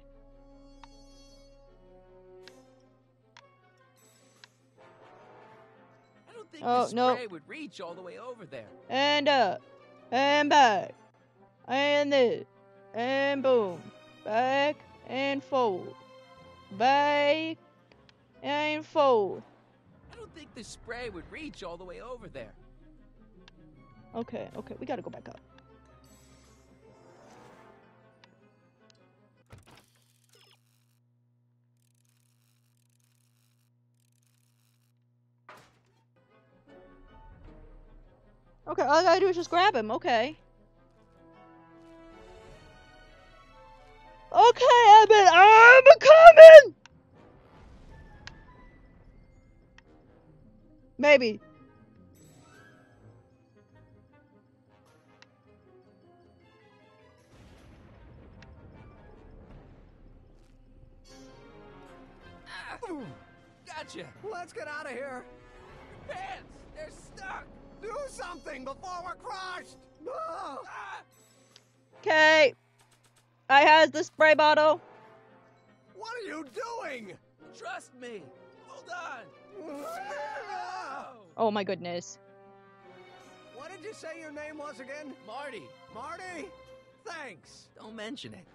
I don't think Oh, the no. spray would reach all the way over there. And up. And back. And this. And boom. Back and fold. Back and fold. I don't think the spray would reach all the way over there. Okay, okay, we gotta go back up. Okay, all I gotta do is just grab him, okay. Okay, I'm coming! Maybe. Gotcha. Let's get out of here. Pants, they're stuck. Do something before we're crushed. Ah! Okay. I has the spray bottle. What are you doing? Trust me. Hold on. Oh my goodness. What did you say your name was again? Marty. Marty? Thanks. Don't mention it.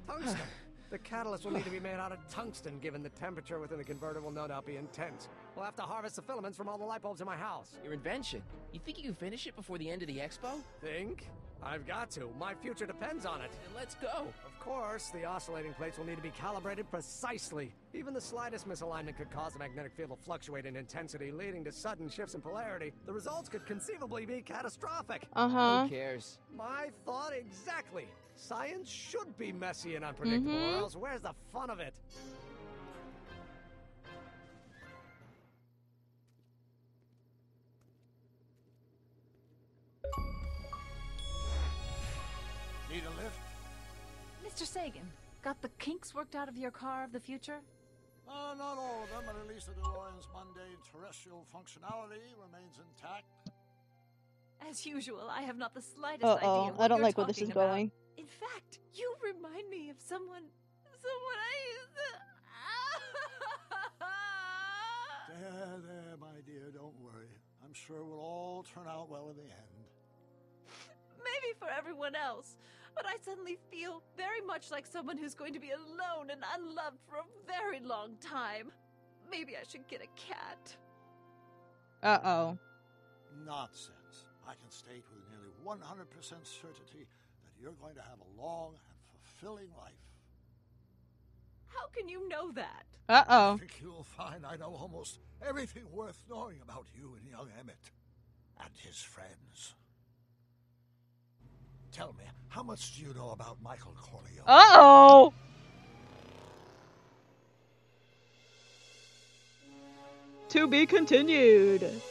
Tungsten. The catalyst will need to be made out of tungsten, given the temperature within the converter will no doubt be intense. We'll have to harvest the filaments from all the light bulbs in my house. Your invention. You think you can finish it before the end of the expo? Think? I've got to. My future depends on it. Then let's go. Of course, the oscillating plates will need to be calibrated precisely. Even the slightest misalignment could cause the magnetic field to fluctuate in intensity, leading to sudden shifts in polarity. The results could conceivably be catastrophic. Uh-huh. Who cares? My thought exactly. Science should be messy and unpredictable, or else where's the fun of it? Need a lift? Mr. Sagan, got the kinks worked out of your car of the future? Not all of them, but at least the DeLorean's mundane terrestrial functionality remains intact. As usual, I have not the slightest Uh-oh, idea what I don't you're like where this is talking about. going. In fact, you remind me of someone I used to... There, my dear, don't worry. I'm sure we'll all turn out well in the end. Maybe for everyone else, but I suddenly feel very much like someone who's going to be alone and unloved for a very long time. Maybe I should get a cat. Uh-oh. Nonsense. I can state with nearly 100% certainty that you're going to have a long and fulfilling life. How can you know that? Uh-oh. I think you'll find I know almost everything worth knowing about you and young Emmett and his friends. Tell me, how much do you know about Michael Corleone? Uh-oh! To be continued.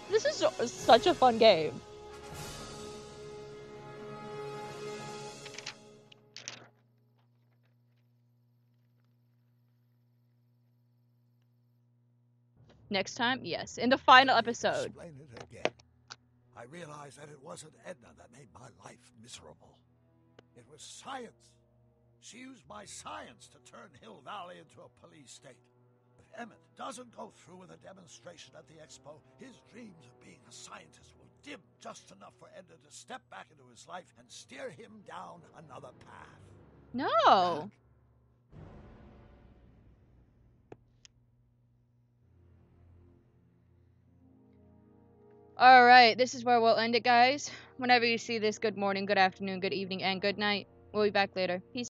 This is such a fun game. Next time, yes, in the final episode. Explain it again. I realized that it wasn't Edna that made my life miserable. It was science. She used my science to turn Hill Valley into a police state. If Emmett doesn't go through with a demonstration at the expo, his dreams of being a scientist will dim just enough for Edna to step back into his life and steer him down another path. No. Alright, this is where we'll end it, guys. Whenever you see this, good morning, good afternoon, good evening, and good night. We'll be back later. Peace.